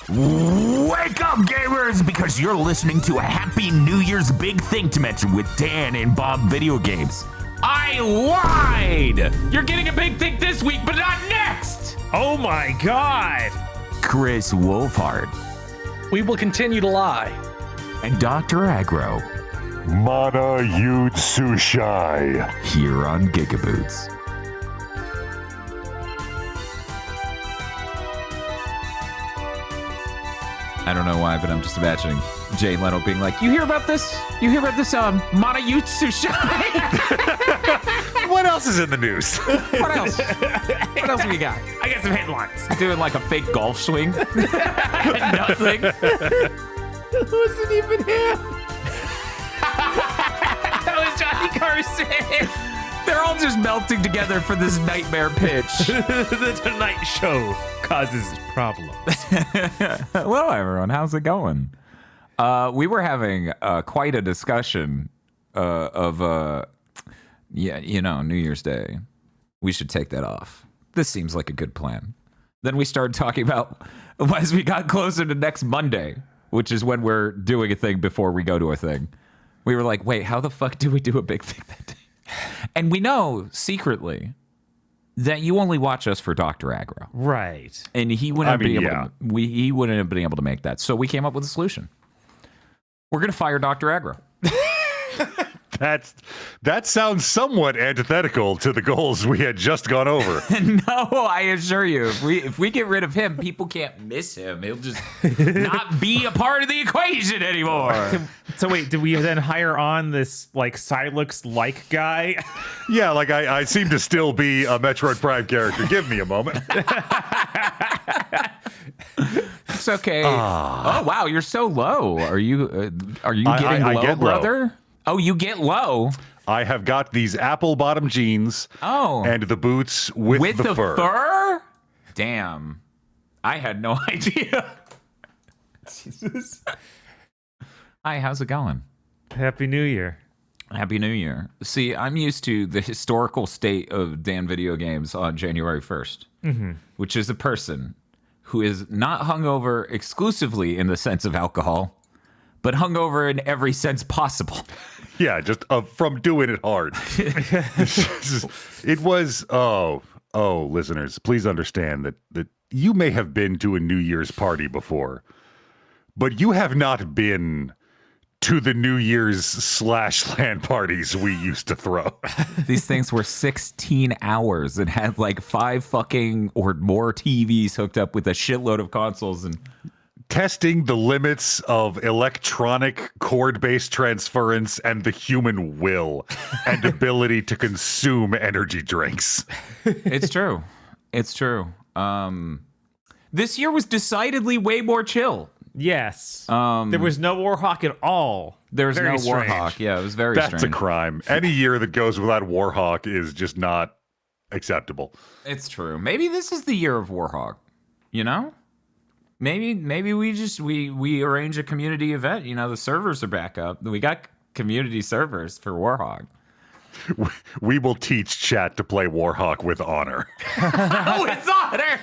Wake up, gamers, because you're listening to a Happy New Year's Big Thing to Mention with Dan and Bob Video Games. I lied! You're getting a big thing this week, but not next! Oh my God! Chris Wolfhard. We will continue to lie. And Dr. Agro. Mana Yud Sushai. Here on GigaBoots. I don't know why, but I'm just imagining Jay Leno being like, You hear about this? You hear about this, Mana Yutsushai? What else is in the news? What else? What else have you got? I got some headlines. Doing like a fake golf swing? Nothing. It wasn't even him. That was Johnny Carson. They're all just melting together for this nightmare pitch. The Tonight Show causes problems. Hello, everyone. How's it going? We were having quite a discussion of, New Year's Day. We should take that off. This seems like a good plan. Then we started talking about, as we got closer to next Monday, which is when we're doing a thing before we go to a thing, we were like, wait, how the fuck do we do a big thing that day? And we know secretly that you only watch us for Dr. Agro. Right. And he wouldn't have been able to, he wouldn't have been able to make that. So we came up with a solution. We're going to fire Dr. Agro. That sounds somewhat antithetical to the goals we had just gone over. No, I assure you, if we get rid of him, people can't miss him. He'll just not be a part of the equation anymore. So wait, did we then hire on this like Silex-like guy? Yeah, like I seem to still be a Metroid Prime character. Give me a moment. It's okay. Oh wow, you're so low. Are you getting I low, get brother? Low. Oh, you get low. I have got these apple bottom jeans. Oh. And the boots with the fur. Damn. I had no idea. Jesus. Hi, how's it going? Happy New Year. Happy New Year. See, I'm used to the historical state of Dan Video Games on January 1st, which is a person who is not hungover exclusively in the sense of alcohol, but hungover in every sense possible. Yeah, just from doing it hard. It was, listeners, please understand that you may have been to a New Year's party before, but you have not been to the New Year's /LAN parties we used to throw. These things were 16 hours and had like 5 fucking or more TVs hooked up with a shitload of consoles and testing the limits of electronic cord-based transference and the human will and ability to consume energy drinks. It's true. It's true. This year was decidedly way more chill. Yes. There was no Warhawk at all. There was Very no strange. Warhawk. Yeah, it was very strange. That's a crime. Any year that goes without Warhawk is just not acceptable. It's true. Maybe this is the year of Warhawk, you know? Maybe we arrange a community event. You know, the servers are back up. We got community servers for Warhawk. We will teach chat to play Warhawk with honor. With honor!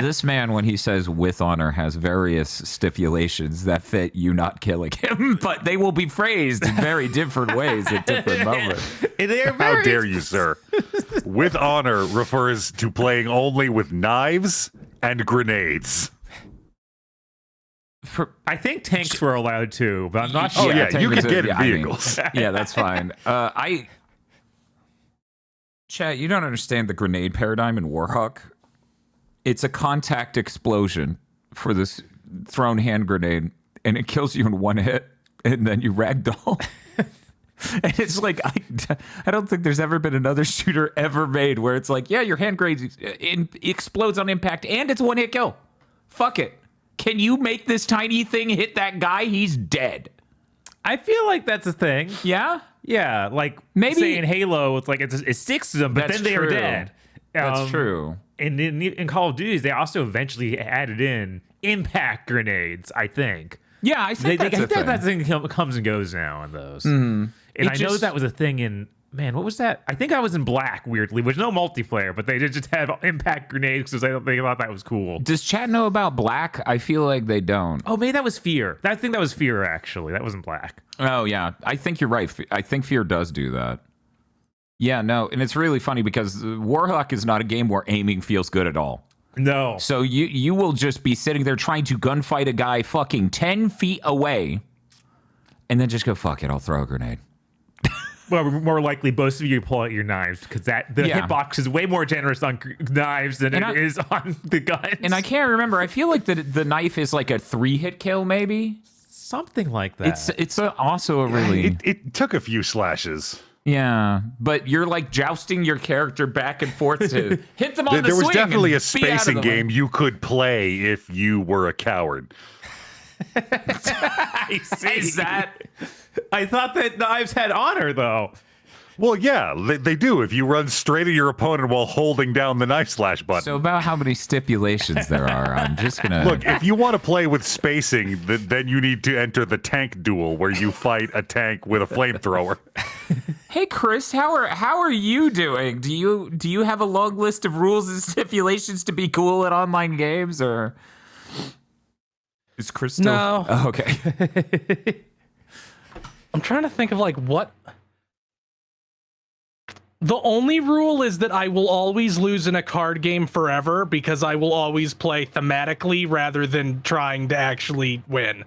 This man, when he says with honor, has various stipulations that fit you not killing him, but they will be phrased in very different ways at different moments. How dare you, sir? With honor refers to playing only with knives and grenades. I think tanks were allowed to, but I'm not Oh sure. yeah, you can get in vehicles. Yeah, that's fine. Chat, you don't understand the grenade paradigm in Warhawk. It's a contact explosion for this thrown hand grenade, and it kills you in one hit, and then you ragdoll. And it's like, I don't think there's ever been another shooter ever made where it's like, yeah, your hand grenade explodes on impact, and it's a one-hit kill. Fuck it. Can you make this tiny thing hit that guy? He's dead. I feel like that's a thing. Yeah? Yeah, like Maybe say in Halo, it's like it sticks to them, but then they are dead. That's true. And in Call of Duty, they also eventually added in impact grenades, I think. Yeah, I think that thing comes and goes now in those. Mm-hmm. And I know that was a thing in Man, what was that? I think I was in black, weirdly, which no multiplayer, but they did just have impact grenades because they thought that was cool. Does chat know about black? I feel like they don't. Oh, maybe that was Fear. I think that was Fear, actually. That wasn't black. Oh, yeah. I think you're right. I think Fear does do that. Yeah, no. And it's really funny because Warhawk is not a game where aiming feels good at all. No. So you will just be sitting there trying to gunfight a guy fucking 10 feet away and then just go, fuck it, I'll throw a grenade. Well, more likely, both of you pull out your knives because the hitbox is way more generous on knives than it is on the guns. And I can't remember. I feel like the knife is like a 3-hit kill, maybe? Something like that. It's also a really... It took a few slashes. Yeah, but you're like jousting your character back and forth to hit them on the There was swing definitely and a spacing game you could play if you were a coward. I see. Is that... I thought that knives had honor, though. Well, yeah, they do if you run straight at your opponent while holding down the knife slash button. So about how many stipulations there are, I'm just going to... Look, if you want to play with spacing, then you need to enter the tank duel where you fight a tank with a flamethrower. Hey, Chris, how are you doing? Do you have a long list of rules and stipulations to be cool at online games, or is Chris still... No. Oh, okay. I'm trying to think of like what. The only rule is that I will always lose in a card game forever because I will always play thematically rather than trying to actually win.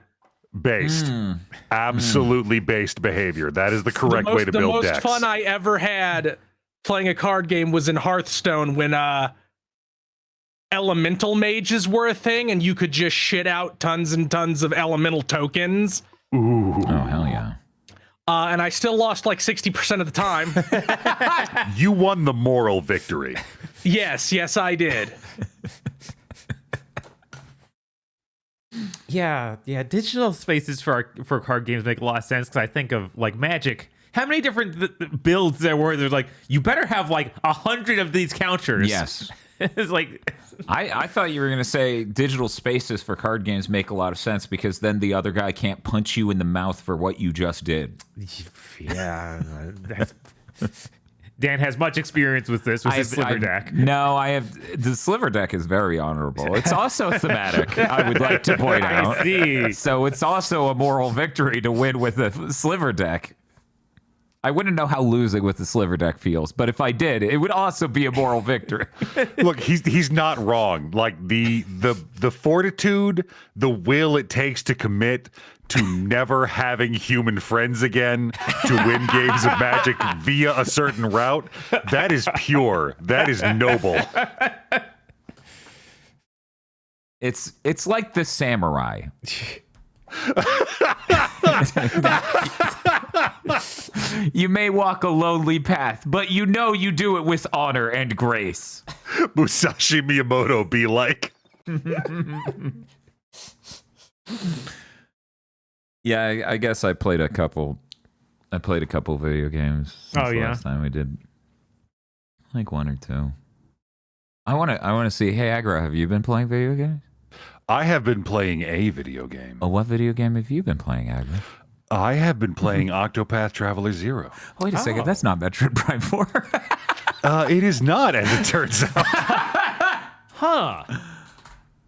Based. Absolutely based behavior. That is the correct way to build decks. The most fun I ever had playing a card game was in Hearthstone when elemental mages were a thing and you could just shit out tons and tons of elemental tokens. Ooh. Oh, hell yeah. And I still lost like 60% of the time. You won the moral victory. Yes, I did. Yeah. Digital spaces for card games make a lot of sense because I think of like Magic. How many different builds there were? There's like you better have like 100 of these counters. Yes. It's like I thought you were going to say digital spaces for card games make a lot of sense because then the other guy can't punch you in the mouth for what you just did. Yeah. Dan has much experience with this with his sliver deck. No, I have. The sliver deck is very honorable. It's also thematic, I would like to point out. I see. So it's also a moral victory to win with a sliver deck. I wouldn't know how losing with the sliver deck feels, but if I did, it would also be a moral victory. Look, he's not wrong. Like the fortitude, the will it takes to commit to never having human friends again, to win games of Magic via a certain route, that is pure. That is noble. It's like the samurai. You may walk a lonely path, but you know you do it with honor and grace. Musashi Miyamoto be like. Yeah, I guess I played a couple video games since the last time we did. Like one or two. I want to see, hey Agra, have you been playing video games? I have been playing a video game. Oh, what video game have you been playing, Agra? I have been playing Octopath Traveler 0. Wait a second, that's not Metroid Prime 4. It is not, as it turns out. Huh.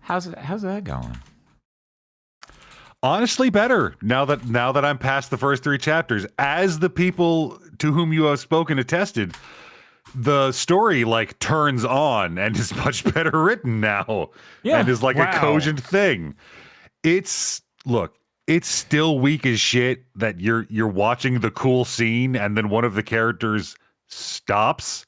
How's that going? Honestly, better now that I'm past the first 3 chapters. As the people to whom you have spoken attested, the story like turns on and is much better written now, and is like a cogent thing. It's still weak as shit that you're watching the cool scene and then one of the characters stops,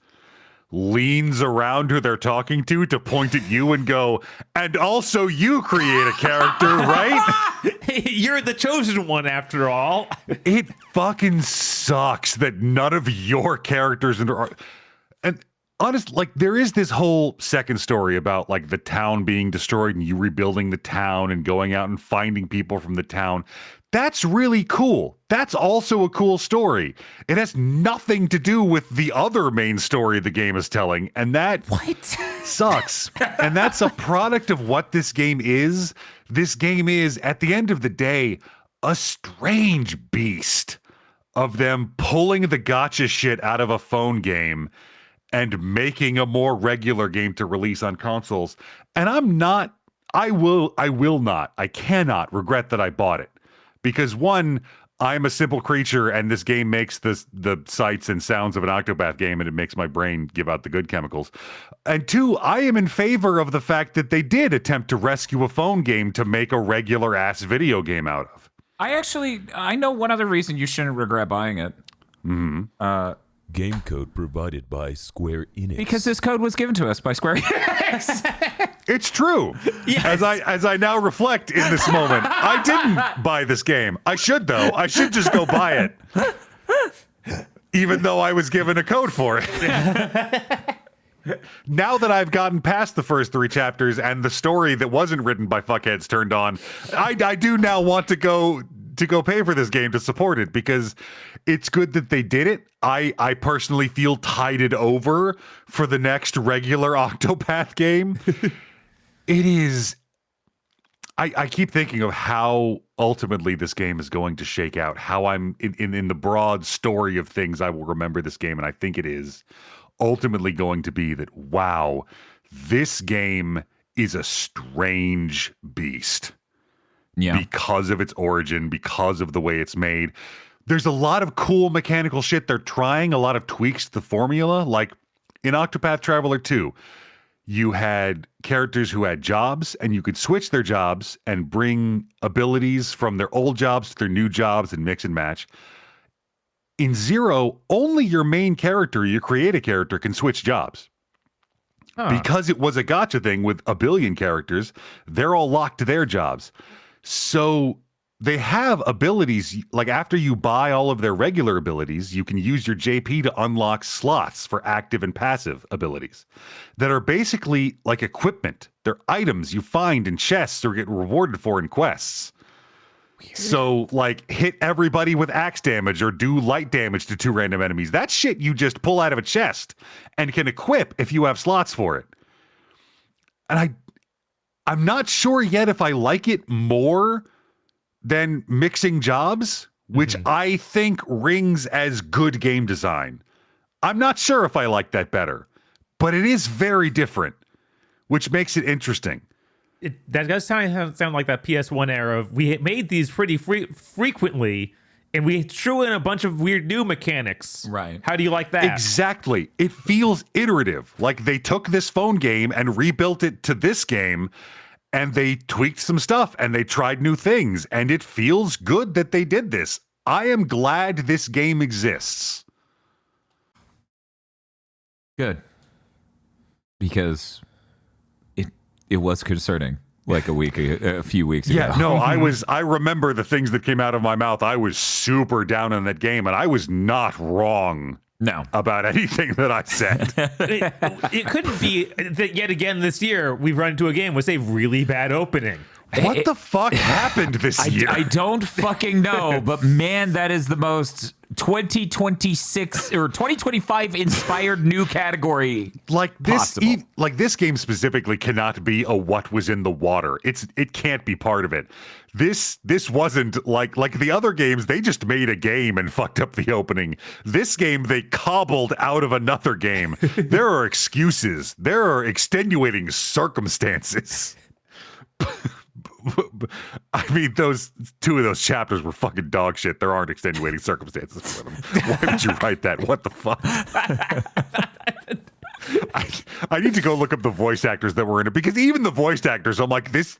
leans around who they're talking to point at you and go, and also you create a character, right? You're the chosen one after all. It fucking sucks that none of your characters and honest, like there is this whole second story about like the town being destroyed and you rebuilding the town and going out and finding people from the town. That's really cool. That's also a cool story. It has nothing to do with the other main story the game is telling, and that sucks. And that's a product of what this game is. This game is, at the end of the day, a strange beast. of them pulling the gotcha shit out of a phone game and making a more regular game to release on consoles. And I cannot regret that I bought it. Because one, I'm a simple creature and this game makes the sights and sounds of an Octopath game and it makes my brain give out the good chemicals. And two, I am in favor of the fact that they did attempt to rescue a phone game to make a regular ass video game out of. I know one other reason you shouldn't regret buying it. Game code provided by Square Enix. Because this code was given to us by Square Enix. It's true. Yes. As I now reflect in this moment, I didn't buy this game. I should though. I should just go buy it. Even though I was given a code for it. Now that I've gotten past the first 3 chapters and the story that wasn't written by fuckheads turned on, I do now want to go pay for this game to support it because it's good that they did it. I personally feel tided over for the next regular Octopath game. It is. I keep thinking of how ultimately this game is going to shake out. How I'm in the broad story of things I will remember this game, and I think it is ultimately going to be that, wow, this game is a strange beast. Yeah. Because of its origin, because of the way it's made. There's a lot of cool mechanical shit they're trying, a lot of tweaks to the formula. Like in Octopath Traveler 2, you had characters who had jobs, and you could switch their jobs and bring abilities from their old jobs to their new jobs and mix and match. In 0, only your main character, your create a character, can switch jobs. Because it was a gacha thing with a billion characters, they're all locked to their jobs. So they have abilities, like after you buy all of their regular abilities, you can use your JP to unlock slots for active and passive abilities that are basically like equipment. They're items you find in chests or get rewarded for in quests. Weird. So, like, hit everybody with axe damage or do light damage to 2 random enemies. That shit you just pull out of a chest and can equip if you have slots for it. And I'm not sure yet if I like it more than mixing jobs, which I think rings as good game design. I'm not sure if I like that better, but it is very different, which makes it interesting. That does sound like that PS1 era of we made these pretty frequently, and we threw in a bunch of weird new mechanics. Right. How do you like that? Exactly. It feels iterative. Like they took this phone game and rebuilt it to this game, and they tweaked some stuff, and they tried new things, and it feels good that they did this. I am glad this game exists. Good. Because it was concerning like a few weeks ago. Yeah, no, I remember the things that came out of my mouth. I was super down on that game, and I was not wrong. No. About anything that I said. It couldn't be that yet again this year we've run into a game with a really bad opening. What the fuck happened this year? I don't fucking know, but man, that is the most 2026 or 2025 inspired new category. Like this, possible. like this game specifically cannot be a what was in the water. It can't be part of it. This wasn't like the other games. They just made a game and fucked up the opening. This game they cobbled out of another game. There are excuses. There are extenuating circumstances. I mean, those 2 of those chapters were fucking dog shit. There aren't extenuating circumstances for them. Why did you write that? What the fuck? I need to go look up the voice actors that were in it, because even the voice actors, I'm like, this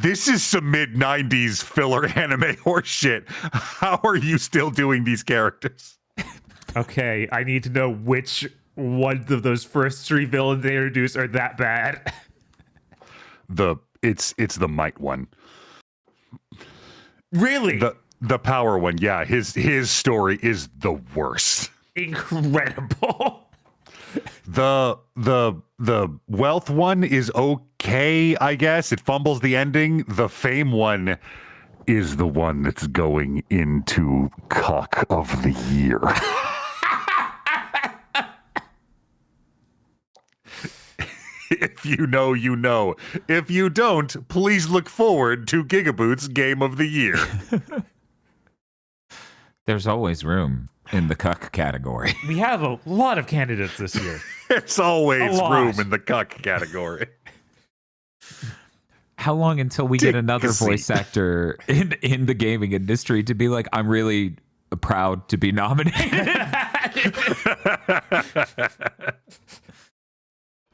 is some mid-90s filler anime horse shit. How are you still doing these characters? Okay, I need to know which one of those first 3 villains they introduced are that bad. It's the might one. Really? The power one, yeah. His story is the worst. Incredible. The wealth one is okay, I guess. It fumbles the ending. The fame one is the one that's going into cock of the year. If you know, you know. If you don't, please look forward to GigaBoots Game of the Year. There's always room in the cuck category. We have a lot of candidates this year. There's always A lot. room in the cuck category. How long until we get Take another a seat. voice actor in the gaming industry to be like, I'm really proud to be nominated?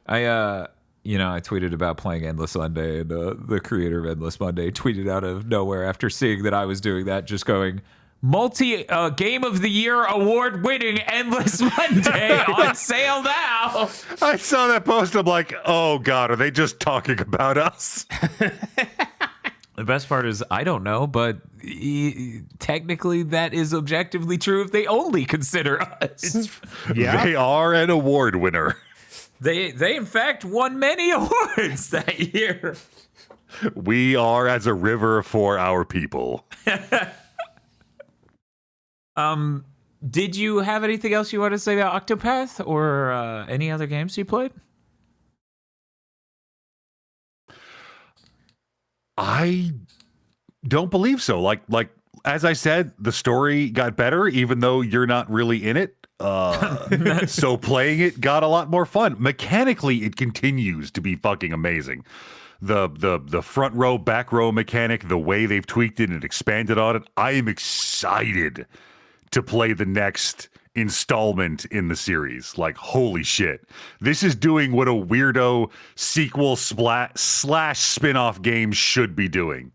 I tweeted about playing Endless Monday, and the creator of Endless Monday tweeted out of nowhere after seeing that I was doing that, just going, Game of the Year award winning Endless Monday on sale now. I saw that post. I'm like, oh God, are they just talking about us? The best part is I don't know, but technically that is objectively true if they only consider us. Yeah. They are an award winner. They in fact won many awards that year. We are as a river for our people. Did you have anything else you want to say about Octopath or any other games you played? I don't believe so. Like as I said, the story got better, even though you're not really in it. So playing it got a lot more fun. Mechanically, it continues to be fucking amazing. The front row, back row mechanic, the way they've tweaked it and expanded on it. I am excited to play the next installment in the series. Like, holy shit. This is doing what a weirdo sequel slash spin-off game should be doing.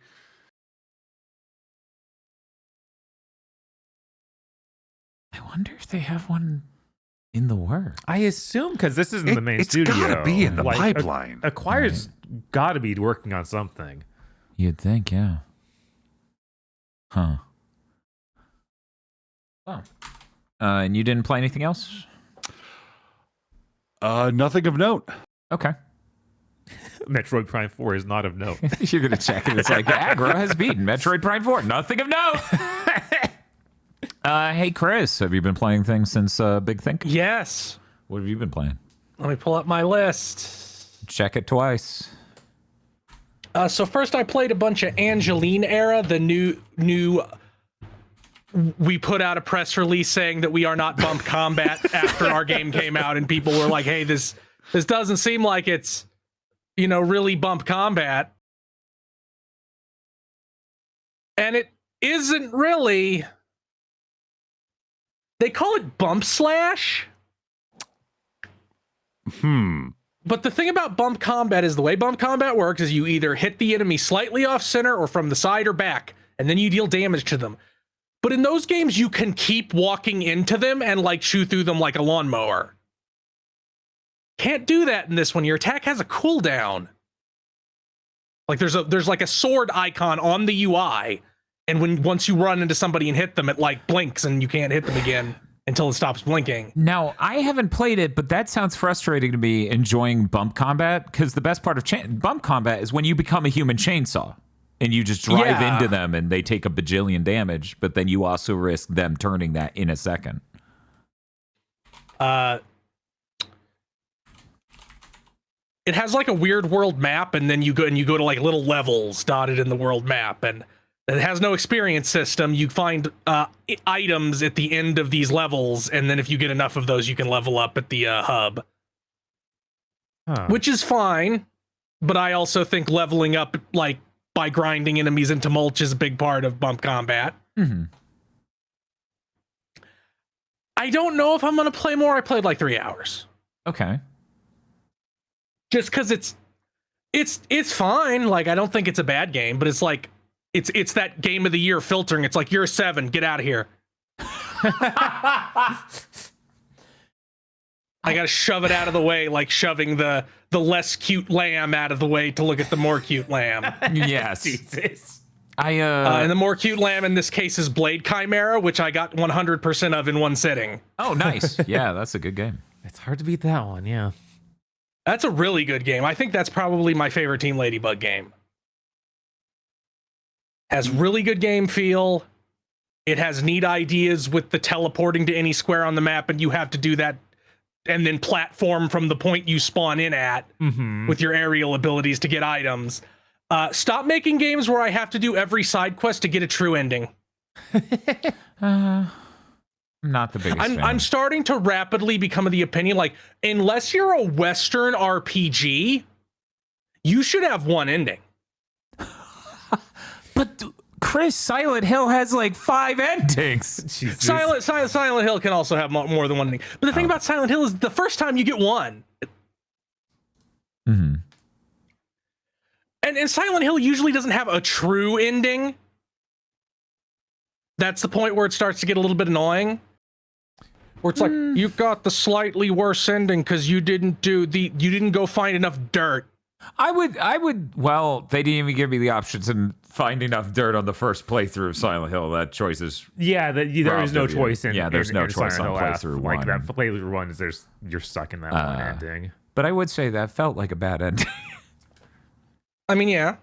I wonder if they have one in the works. I assume because this isn't the main It's studio. gotta be in the Like, pipeline. Acquire's got to be working on something. You'd think, yeah. Huh. Oh. And you didn't play anything else? Nothing of note. Okay. Metroid Prime 4 is not of note. You're going to check and it's like, Aggro has beaten Metroid Prime 4. Nothing of note. Hey, Chris, have you been playing things since Big Think? Yes. What have you been playing? Let me pull up my list. Check it twice. So first I played a bunch of Angeline era, the new we put out a press release saying that we are not bump combat after our game came out, and people were like, hey, this doesn't seem like it's, really bump combat. And it isn't really. They call it bump slash. But the thing about bump combat is the way bump combat works is you either hit the enemy slightly off center or from the side or back, and then you deal damage to them. But in those games, you can keep walking into them and chew through them like a lawnmower. Can't do that in this one. Your attack has a cooldown. There's like a sword icon on the UI, and once you run into somebody and hit them, it blinks and you can't hit them again until it stops blinking. Now, I haven't played it, but that sounds frustrating to me, enjoying bump combat, because the best part of bump combat is when you become a human chainsaw and you just drive into them and they take a bajillion damage, but then you also risk them turning that in a second. It has a weird world map, and then you go to little levels dotted in the world map, and it has no experience system. You find items at the end of these levels, and then if you get enough of those, you can level up at the hub. Huh. Which is fine, but I also think leveling up by grinding enemies into mulch is a big part of bump combat. Mm-hmm. I don't know if I'm going to play more. I played 3 hours. Okay. Just because it's fine. I don't think it's a bad game, but it's it's that game of the year filtering. It's you're a 7, get out of here. I gotta shove it out of the way, like shoving the less cute lamb out of the way to look at the more cute lamb. Yes. Jesus. And the more cute lamb in this case is Blade Chimera, which I got 100% of in one sitting. Oh, nice. Yeah, that's a good game. It's hard to beat that one, yeah. That's a really good game. I think that's probably my favorite Team Ladybug game. Has really good game feel. It has neat ideas with the teleporting to any square on the map, and you have to do that and then platform from the point you spawn in at with your aerial abilities to get items. Stop making games where I have to do every side quest to get a true ending. I'm not the biggest fan. I'm starting to rapidly become of the opinion, like, unless you're a Western RPG, you should have one ending. But Chris, Silent Hill has like 5 endings. Jesus. Silent Hill can also have more than one ending. But the thing about Silent Hill is the first time you get one. Mm-hmm. And Silent Hill usually doesn't have a true ending. That's the point where it starts to get a little bit annoying. Where it's like, you got the slightly worse ending because you didn't go find enough dirt. I would. Well, they didn't even give me the options and find enough dirt on the first playthrough of Silent Hill. That choice is Yeah, there is no choice in. there's no in choice Silent on Hill playthrough F. one. Like that playthrough one is you're stuck in that one ending. But I would say that felt like a bad ending. I mean, yeah.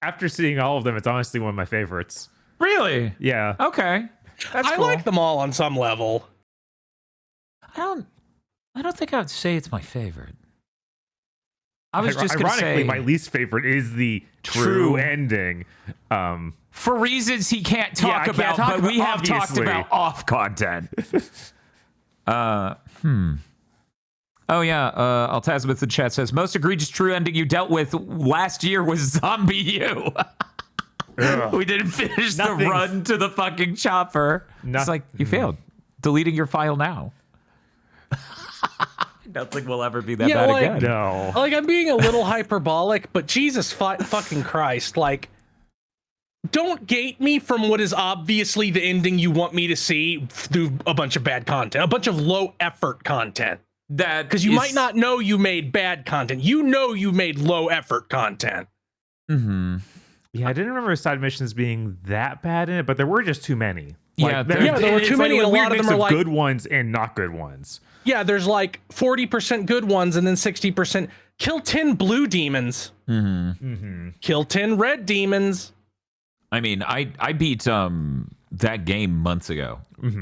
After seeing all of them, it's honestly one of my favorites. Really? Yeah. Okay. That's I cool. like them all on some level. I don't think I would say it's my favorite. I was just gonna ironically, say my least favorite is the true ending. for reasons he can't talk I can't about, talk but about, we have talked obviously. about off content. Oh yeah, Altasmith in chat says most egregious true ending you dealt with last year was Zombie U. We didn't finish the Nothing's- run to the fucking chopper. It's like you failed. Deleting your file now. Nothing will ever be that Yeah, bad like- again. No. Like, I'm being a little hyperbolic, but Jesus fucking Christ, like, don't gate me from what is obviously the ending you want me to see through a bunch of bad content, a bunch of low effort content. That Because you is- might not know you made bad content. You know you made low effort content. Mhm. Yeah, I didn't remember side missions being that bad in it, but there were just too many. Yeah, there were it's too many, like and a weird lot of mix them are like- good ones and not good ones. Yeah, there's like 40% good ones and then 60% kill 10 blue demons. Kill 10 red demons. I mean, I beat that game months ago.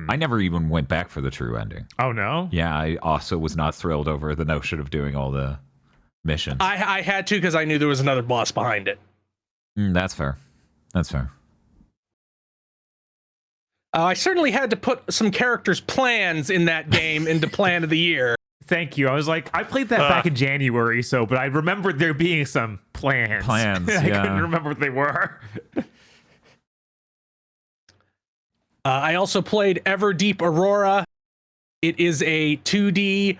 I never even went back for the true ending. Oh no. Yeah, I also was not thrilled over the notion of doing all the missions. I had to because I knew there was another boss behind it. That's fair. That's fair. I certainly had to put some characters' plans in that game into plan of the year. Thank you. I was like, I played that back in January, but I remembered there being some plans. Plans, I yeah. couldn't remember what they were. I also played Everdeep Aurora. It is a 2D.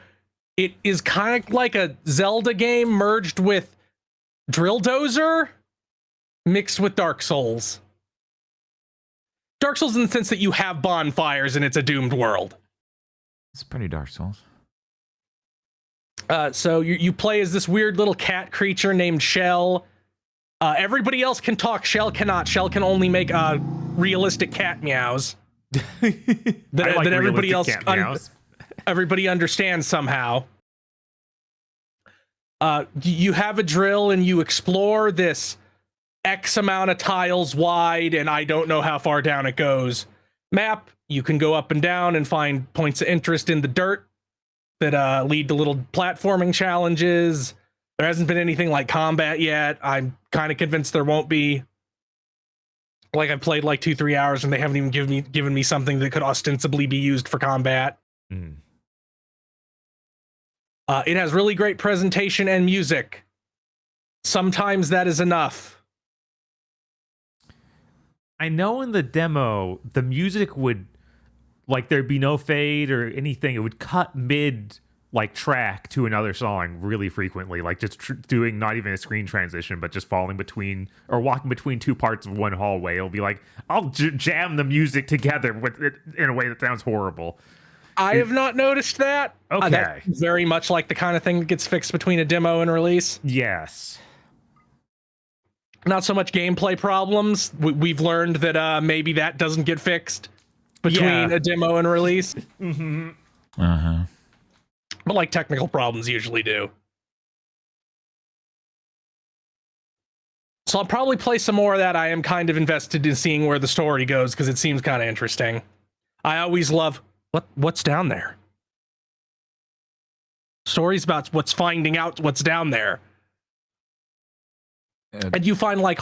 It is kind of like a Zelda game merged with Drill Dozer mixed with Dark Souls. Dark Souls in the sense that you have bonfires and it's a doomed world. It's pretty Dark Souls. So you play as this weird little cat creature named Shell. Everybody else can talk. Shell cannot. Shell can only make realistic cat meows. that everybody else everybody understands somehow. You have a drill and you explore this X amount of tiles wide, and I don't know how far down it goes. Map. You can go up and down and find points of interest in the dirt that lead to little platforming challenges. There hasn't been anything like combat yet. I'm kind of convinced there won't be. Like, I've played like 2-3 hours and they haven't even given me something that could ostensibly be used for combat. It has really great presentation and music. Sometimes that is enough. I know in the demo, the music would, like, there'd be no fade or anything. It would cut mid, like, track to another song really frequently, like just doing not even a screen transition, but just falling between or walking between two parts of one hallway. It'll be like, I'll jam the music together with it in a way that sounds horrible. I have not noticed that. Okay. That's very much like the kind of thing that gets fixed between a demo and release. Yes. Not so much gameplay problems. We've learned that maybe that doesn't get fixed between a demo and release. Uh-huh. But like technical problems usually do. So I'll probably play some more of that. I am kind of invested in seeing where the story goes because it seems kind of interesting. I always love what's down there. Stories about what's finding out what's down there. And you find like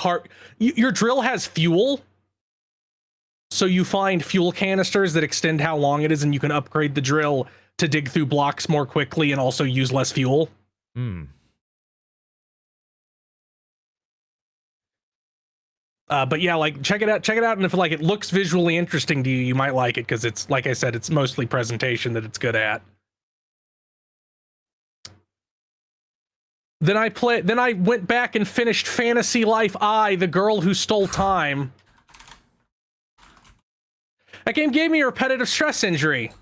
your drill has fuel. So you find fuel canisters that extend how long it is, and you can upgrade the drill to dig through blocks more quickly and also use less fuel. Hmm. But yeah, like check it out, and if like it looks visually interesting to you, you might like it because it's, like I said, it's mostly presentation that it's good at. Then I went back and finished Fantasy Life I, The Girl Who Stole Time. That game gave me a repetitive stress injury.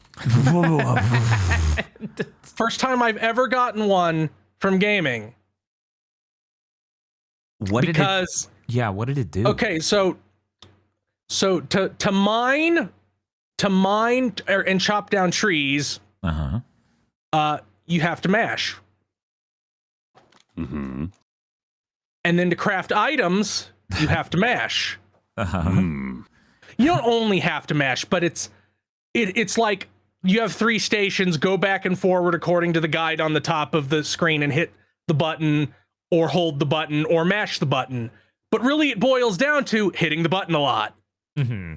First time I've ever gotten one from gaming. What did because what did it do? okay, so to mine and chop down trees, you have to mash. Mm-hmm. And then to craft items, you have to mash. You don't only have to mash, but it's like you have 3 stations, go back and forward according to the guide on the top of the screen and hit the button or hold the button or mash the button. But really it boils down to hitting the button a lot. Mm-hmm.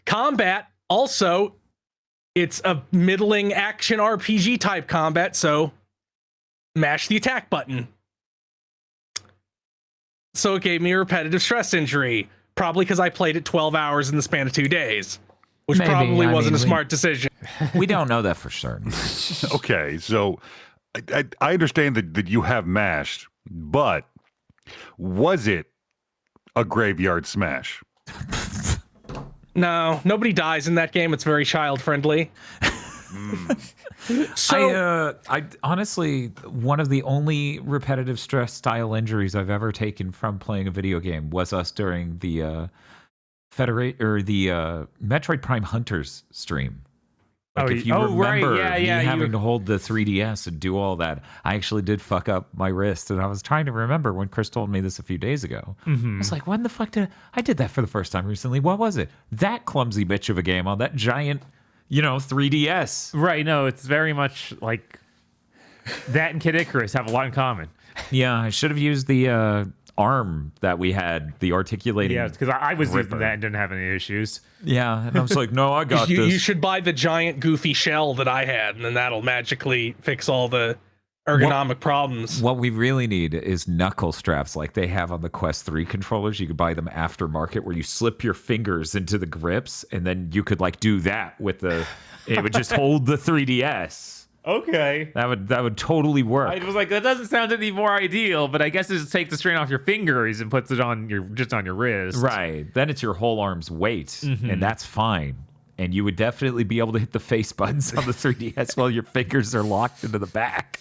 Combat, also, it's a middling action RPG type combat, so mash the attack button. So it gave me a repetitive stress injury, probably because I played it 12 hours in the span of 2 days, which Maybe. probably I wasn't mean, a smart decision. We don't know that for certain. Okay, so I understand that you have mashed, but was it a graveyard smash? No, nobody dies in that game. It's very child friendly. So I honestly, one of the only repetitive stress style injuries I've ever taken from playing a video game was us during the Metroid Prime Hunters stream. Like if you remember me having to hold the 3DS and do all that, I actually did fuck up my wrist, and I was trying to remember when Chris told me this a few days ago. I was like, when the fuck I did that for the first time recently? What was it? That clumsy bitch of a game on that giant, 3DS. Right, no, it's very much like that and Kid Icarus have a lot in common. Yeah, I should have used the arm that we had, the articulating. Yeah, because I was Ripper. using that and didn't have any issues. Yeah, and I was like, no, I got you this. should buy the giant goofy shell that I had, and then that'll magically fix all the ergonomic problems. What we really need is knuckle straps like they have on the Quest 3 controllers. You could buy them aftermarket where you slip your fingers into the grips, and then you could like do that with it would just hold the 3DS. Okay. That would totally work. I was like, that doesn't sound any more ideal, but I guess it just takes the strain off your fingers and puts it on your wrist. Right. Then it's your whole arm's weight, and that's fine. And you would definitely be able to hit the face buttons on the 3DS while your fingers are locked into the back.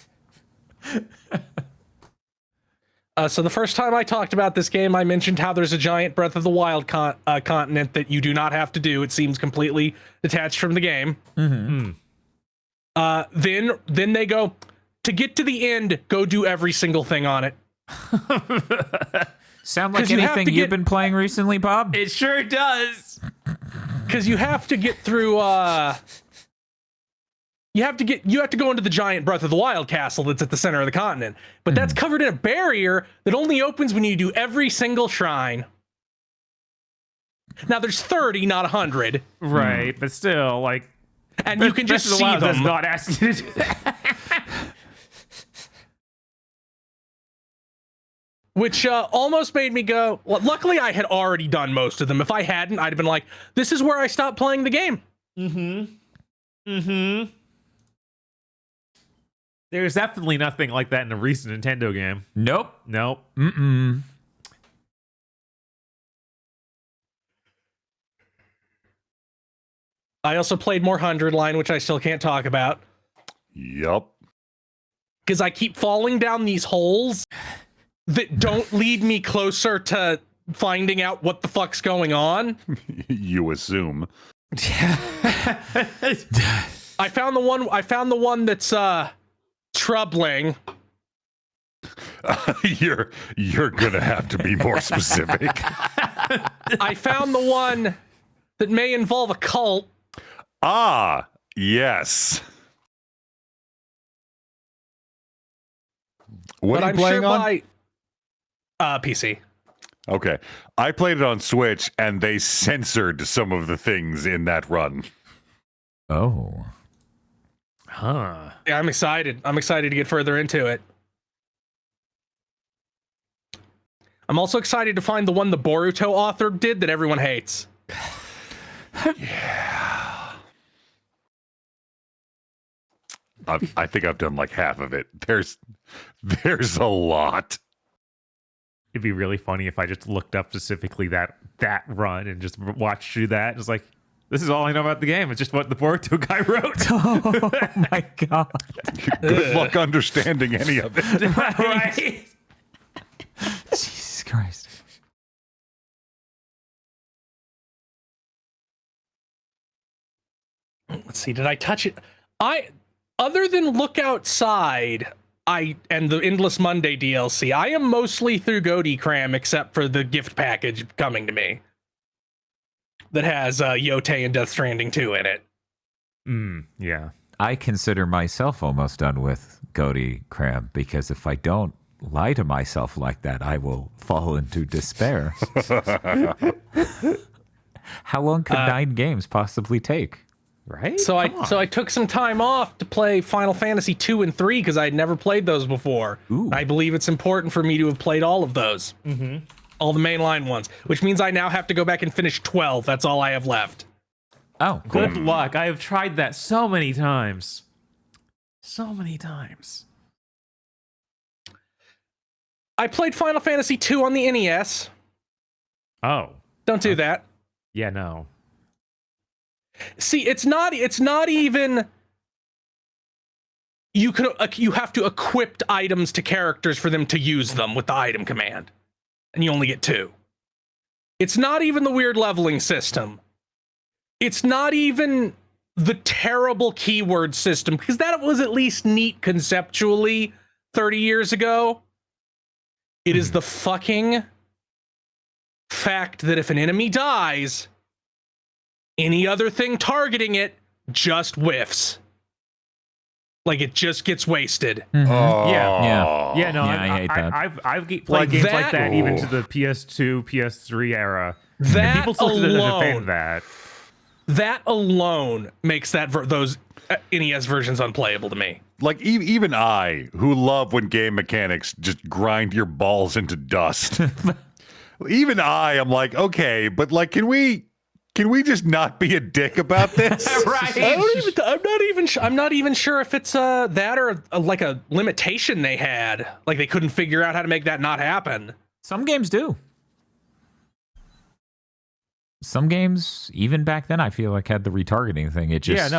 So the first time I talked about this game, I mentioned how there's a giant Breath of the Wild continent that you do not have to do. It seems completely detached from the game. Then they go, to get to the end, go do every single thing on it. Sound like 'Cause you have anything to you've get- been playing recently, Bob? It sure does. Because you have to get through you have to go into the giant Breath of the Wild castle that's at the center of the continent. But that's covered in a barrier that only opens when you do every single shrine. Now there's 30, not 100. Right, but still, like, And you can just Breath of the see Wild does them. not ask you to do that. Which almost made me go, well, luckily I had already done most of them. If I hadn't, I'd have been like, this is where I stopped playing the game. There's definitely nothing like that in a recent Nintendo game. Nope. Nope. Mm-mm. I also played more 100 line, which I still can't talk about. Yup. Because I keep falling down these holes that don't lead me closer to finding out what the fuck's going on. You assume. I found the one that's troubling. You're gonna have to be more specific. I found the one that may involve a cult. Ah, yes. What But are you I'm playing sure on? by PC. Okay. I played it on Switch, and they censored some of the things in that run. Oh. Huh. Yeah, I'm excited. I'm excited to get further into it. I'm also excited to find the one the Boruto author did that everyone hates. Yeah. I think I've done like half of it. There's a lot. It'd be really funny if I just looked up specifically that run and just watched through that. It's like, this is all I know about the game. It's just what the Boruto guy wrote. Oh my god. Good luck understanding any of it. Right? Jesus Christ. Let's see, did I touch it? Other than Look Outside, and the Endless Monday DLC, I am mostly through Goaty Cram except for the gift package coming to me that has Yotei and Death Stranding 2 in it. Yeah. I consider myself almost done with Goaty Cram because if I don't lie to myself like that, I will fall into despair. How long could 9 games possibly take? Right? So I took some time off to play Final Fantasy 2 and 3 because I'd never played those before. Ooh. I believe it's important for me to have played all of those. Mm-hmm. All the mainline ones, which means I now have to go back and finish 12. That's all I have left. Oh, cool. Good luck. I have tried that so many times. So many times. I played Final Fantasy 2 on the NES. Oh. Don't do that. Yeah, no. See, it's not even you have to equip items to characters for them to use them with the item command. And you only get 2. It's not even the weird leveling system. It's not even the terrible keyword system, because that was at least neat conceptually 30 years ago. It is the fucking fact that if an enemy dies, any other thing targeting it just whiffs. Like, it just gets wasted. Oh. Yeah, no, Yeah, I hate that. I've played Like games that- like that even to the PS2, PS3 era. And people still defend that. That alone makes those NES versions unplayable to me. Like, even I, who love when game mechanics just grind your balls into dust, even I'm like, okay, but like, can we just not be a dick about this? Right. I'm not even sure if it's that or like a limitation they had. Like, they couldn't figure out how to make that not happen. Some games do. Some games, even back then, I feel like had the retargeting thing. It just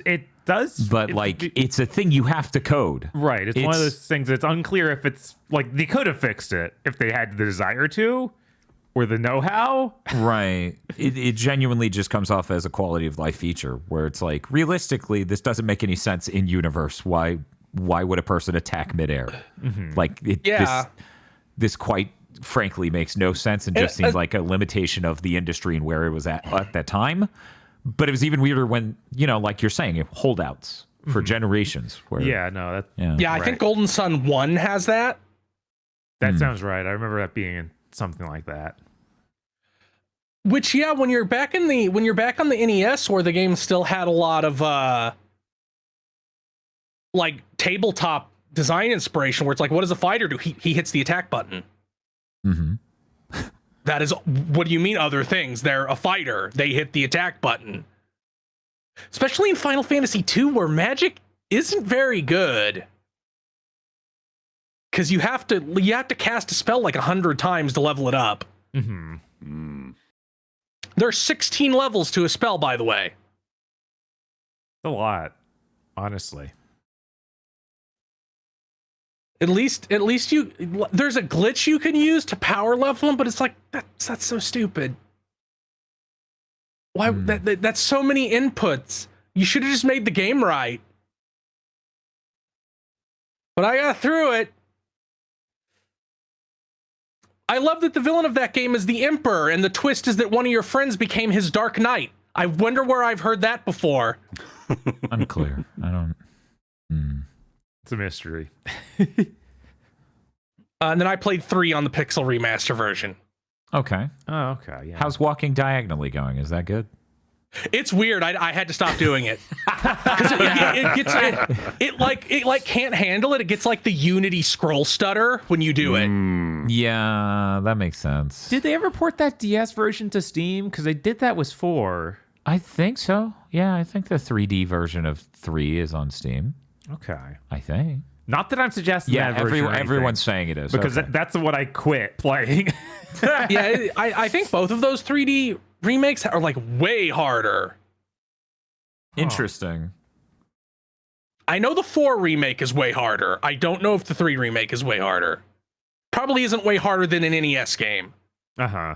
it does. But it's a thing you have to code. Right. It's one of those things that's unclear if it's like they could have fixed it if they had the desire to or the know-how. Right. It genuinely just comes off as a quality of life feature where it's like, realistically, this doesn't make any sense in universe. Why would a person attack midair? Mm-hmm. Like, this quite frankly makes no sense and just seems like a limitation of the industry and where it was at that time. But it was even weirder when, like you're saying, holdouts for generations. Where, I think Golden Sun 1 has that. That sounds right. I remember that being something like that. Which, when you're back on the NES, where the game still had a lot of like tabletop design inspiration, where it's like, what does a fighter do? He hits the attack button. Mm-hmm. That is, what do you mean other things? They're a fighter. They hit the attack button. Especially in Final Fantasy 2, where magic isn't very good. Because you have to cast a spell like 100 times to level it up. Mm-hmm. Mm. There are 16 levels to a spell, by the way. A lot, honestly. At least there's a glitch you can use to power level them, but it's like that's so stupid. Why that's so many inputs. You should have just made the game right. But I got through it. I love that the villain of that game is the Emperor, and the twist is that one of your friends became his Dark Knight. I wonder where I've heard that before. Unclear. I don't. It's a mystery. And then I played 3 on the Pixel Remaster version. Okay. Oh, okay. Yeah. How's walking diagonally going? Is that good? It's weird. I had to stop doing it because it like can't handle it. It gets like the Unity scroll stutter when you do it. Yeah, that makes sense. Did they ever port that DS version to Steam? Because they did that with 4. I think so. Yeah, I think the 3D version of 3 is on Steam. Okay. I think. Not that I'm suggesting Yeah, that version or anything, everyone's saying it is. because okay. that's what I quit playing. Yeah, I think both of those 3D remakes are like way harder. Interesting. I know the 4 remake is way harder. I don't know if the 3 remake is way harder. Probably isn't way harder than an NES game. Uh-huh.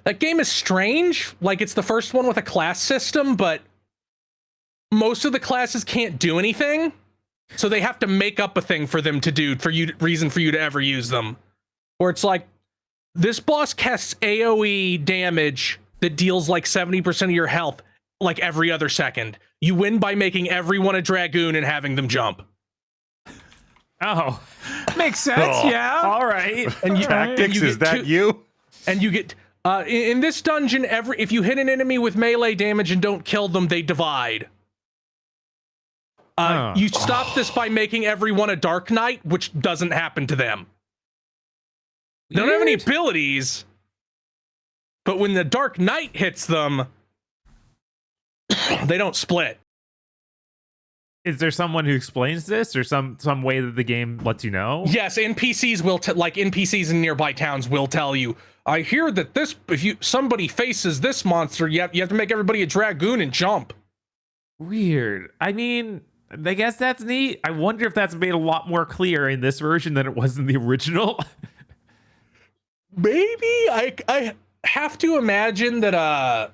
That game is strange. Like, it's the first one with a class system, but most of the classes can't do anything. So they have to make up a thing for them to do, reason for you to ever use them. Where it's like, this boss casts AoE damage that deals like 70% of your health like every other second. You win by making everyone a dragoon and having them jump. Oh. Makes sense, yeah. All right. And Tactics, is that you? And you get in this dungeon, if you hit an enemy with melee damage and don't kill them, they divide. You stop this by making everyone a Dark Knight, which doesn't happen to them. They don't have any abilities, but when the Dark Knight hits them, they don't split. Is there someone who explains this, or some way that the game lets you know? Yes, NPCs will like NPCs in nearby towns will tell you. I hear that if somebody faces this monster, you have to make everybody a dragoon and jump. Weird. I mean, I guess that's neat. I wonder if that's made a lot more clear in this version than it was in the original. Maybe I have to imagine that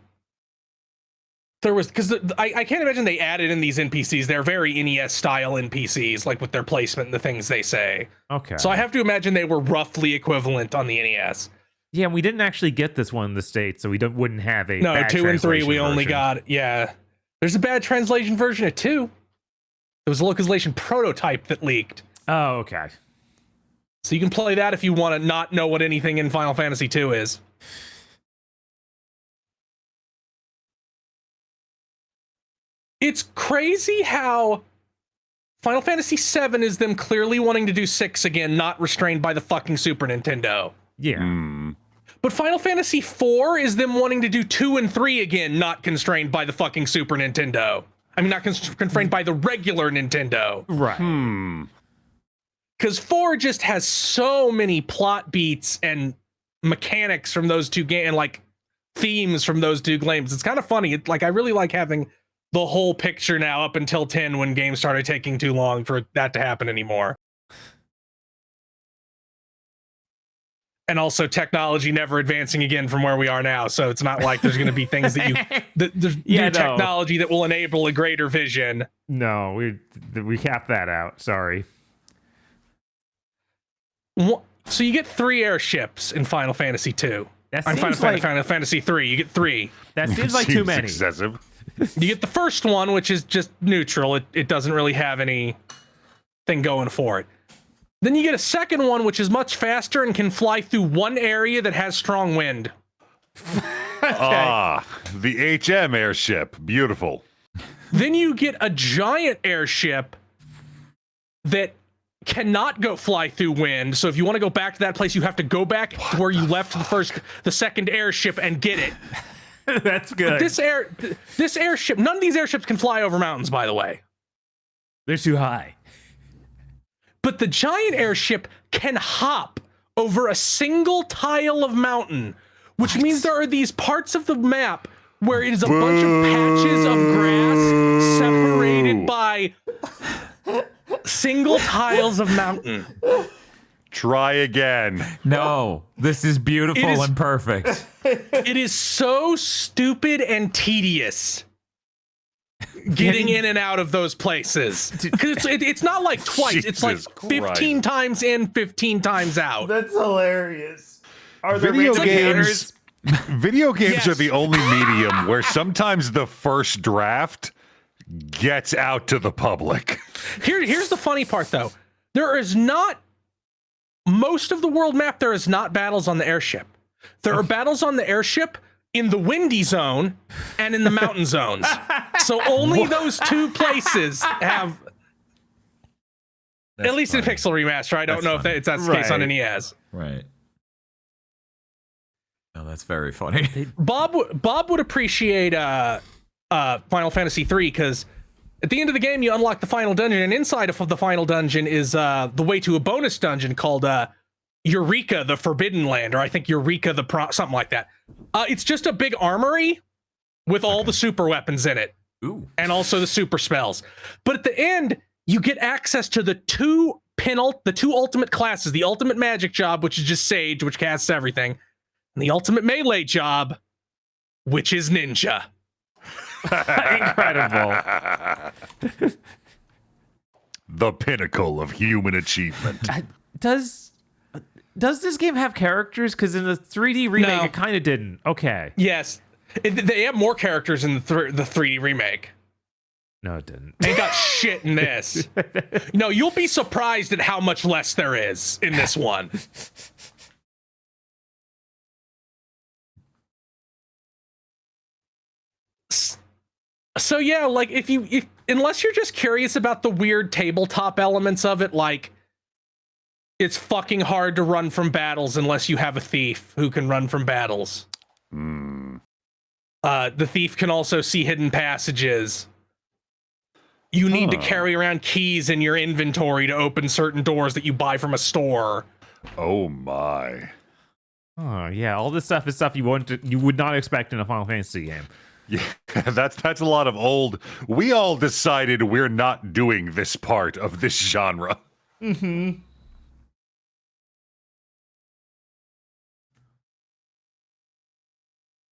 there was, because I can't imagine they added in these NPCs. They're very NES style NPCs, like with their placement and the things they say. Okay. So I have to imagine they were roughly equivalent on the NES. Yeah, we didn't actually get this one in the States, so we wouldn't have a No, bad 2 and 3 we translation only version. got. Yeah, there's a bad translation version of 2. There was a localization prototype that leaked. Oh, okay. So you can play that if you want to not know what anything in Final Fantasy 2 is. It's crazy how Final Fantasy 7 is them clearly wanting to do 6 again, not restrained by the fucking Super Nintendo. Yeah. But Final Fantasy 4 is them wanting to do 2 and 3 again, not constrained by the fucking Super Nintendo. I mean, not constrained by the regular Nintendo. Right. Because 4 just has so many plot beats and mechanics from those two games, and like themes from those two games. It's kind of funny. I really like having the whole picture now up until 10 when games started taking too long for that to happen anymore. And also technology never advancing again from where we are now. So it's not like there's going to be things that there's new technology that will enable a greater vision. No, we capped that out. Sorry. So you get 3 airships in Final Fantasy 2. That I'm seems Final Fantasy 3. You get 3. That seems like too many. Excessive. You get the first one, which is just neutral. It doesn't really have anything going for it. Then you get a second one, which is much faster and can fly through one area that has strong wind. Ah, the HM airship. Beautiful. Then you get a giant airship that cannot fly through wind. So if you want to go back to that place, you have to go back to where you left the second airship and get it. That's good. This airship, none of these airships can fly over mountains, by the way. They're too high. But the giant airship can hop over a single tile of mountain, which means there are these parts of the map where it is a bunch of patches of grass separated by single tiles of mountain. Try again. No, this is beautiful and perfect. It is so stupid and tedious getting in and out of those places. Because it's not like twice. It's like Jesus 15 times in, 15 times out. That's hilarious. Are Video games Yes. are the only medium where sometimes the first draft gets out to the public. Here's the funny part, though. There is not most of the world map, there is not battles on the airship. There are battles on the airship in the windy zone and in the mountain zones. So only those two places have. That's at least funny. in Pixel Remaster. I don't That's know funny. if that's the case on Right. NES. Right. Oh, that's very funny. Bob would appreciate Final Fantasy III because at the end of the game you unlock the final dungeon, and inside of the final dungeon is the way to a bonus dungeon called Eureka the Forbidden Land, or I think Eureka the something like that. It's just a big armory with all the super weapons in it. Ooh. And also the super spells. But at the end, you get access to the two ultimate classes, the ultimate magic job, which is just Sage, which casts everything, and the ultimate melee job, which is Ninja. Incredible. The pinnacle of human achievement. Does this game have characters? Because in the 3D remake, No. it kind of didn't. Okay. Yes. They have more characters in the 3D remake. No, it didn't. They got shit in this. No, you'll be surprised at how much less there is in this one. So yeah, like if unless you're just curious about the weird tabletop elements of it, like it's fucking hard to run from battles unless you have a thief who can run from battles. The thief can also see hidden passages. You need to carry around keys in your inventory to open certain doors that you buy from a store. Oh my. Oh yeah, all this stuff is stuff you would not expect in a Final Fantasy game. Yeah, that's a lot of old. We all decided we're not doing this part of this genre. Mm-hmm.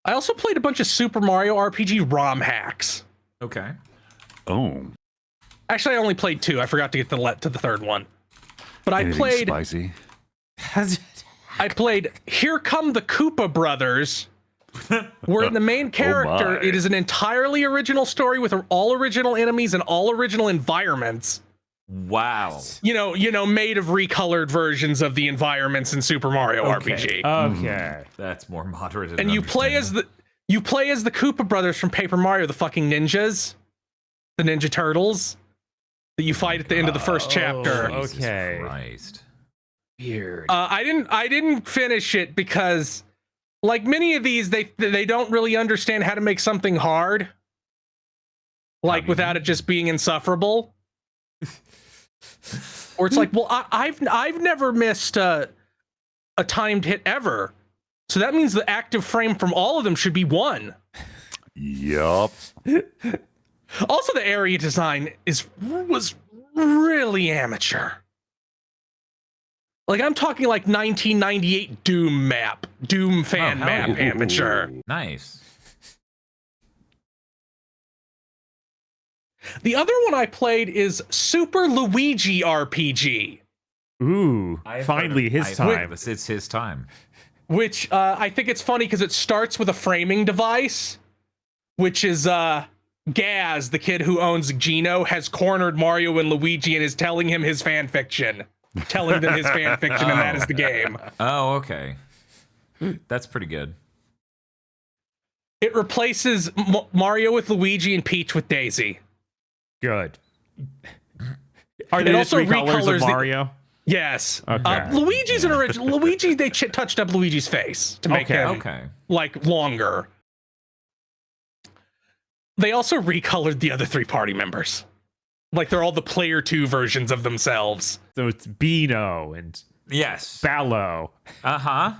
I also played a bunch of Super Mario RPG ROM hacks. Okay. Oh, Actually, I only played two. I forgot to get to the third one. But I anything played spicy. Here Come the Koopa Brothers, where in the main character, my. it is an entirely original story with all original enemies and all original environments. Wow. You know, made of recolored versions of the environments in Super Mario RPG. Okay. That's more moderate. And you play as the Koopa Brothers from Paper Mario, the fucking ninjas, the Ninja Turtles that you fight at the end of the first chapter. Jesus Okay. Christ. Weird. I didn't finish it because, like many of these, they don't really understand how to make something hard, like without it just being insufferable. Or it's like, well, I've never missed a timed hit ever, so that means the active frame from all of them should be 1. Yup. Also, the area design was really amateur. Like, I'm talking like 1998 Doom fan hell map yeah. amateur. Nice. The other one I played is Super Luigi RPG, Ooh, finally his time. It's his time. which I think it's funny because it starts with a framing device, which is Gaz, the kid who owns Geno, has cornered Mario and Luigi and is telling him his fan fiction. Telling them his fan fiction, and that is the game. Oh, okay. That's pretty good. It replaces Mario with Luigi and Peach with Daisy. Good. Are they just also recolors recolors of the- Mario? Yes. Okay. Luigi's an original. Luigi, they touched up Luigi's face to make him Okay. like longer. They also recolored the other 3 party members. Like they're all the player 2 versions of themselves. So it's Beano and Yes. Ballo. Uh-huh.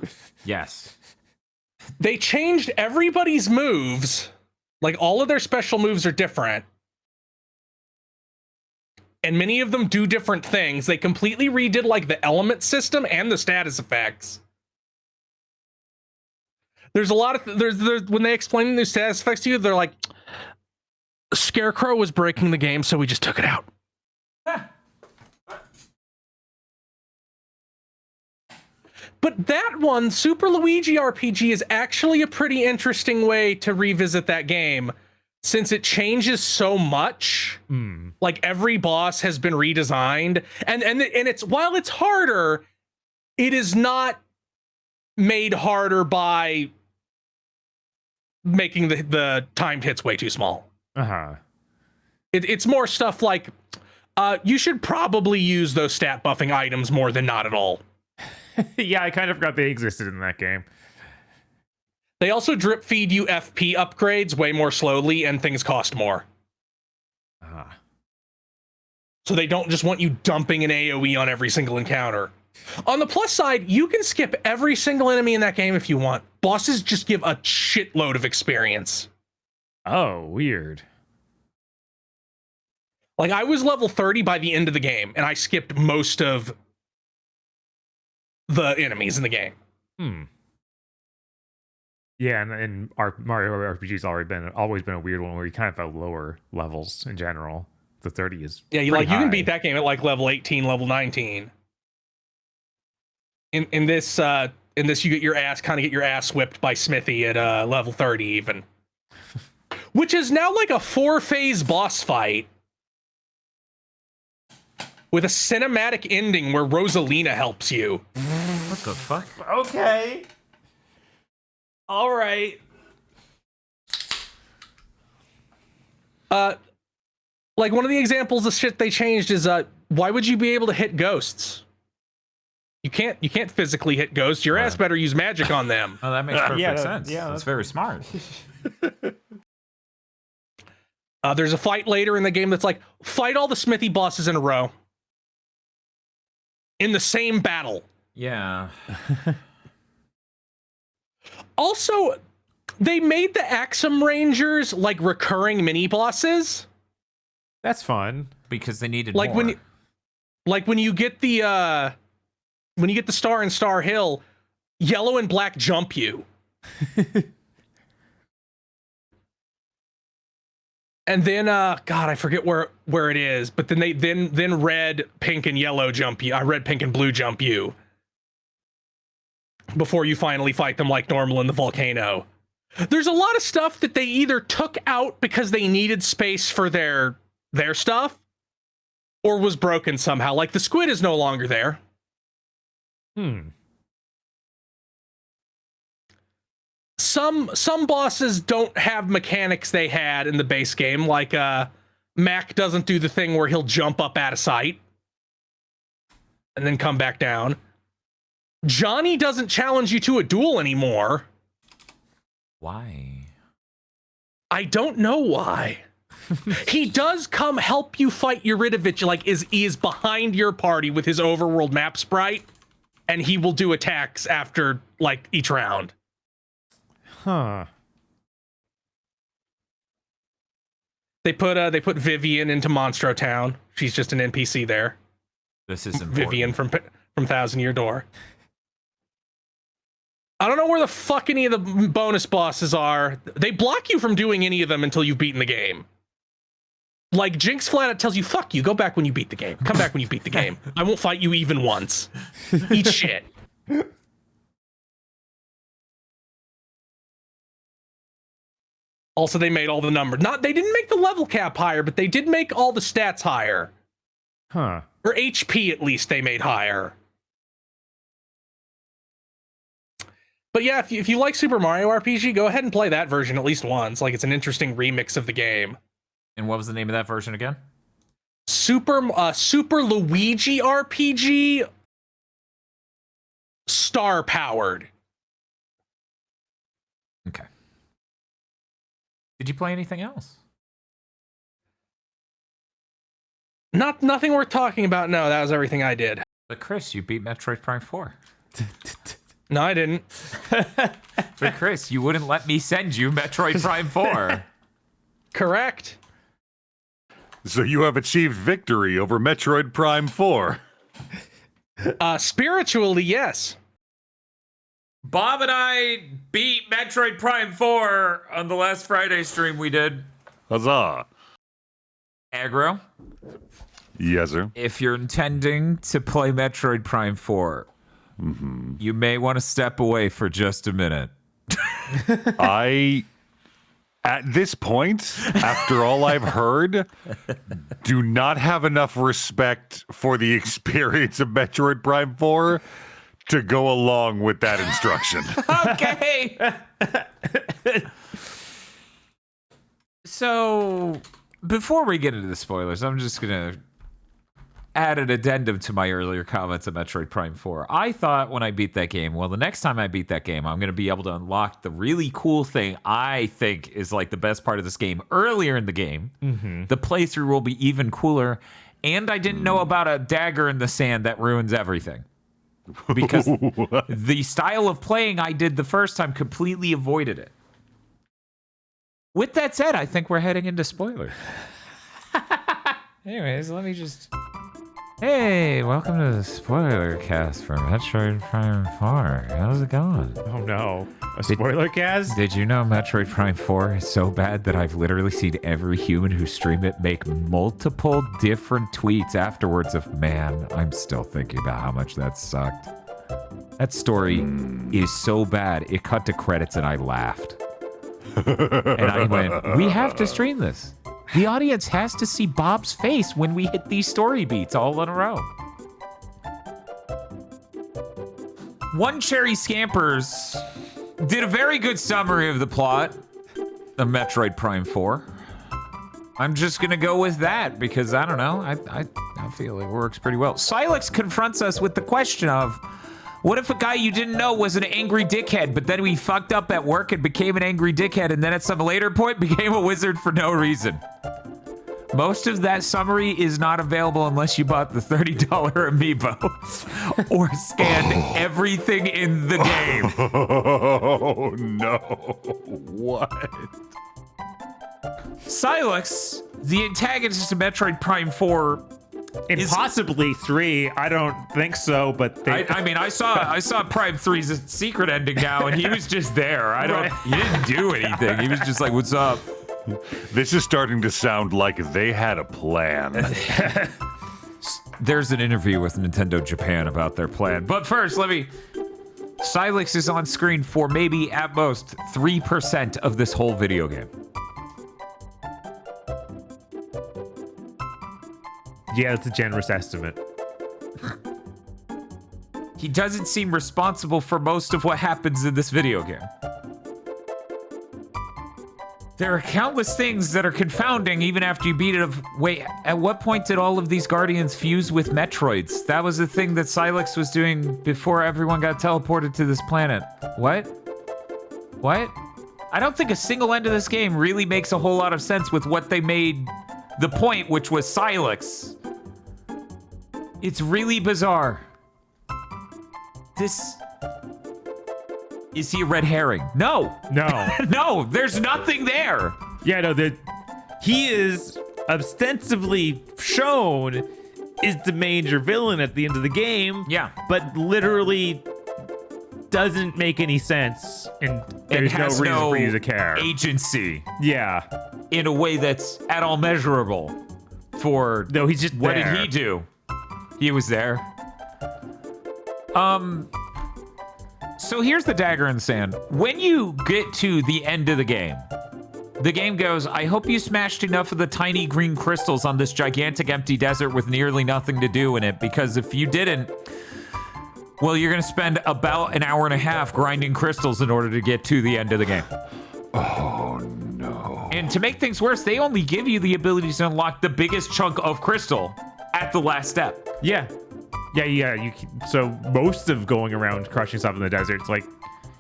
Yes. They changed everybody's moves. Like all of their special moves are different. And many of them do different things. They completely redid like the element system and the status effects. There's a lot of there's when they explain the status effects to you, they're like, Scarecrow was breaking the game, so we just took it out. But that one, Super Luigi RPG, is actually a pretty interesting way to revisit that game, since it changes so much. Like every boss has been redesigned, and it's while it's harder, it is not made harder by making the timed hits way too small. Uh-huh. It's more stuff like you should probably use those stat buffing items more than not at all. Yeah, I kind of forgot they existed in that game. They also drip feed you FP upgrades way more slowly, and things cost more. So they don't just want you dumping an AoE on every single encounter. On the plus side, you can skip every single enemy in that game if you want. Bosses just give a shitload of experience. Oh, weird. Like, I was level 30 by the end of the game, and I skipped most of the enemies in the game. Yeah, and our Mario RPG's always been a weird one where you kind of have lower levels in general. The 30 is Yeah, you can beat that game at like level 18, level 19. In this you get your ass whipped by Smithy at level 30 even. Which is now like a 4-phase boss fight with a cinematic ending where Rosalina helps you. What the fuck? Okay. All right. Like, one of the examples of shit they changed is why would you be able to hit ghosts? You can't physically hit ghosts. Your ass better use magic on them. Oh, that makes perfect sense. yeah, That's very smart. There's a fight later in the game that's like, fight all the Smithy bosses in a row. In the same battle. Yeah. Also, they made the Axum Rangers like recurring mini bosses. That's fun. Because they needed Like more. when you get the star in Star Hill, yellow and black jump you. And then God, I forget where it is, but then red, pink, and yellow jump you. Red, pink, and blue jump you. Before you finally fight them like normal in the volcano. There's a lot of stuff that they either took out because they needed space for their stuff, or was broken somehow. Like the squid is no longer there. Some bosses don't have mechanics they had in the base game, like Mac doesn't do the thing where he'll jump up out of sight and then come back down. Johnny doesn't challenge you to a duel anymore. Why? I don't know why. He does come help you fight Eurytovich, like he is behind your party with his overworld map sprite, and he will do attacks after like each round. Huh. They put Vivian into Monstro Town. She's just an NPC there. This is important. Vivian from Thousand Year Door. I don't know where the fuck any of the bonus bosses are. They block you from doing any of them until you've beaten the game. Like, Jinx flat out tells you, fuck you, go back when you beat the game. Come back when you beat the game. I won't fight you even once. Eat shit. Also, they made all the numbers. They didn't make the level cap higher, but they did make all the stats higher. Huh. Or HP, at least, they made higher. But yeah, if you like Super Mario RPG, go ahead and play that version at least once. Like, it's an interesting remix of the game. And what was the name of that version again? Super Luigi RPG, star powered. Okay. Did you play anything else? Nothing worth talking about. No, that was everything I did. But Chris, you beat Metroid Prime 4. No, I didn't. But Chris, you wouldn't let me send you Metroid Prime 4. Correct. So you have achieved victory over Metroid Prime 4. Spiritually, yes. Bob and I beat Metroid Prime 4 on the last Friday stream we did. Huzzah. Aggro, Yes, sir. if you're intending to play Metroid Prime 4, you may want to step away for just a minute. At this point, after all I've heard, do not have enough respect for the experience of Metroid Prime 4 to go along with that instruction. Okay. So, before we get into the spoilers, I'm just going to add an addendum to my earlier comments on Metroid Prime 4. I thought when I beat that game, well, the next time I beat that game, I'm going to be able to unlock the really cool thing I think is like the best part of this game earlier in the game. Mm-hmm. The playthrough will be even cooler. And I didn't know about a dagger in the sand that ruins everything. Because the style of playing I did the first time completely avoided it. With that said, I think we're heading into spoilers. Anyways, let me just... Hey, welcome to the spoiler cast for Metroid Prime 4. How's it going? Oh no. A spoiler cast? Did you know Metroid Prime 4 is so bad that I've literally seen every human who streamed it make multiple different tweets afterwards of, man, I'm still thinking about how much that sucked. That story is so bad, it cut to credits and I laughed. And I went, we have to stream this. The audience has to see Bob's face when we hit these story beats all in a row. One Cherry Scampers did a very good summary of the plot of Metroid Prime 4. I'm just going to go with that because, I don't know, I feel it works pretty well. Silex confronts us with the question of, what if a guy you didn't know was an angry dickhead, but then he fucked up at work and became an angry dickhead, and then at some later point became a wizard for no reason? Most of that summary is not available unless you bought the $30 amiibo or scanned everything in the game. Oh, no. What? Silex, the antagonist of Metroid Prime 4, And possibly 3. I don't think so, but they... I mean, I saw Prime 3's secret ending now, and he was just there. He didn't do anything. He was just like, "What's up?" This is starting to sound like they had a plan. There's an interview with Nintendo Japan about their plan. But first, Silex is on screen for maybe at most 3% of this whole video game. Yeah, that's a generous estimate. He doesn't seem responsible for most of what happens in this video game. There are countless things that are confounding even after you beat it. Wait, at what point did all of these Guardians fuse with Metroids? That was the thing that Silex was doing before everyone got teleported to this planet. What? I don't think a single end of this game really makes a whole lot of sense with what they made the point, which was Silex. It's really bizarre. Is he a red herring? No. No, there's nothing there. Yeah, no, he is ostensibly shown is the major villain at the end of the game. Yeah. But literally doesn't make any sense, and there's no reason for you to care. Agency. Yeah. In a way that's at all measurable for... No, he's just What there. did he do? He was there. So here's the dagger in the sand. When you get to the end of the game goes, I hope you smashed enough of the tiny green crystals on this gigantic empty desert with nearly nothing to do in it, because if you didn't, well, you're going to spend about an hour and a half grinding crystals in order to get to the end of the game. Oh, no. And to make things worse, they only give you the ability to unlock the biggest chunk of crystal at the last step. Yeah. So most of going around crushing stuff in the desert, it's like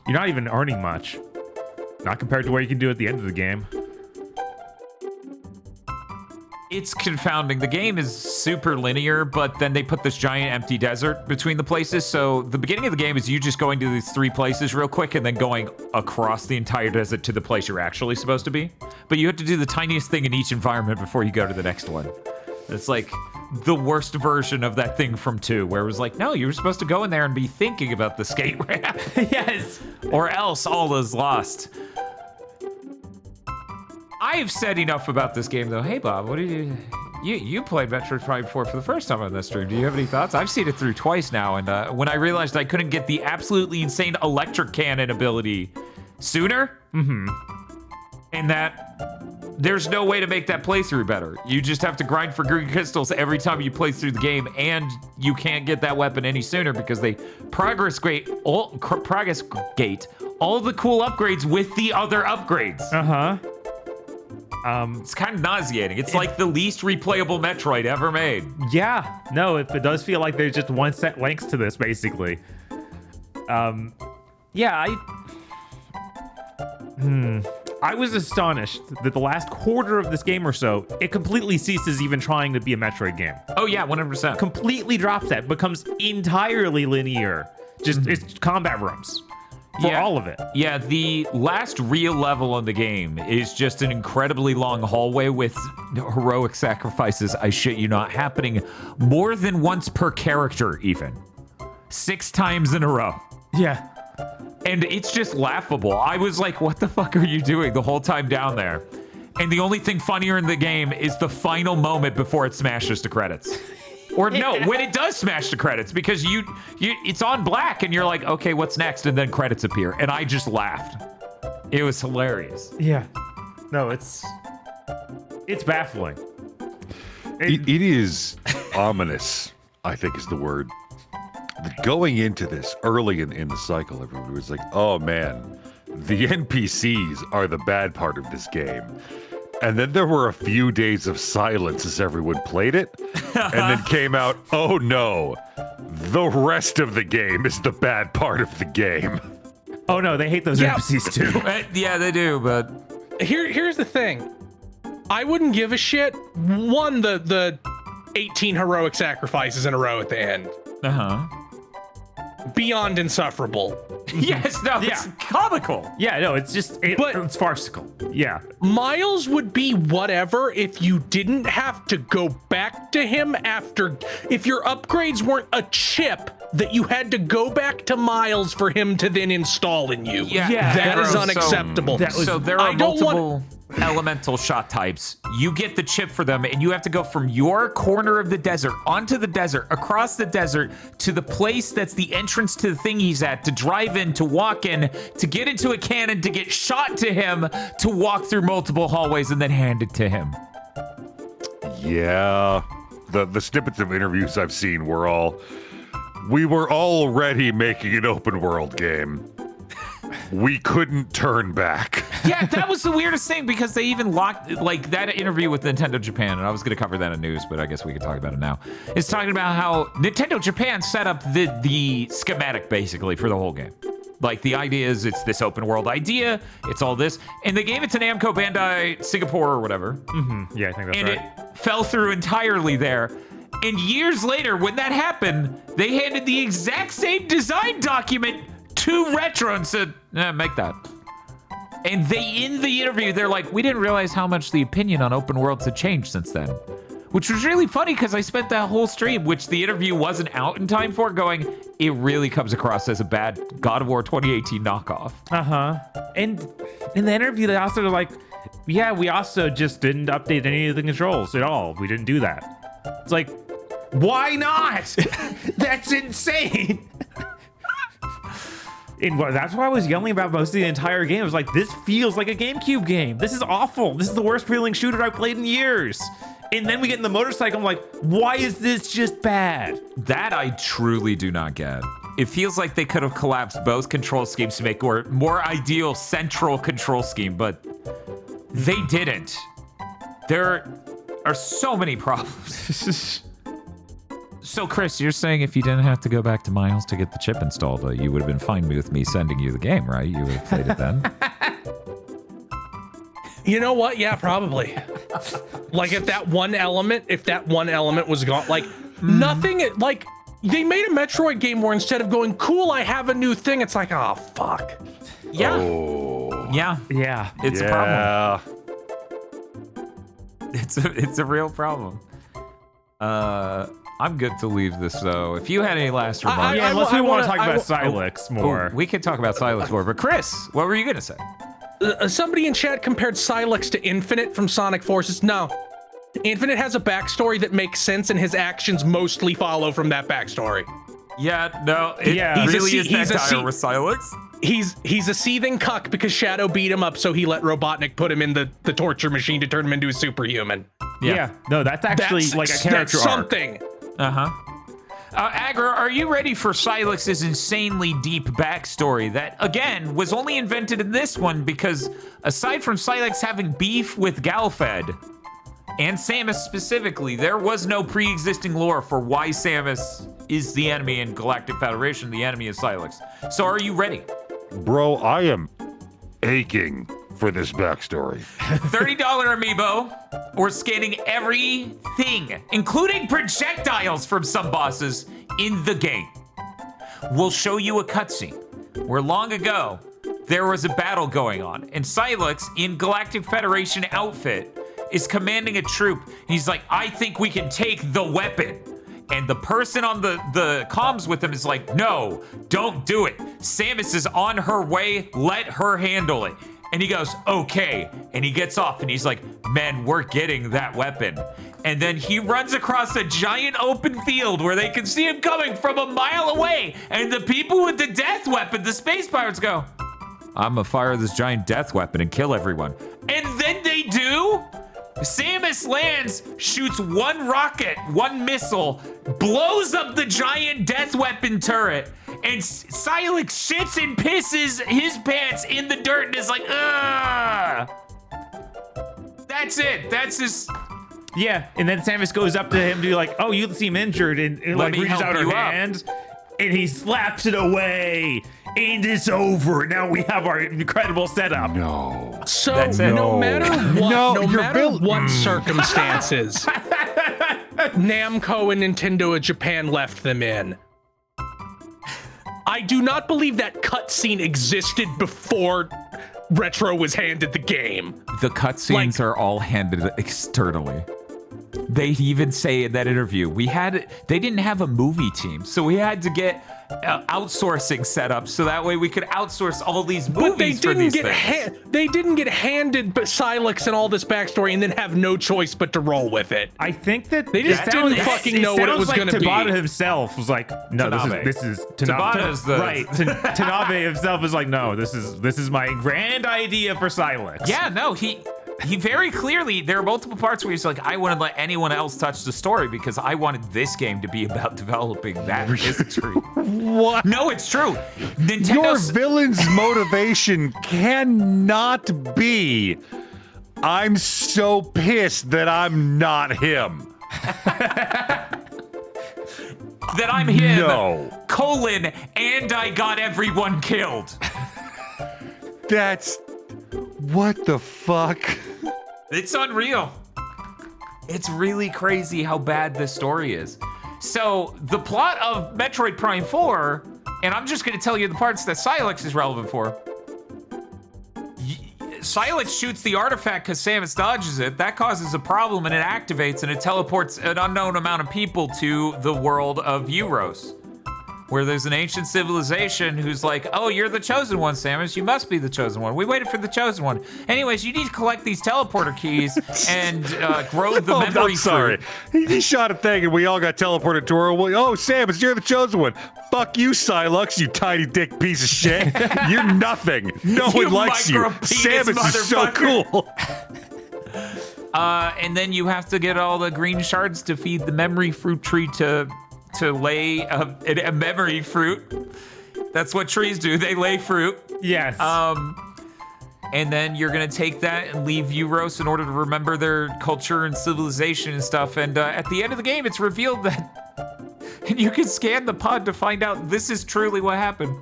you're not even earning much. Not compared to what you can do at the end of the game. It's confounding. The game is super linear, but then they put this giant empty desert between the places. So the beginning of the game is you just going to these 3 places real quick and then going across the entire desert to the place you're actually supposed to be. But you have to do the tiniest thing in each environment before you go to the next one. It's like the worst version of that thing from 2, where it was like, no, you were supposed to go in there and be thinking about the skate ramp. Yes. Or else all is lost. I have said enough about this game, though. Hey, Bob, what did you played Metroid Prime 4 for the first time on this stream. Do you have any thoughts? I've seen it through twice now, and when I realized I couldn't get the absolutely insane electric cannon ability sooner, and that there's no way to make that playthrough better. You just have to grind for green crystals every time you play through the game, and you can't get that weapon any sooner because they progress gate all the cool upgrades with the other upgrades. It's kind of nauseating. It's like the least replayable Metroid ever made. Yeah, no, it does feel like there's just one set lengths to this, basically. I was astonished that the last quarter of this game or so, it completely ceases even trying to be a Metroid game. Oh yeah, 100%. Completely drops that, becomes entirely linear. Just it's combat rooms for all of it. Yeah, the last real level of the game is just an incredibly long hallway with heroic sacrifices, I shit you not, happening more than once per character even. 6 times in a row. Yeah. And it's just laughable. I was like, what the fuck are you doing the whole time down there? And the only thing funnier in the game is the final moment before it smashes to credits. Or no, when it does smash to credits, because you it's on black and you're like, okay, what's next? And then credits appear. And I just laughed. It was hilarious. Yeah. No, it's baffling. It is ominous, I think is the word. Going into this early in the cycle, everybody was like, oh man, the NPCs are the bad part of this game. And then there were a few days of silence as everyone played it, and then came out, oh no, the rest of the game is the bad part of the game. Oh no, they hate those NPCs too. Yeah, they do, but Here's the thing. I wouldn't give a shit. One, the 18 heroic sacrifices in a row at the end. Beyond insufferable. Yes, no, it's comical. Yeah, no, it's just it's farcical. Yeah. Miles would be whatever if you didn't have to go back to him if your upgrades weren't a chip that you had to go back to Miles for him to then install in you. Yeah, that is unacceptable. So there are multiple elemental shot types. You get the chip for them, and you have to go from your corner of the desert onto the desert, across the desert to the place that's the entrance to the thing he's at, to drive in, to walk in, to get into a cannon, to get shot to him, to walk through multiple hallways and then hand it to him. Yeah. The snippets of interviews I've seen we were already making an open world game. We couldn't turn back. Yeah, that was the weirdest thing, because they even locked, like, that interview with Nintendo Japan, and I was going to cover that in news, but I guess we can talk about it now. It's talking about how Nintendo Japan set up the schematic, basically, for the whole game. Like, the idea is it's this open world idea, it's all this, and they gave it to Namco Bandai Singapore or whatever. Yeah, I think that's and right. it fell through entirely there. And years later, when that happened, they handed the exact same design document to Retro and said, make that. And in the interview, they're like, we didn't realize how much the opinion on open worlds had changed since then. Which was really funny, because I spent that whole stream, which the interview wasn't out in time for, going, it really comes across as a bad God of War 2018 knockoff. And in the interview, they also were like, yeah, we also just didn't update any of the controls at all. We didn't do that. It's like, why not? That's insane. And that's why I was yelling about most of the entire game. I was like, this feels like a GameCube game. This is awful. This is the worst feeling shooter I've played in years. And then we get in the motorcycle. I'm like, why is this just bad? That I truly do not get. It feels like they could have collapsed both control schemes to make a more ideal central control scheme, but they didn't. There are so many problems. So, Chris, you're saying if you didn't have to go back to Miles to get the chip installed, you would have been fine with me sending you the game, right? You would have played it then? You know what? Yeah, probably. Like, if that one element was gone, like, nothing, like, they made a Metroid game where instead of going, cool, I have a new thing, it's like, oh, fuck. Yeah. Oh. Yeah. It's a problem. It's a real problem. I'm good to leave this, though. If you had any last remarks. Unless we want to talk about Silex more. We could talk about Silex more. But Chris, what were you going to say? Somebody in chat compared Silex to Infinite from Sonic Forces. No. Infinite has a backstory that makes sense, and his actions mostly follow from that backstory. Yeah, no. He's really is that with Silex. he's a seething cuck because Shadow beat him up, so he let Robotnik put him in the torture machine to turn him into a superhuman. Yeah. No, that's actually like a character that's arc. something. Agra, are you ready for Silex's insanely deep backstory that, again, was only invented in this one because, aside from Silex having beef with Galfed, and Samus specifically, there was no pre-existing lore for why Samus is the enemy in Galactic Federation, the enemy of Silex. So are you ready? Bro, I am aching for this backstory. $30 amiibo, or scanning everything, including projectiles from some bosses in the game. We'll show you a cutscene where long ago there was a battle going on, and Silex, in Galactic Federation outfit, is commanding a troop. He's like, I think we can take the weapon. And the person on the comms with him is like, no, don't do it. Samus is on her way, let her handle it. And he goes, okay. And he gets off and he's like, men, we're getting that weapon. And then he runs across a giant open field where they can see him coming from a mile away. And the people with the death weapon, the space pirates, go, I'm gonna fire this giant death weapon and kill everyone. And then they do. Samus lands, shoots one rocket, one missile, blows up the giant death weapon turret, and Silex shits and pisses his pants in the dirt and is like, ugh. That's it. That's his. Yeah, and then Samus goes up to him to be like, oh, you seem injured, and like me reaches help out her you up. hand, and he slaps it away. And it's over. Now we have our incredible setup. No. So That's it. no matter what, No, no you're matter what circumstances, Namco and Nintendo of Japan left them in. I do not believe that cutscene existed before Retro was handed the game. The cutscenes are all handed externally. They even say in that interview, they didn't have a movie team, so we had to get outsourcing set up so that way we could outsource all these movies for these things. They didn't get handed Silex and all this backstory and then have no choice but to roll with it. I think that They just didn't fucking know what it was like gonna be. Tabata himself was like, no, Tanabe. this is Tabata's the- right. Tanabe himself is like, no, this is my grand idea for Silex. Yeah, no, he very clearly, there are multiple parts where he's like, I wouldn't let anyone else touch the story because I wanted this game to be about developing that history. What? No, it's true. Your Nintendo's villain's motivation cannot be, I'm so pissed that I'm not him. that I'm him, No. and I got everyone killed. That's... What the fuck? It's unreal. It's really crazy how bad this story is. So the plot of Metroid Prime 4, and I'm just going to tell you the parts that Silex is relevant for. Silex shoots the artifact because Samus dodges it. That causes a problem and it activates and it teleports an unknown amount of people to the world of Euros, where there's an ancient civilization who's like, oh, you're the chosen one, Samus. You must be the chosen one. We waited for the chosen one. Anyways, you need to collect these teleporter keys and grow the memory I'm sorry. fruit. He shot a thing and we all got teleported to her. Oh, Samus, you're the chosen one. Fuck you, Silux, you tiny dick piece of shit. You're nothing. No You one likes you. micro-penis Samus is so motherfucker. cool. And then you have to get all the green shards to feed the memory fruit tree to lay a memory fruit. That's what trees do. They lay fruit. Yes. And then you're gonna take that and leave Euros in order to remember their culture and civilization and stuff. And at the end of the game, it's revealed that, and you can scan the pod to find out this is truly what happened.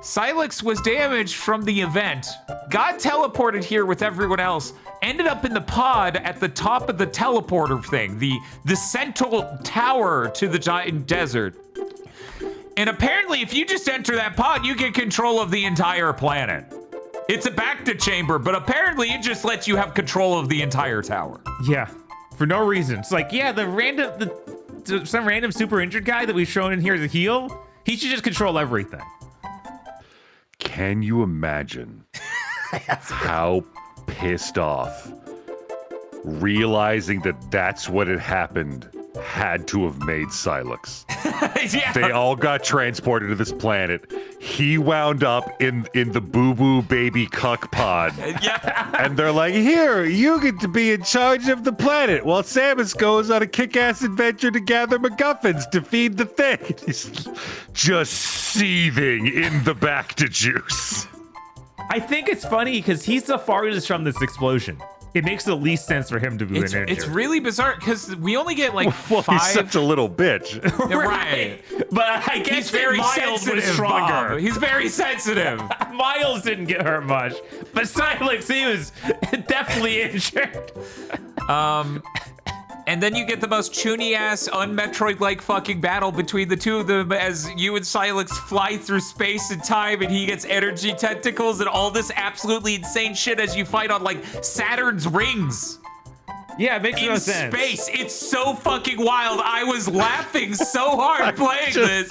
Silex was damaged from the event, got teleported here with everyone else, ended up in the pod at the top of the teleporter thing, the central tower to the giant desert. And apparently, if you just enter that pod, you get control of the entire planet. It's a Bacta chamber, but apparently it just lets you have control of the entire tower. Yeah, for no reason. It's like, yeah, some random super injured guy that we've shown in here as a heel, he should just control everything. Can you imagine how pissed off realizing that that's what had happened had to have made Silex? Yeah. They all got transported to this planet. he wound up in the Boo Boo Baby Cuck pod. Yeah. And they're like, here, you get to be in charge of the planet while Samus goes on a kick-ass adventure to gather MacGuffins to feed the thing. He's just seething in the back to juice. I think it's funny because he's the farthest from this explosion. It makes the least sense for him to be an It's really bizarre because we only get like Well, 5. he's such a little bitch. Right. But I guess He's very Miles sensitive, was stronger. Bob. He's very sensitive. Miles didn't get hurt much, but Silex, he was definitely injured. And then you get the most Chuny-ass, un-Metroid-like fucking battle between the two of them as you and Silex fly through space and time and he gets energy tentacles and all this absolutely insane shit as you fight on, like, Saturn's rings Yeah, it makes no in sense. space. It's so fucking wild. I was laughing so hard playing this.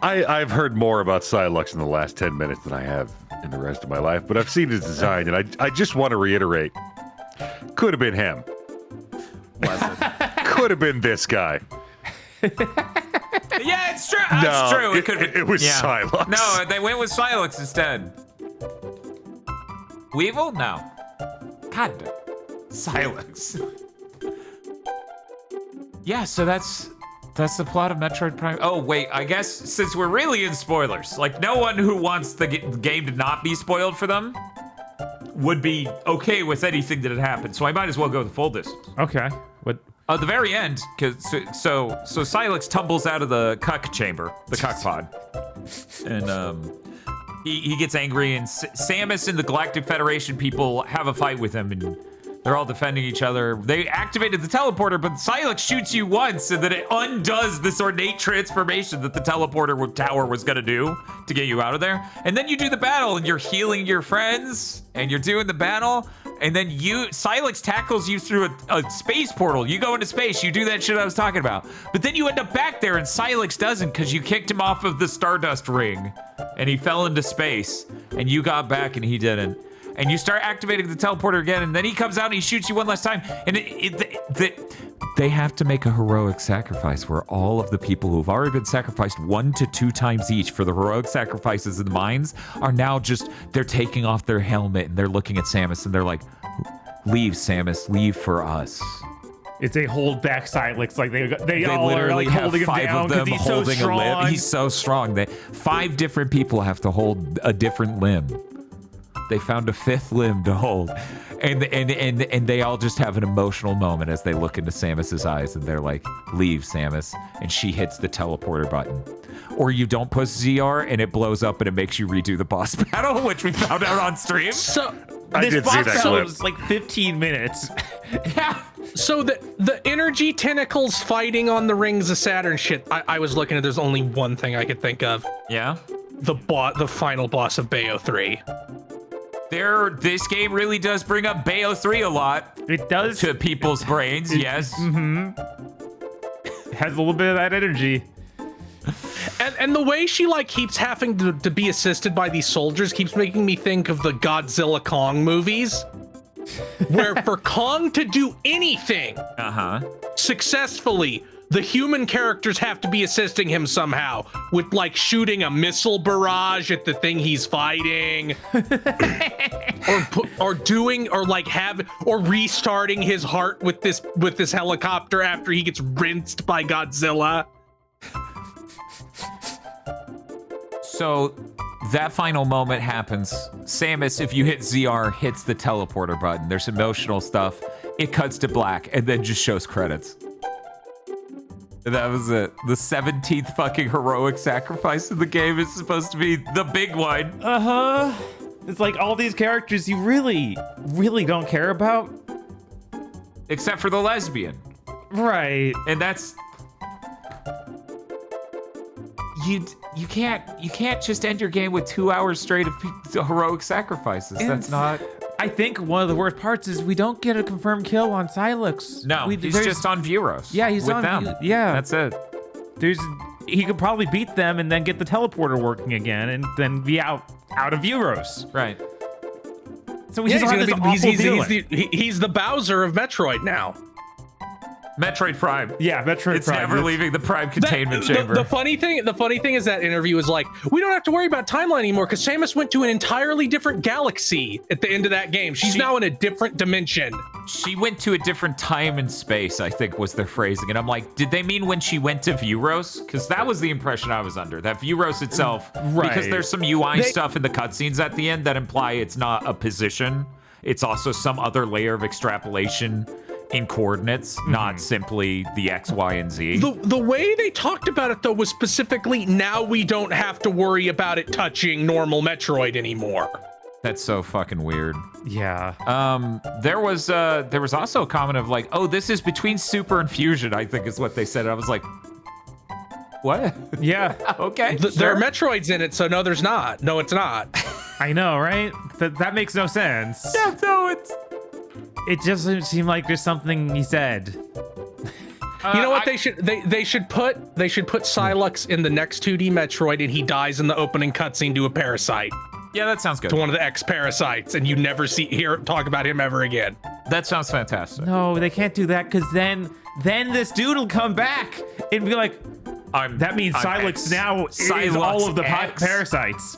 I've heard more about Silex in the last 10 minutes than I have in the rest of my life, but I've seen his design, and I just want to reiterate, could have been him. Could have been this guy. Yeah, it's true. That's true. It was Silex. No, they went with Silex instead. Weevil? No. God, no. Silex. Yeah, so that's the plot of Metroid Prime. Oh, wait, I guess since we're really in spoilers, like no one who wants the game to not be spoiled for them would be okay with anything that had happened. So I might as well go the full distance. Okay. What? At the very end, so Silex tumbles out of the cuck chamber, the cuck pod, and he gets angry, and Samus and the Galactic Federation people have a fight with him, and they're all defending each other. They activated the teleporter, but Silex shoots you once, and then it undoes this ornate transformation that the teleporter tower was gonna do to get you out of there. And then you do the battle, and you're healing your friends, and you're doing the battle. And then Silex tackles you through a space portal. You go into space, you do that shit I was talking about. But then you end up back there and Silex doesn't because you kicked him off of the Stardust ring and he fell into space and you got back and he didn't. And you start activating the teleporter again and then he comes out and he shoots you one last time. And they have to make a heroic sacrifice where all of the people who've already been sacrificed 1 to 2 times each for the heroic sacrifices in the mines are now they're taking off their helmet and they're looking at Samus and they're like, leave, Samus, leave for us. It's a hold back Silex. Like they all literally are like have holding him 5 down of them because he's so holding a limb. strong. He's so strong that 5 different people have to hold a different limb. They found a 5th limb to hold. And they all just have an emotional moment as they look into Samus's eyes and they're like, leave, Samus. And she hits the teleporter button. Or you don't push ZR and it blows up and it makes you redo the boss battle, which we found out on stream. So I This did see boss that battle clip. was like 15 minutes. Yeah. So the energy tentacles fighting on the rings of Saturn shit. I was looking at. There's only one thing I could think of. Yeah. The final boss of Bayo 3. This game really does bring up Bayo 3 a lot It does. to people's brains, yes. It has a little bit of that energy. And the way she like keeps having to be assisted by these soldiers keeps making me think of the Godzilla Kong movies. Where for Kong to do anything successfully, the human characters have to be assisting him somehow with like shooting a missile barrage at the thing he's fighting, or restarting his heart with this helicopter after he gets rinsed by Godzilla. So that final moment happens. Samus, if you hit ZR, hits the teleporter button. There's emotional stuff. It cuts to black and then just shows credits. And that was it. The 17th fucking heroic sacrifice in the game is supposed to be the big one. It's like all these characters you really, really don't care about. Except for the lesbian. Right. And that's... You can't just end your game with 2 hours straight of heroic sacrifices. That's not... I think one of the worst parts is we don't get a confirmed kill on Silex. No, he's just on Vuros. Yeah, he's with on them. yeah. That's it. He could probably beat them and then get the teleporter working again and then be out of Euros. Right. So he's He's the Bowser of Metroid now. Metroid Prime. Yeah, Metroid It's Prime. never leaving the Prime containment chamber. The funny thing is that interview is like, we don't have to worry about timeline anymore because Samus went to an entirely different galaxy at the end of that game. She's now in a different dimension. She went to a different time and space, I think was their phrasing. And I'm like, did they mean when she went to Vuros? Because that was the impression I was under. That Vuros itself, because there's some UI stuff in the cutscenes at the end that imply it's not a position. It's also some other layer of extrapolation in coordinates, not simply the X, Y, and Z. The way they talked about it, though, was specifically, now we don't have to worry about it touching normal Metroid anymore. That's so fucking weird. Yeah. There was also a comment of like, oh, this is between Super and Fusion, I think is what they said. I was like, what? Yeah. Okay. There are Metroids in it, so no, there's not. No, it's not. I know, right? That makes no sense. Yeah, no, it's... It just doesn't seem like there's something he said. You know what they should put Silux in the next 2D Metroid, and he dies in the opening cutscene to a parasite, Yeah, that sounds good. to one of the X parasites, and you never hear talk about him ever again. That sounds fantastic. No, they can't do that because then this dude will come back and be like, that means I'm Silux X. now is Silux all of the X. parasites.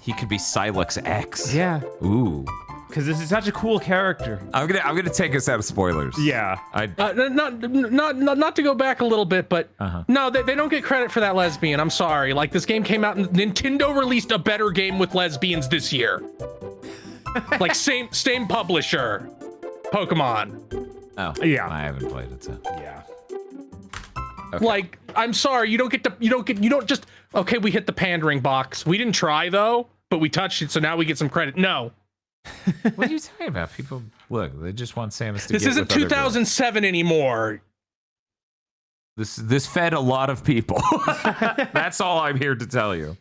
He could be Silux X. Yeah, Ooh. because this is such a cool character. I'm gonna take us out of spoilers. Yeah. Not to go back a little bit, but no, they don't get credit for that lesbian. I'm sorry. Like, this game came out and Nintendo released a better game with lesbians this year. Like, same publisher, Pokemon. Oh. Yeah. I haven't played it, so. Yeah. Okay. Like, I'm sorry, you don't just, okay, we hit the pandering box. We didn't try though, but we touched it, so now we get some credit. No. What are you talking about? People, look, they just want Samus to This get isn't with other girls. 2007 anymore. This fed a lot of people. That's all I'm here to tell you.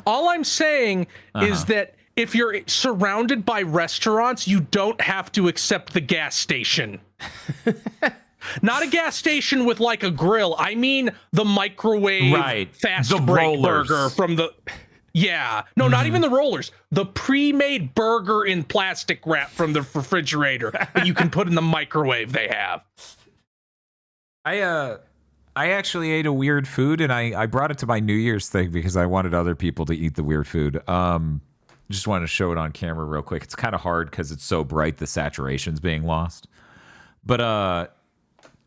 All I'm saying is that if you're surrounded by restaurants, you don't have to accept the gas station. Not a gas station with like a grill. I mean the microwave fast The break rollers. burger from the... Yeah. No, not even the rollers. The pre-made burger in plastic wrap from the refrigerator that you can put in the microwave they have. I actually ate a weird food, and I brought it to my New Year's thing because I wanted other people to eat the weird food. Just wanted to show it on camera real quick. It's kind of hard because it's so bright, the saturation's being lost. But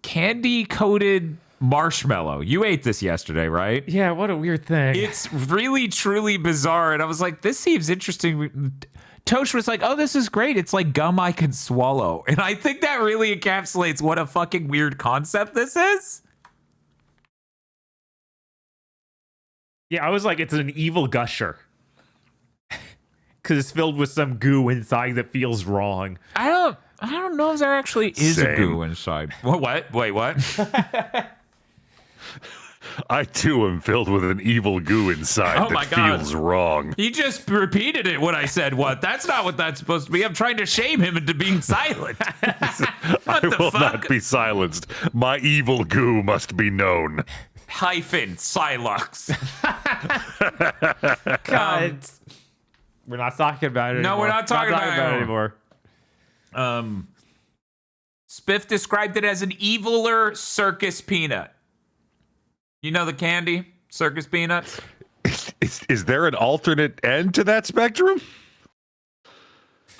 candy-coated marshmallow. You ate this yesterday, right? Yeah, what a weird thing. It's really, truly bizarre. And I was like, this seems interesting. Tosh was like, oh, this is great. It's like gum I can swallow. And I think that really encapsulates what a fucking weird concept this is. Yeah, I was like, it's an evil gusher. Because it's filled with some goo inside that feels wrong. I don't know if there actually is a Same. goo inside. What? Wait, what? I too am filled with an evil goo inside Oh my that God. feels wrong. He just repeated it when I said what. That's not what that's supposed to be. I'm trying to shame him into being silent. I the will fuck? not be silenced. My evil goo must be known. Hyphen Silux. God. We're not talking about it No, anymore. we're not talking about it anymore. Spiff described it as an eviler circus peanut. You know the candy? Circus peanuts? Is there an alternate end to that spectrum?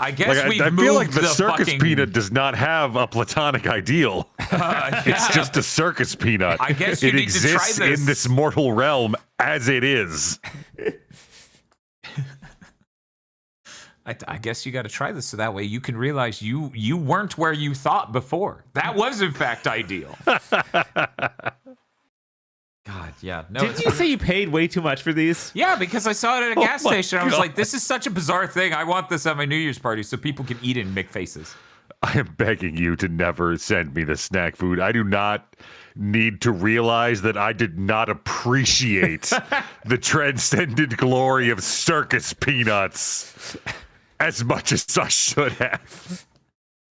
I guess Like, we've I moved feel like the circus fucking... peanut does not have a platonic ideal. It's just a circus peanut. I guess you it need to try exists this. in this mortal realm as it is. I guess you got to try this so that way you can realize you weren't where you thought before. That was, in fact, ideal. God, yeah. No, Didn't you say you paid way too much for these? Yeah, because I saw it at a gas my station. I was God. like, this is such a bizarre thing. I want this at my New Year's party so people can eat it and make faces. I am begging you to never send me the snack food. I do not need to realize that I did not appreciate the transcendent glory of circus peanuts as much as I should have.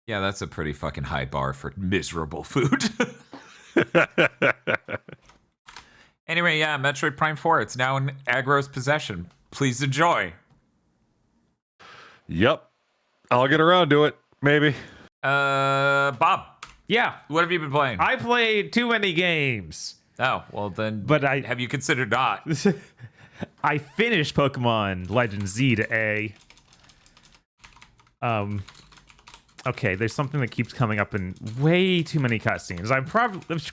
Yeah, that's a pretty fucking high bar for miserable food. Anyway, yeah, Metroid Prime 4. It's now in Agro's possession. Please enjoy. Yep. I'll get around to it, maybe. Bob. Yeah. What have you been playing? I played too many games. Oh, well then. But have you considered not? I finished Pokemon Legends Z to A. Okay, there's something that keeps coming up in way too many cutscenes.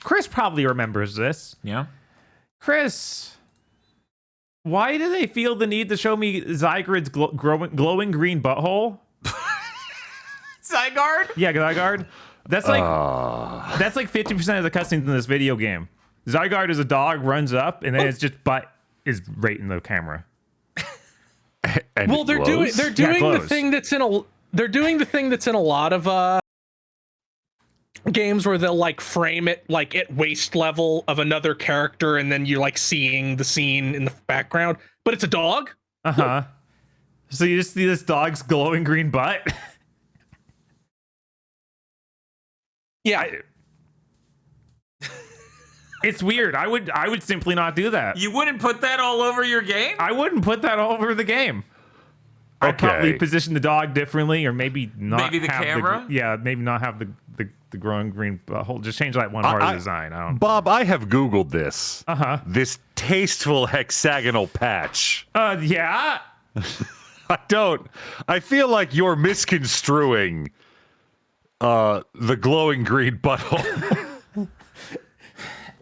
Chris probably remembers this. Yeah. Chris, why do they feel the need to show me Zygarde's glowing green butthole? Zygarde? Yeah, Zygarde. That's like 50% of the cutscenes in this video game. Zygarde is a dog, runs up, and then it's just butt is right in the camera. And Well, they're doing the thing that's in a lot of games where they'll like frame it like at waist level of another character, and then you're like seeing the scene in the background, but it's a dog. Uh-huh. So you just see this dog's glowing green butt. Yeah. It's weird. I would simply not do that. You wouldn't put that all over your game? I wouldn't put that all over the game. I'd probably position the dog differently, or maybe not. Maybe the have camera? Maybe not have the growing green butthole. Just change that one part of the design. I don't. Bob, I have Googled this. Uh-huh. This tasteful hexagonal patch. Yeah. I feel like you're misconstruing the glowing green butthole.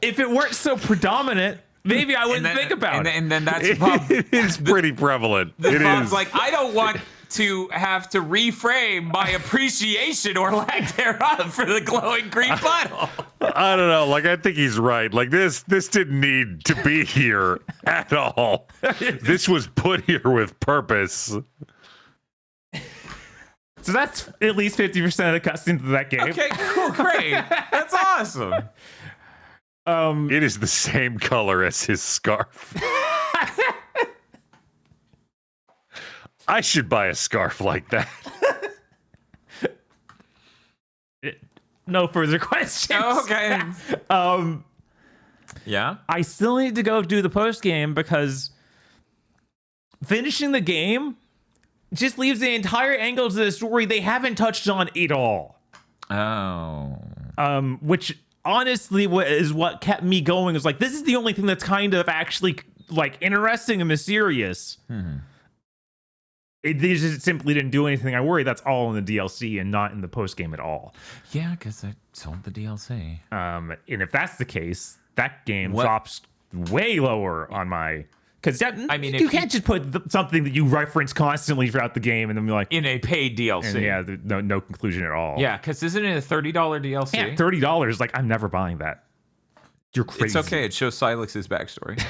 If it weren't so predominant, maybe I wouldn't think about it. And then that's Bob. It is pretty prevalent. It Bob's is. like, I don't want to have to reframe my appreciation or lack thereof for the glowing green butthole. I don't know. Like, I think he's right. Like, this didn't need to be here at all. This was put here with purpose. So that's at least 50% of the cutscenes of that game. Okay, cool, great. That's awesome. It is the same color as his scarf. I should buy a scarf like that. No further questions. Okay. Yeah. I still need to go do the post game because finishing the game just leaves the entire angles of the story they haven't touched on at all. Oh. Which honestly is what kept me going. Is like, this is the only thing that's kind of actually like interesting and mysterious. They just simply didn't do anything. I worry that's all in the DLC and not in the post game at all. Yeah, because I sold the DLC. And if that's the case, that game drops way lower on my. Because you can't just put something that you reference constantly throughout the game and then be like In a paid DLC. and yeah, no conclusion at all. Yeah, because isn't it a $30 DLC? Yeah, $30. Like, I'm never buying that. You're crazy. It's okay. It shows Silex's backstory.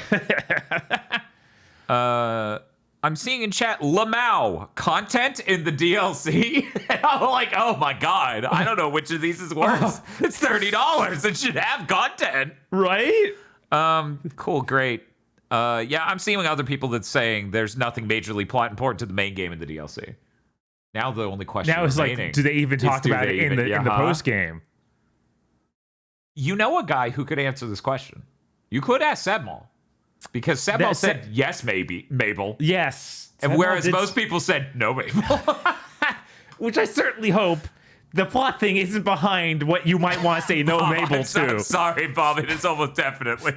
I'm seeing in chat Lamau content in the DLC. And I'm like, oh my god, I don't know which of these is worse. It's $30. It should have content, Right? Cool, great. Yeah, I'm seeing other people that's saying there's nothing majorly plot important to the main game in the DLC. Now the only question Now it's remaining like, do they even talk do about they it in even- the post game? You know a guy who could answer this question. You could ask Sebmal. Because Sebmal said yes, maybe, Mabel. Yes. And whereas most people said no, Mabel. Which I certainly hope the plot thing isn't behind what you might want to say no Oh, Mabel I'm so to. sorry, Bob. It is almost definitely.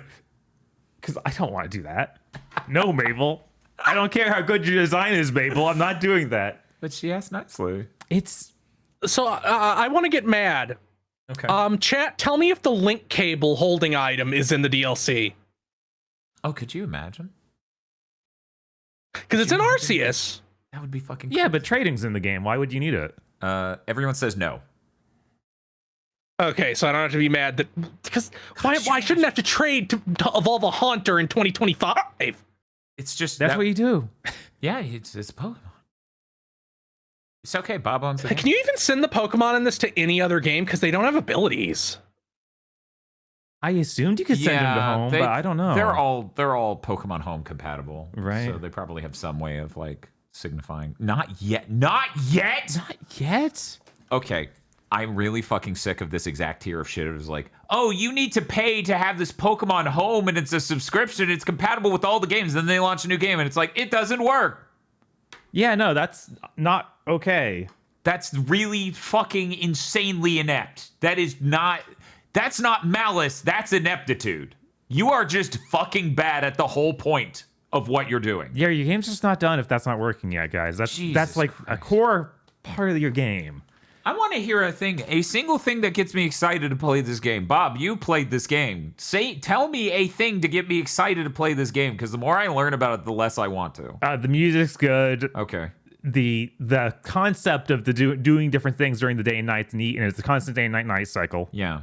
Because I don't want to do that. No, Mabel. I don't care how good your design is, Mabel. I'm not doing that. But she asked nicely. It's So I want to get mad. Okay. Chat, tell me if the link cable holding item is in the DLC. Oh, could you imagine? Because it's in Arceus. That would be fucking yeah, but trading's in the game. Why would you need it? Everyone says no. Okay, so I don't have to be mad that because why shouldn't I have to trade to evolve a Haunter in 2025? It's just That's what you do. Yeah, it's Pokemon. It's okay, Bob owns it. Can you even send the Pokemon in this to any other game? Because they don't have abilities. I assumed you could send them to home, but I don't know. They're all Pokemon Home compatible, Right. So they probably have some way of like signifying. Not yet. Not yet. Not yet. Okay. I'm really fucking sick of this exact tier of shit. It was like, oh, you need to pay to have this Pokemon Home, and it's a subscription. It's compatible with all the games. Then they launch a new game, and it's like, it doesn't work. Yeah, no, that's not okay. That's really fucking insanely inept. That's not malice, that's ineptitude. You are just fucking bad at the whole point of what you're doing. Yeah, your game's just not done if that's not working yet, guys. That's Jesus like a core part of your game. I want to hear a single thing that gets me excited to play this game. Bob, you played this game. Tell me a thing to get me excited to play this game, because the more I learn about it, the less I want to. The music's good. Okay. The concept of doing different things during the day and night, and it's a constant day and night cycle. Yeah.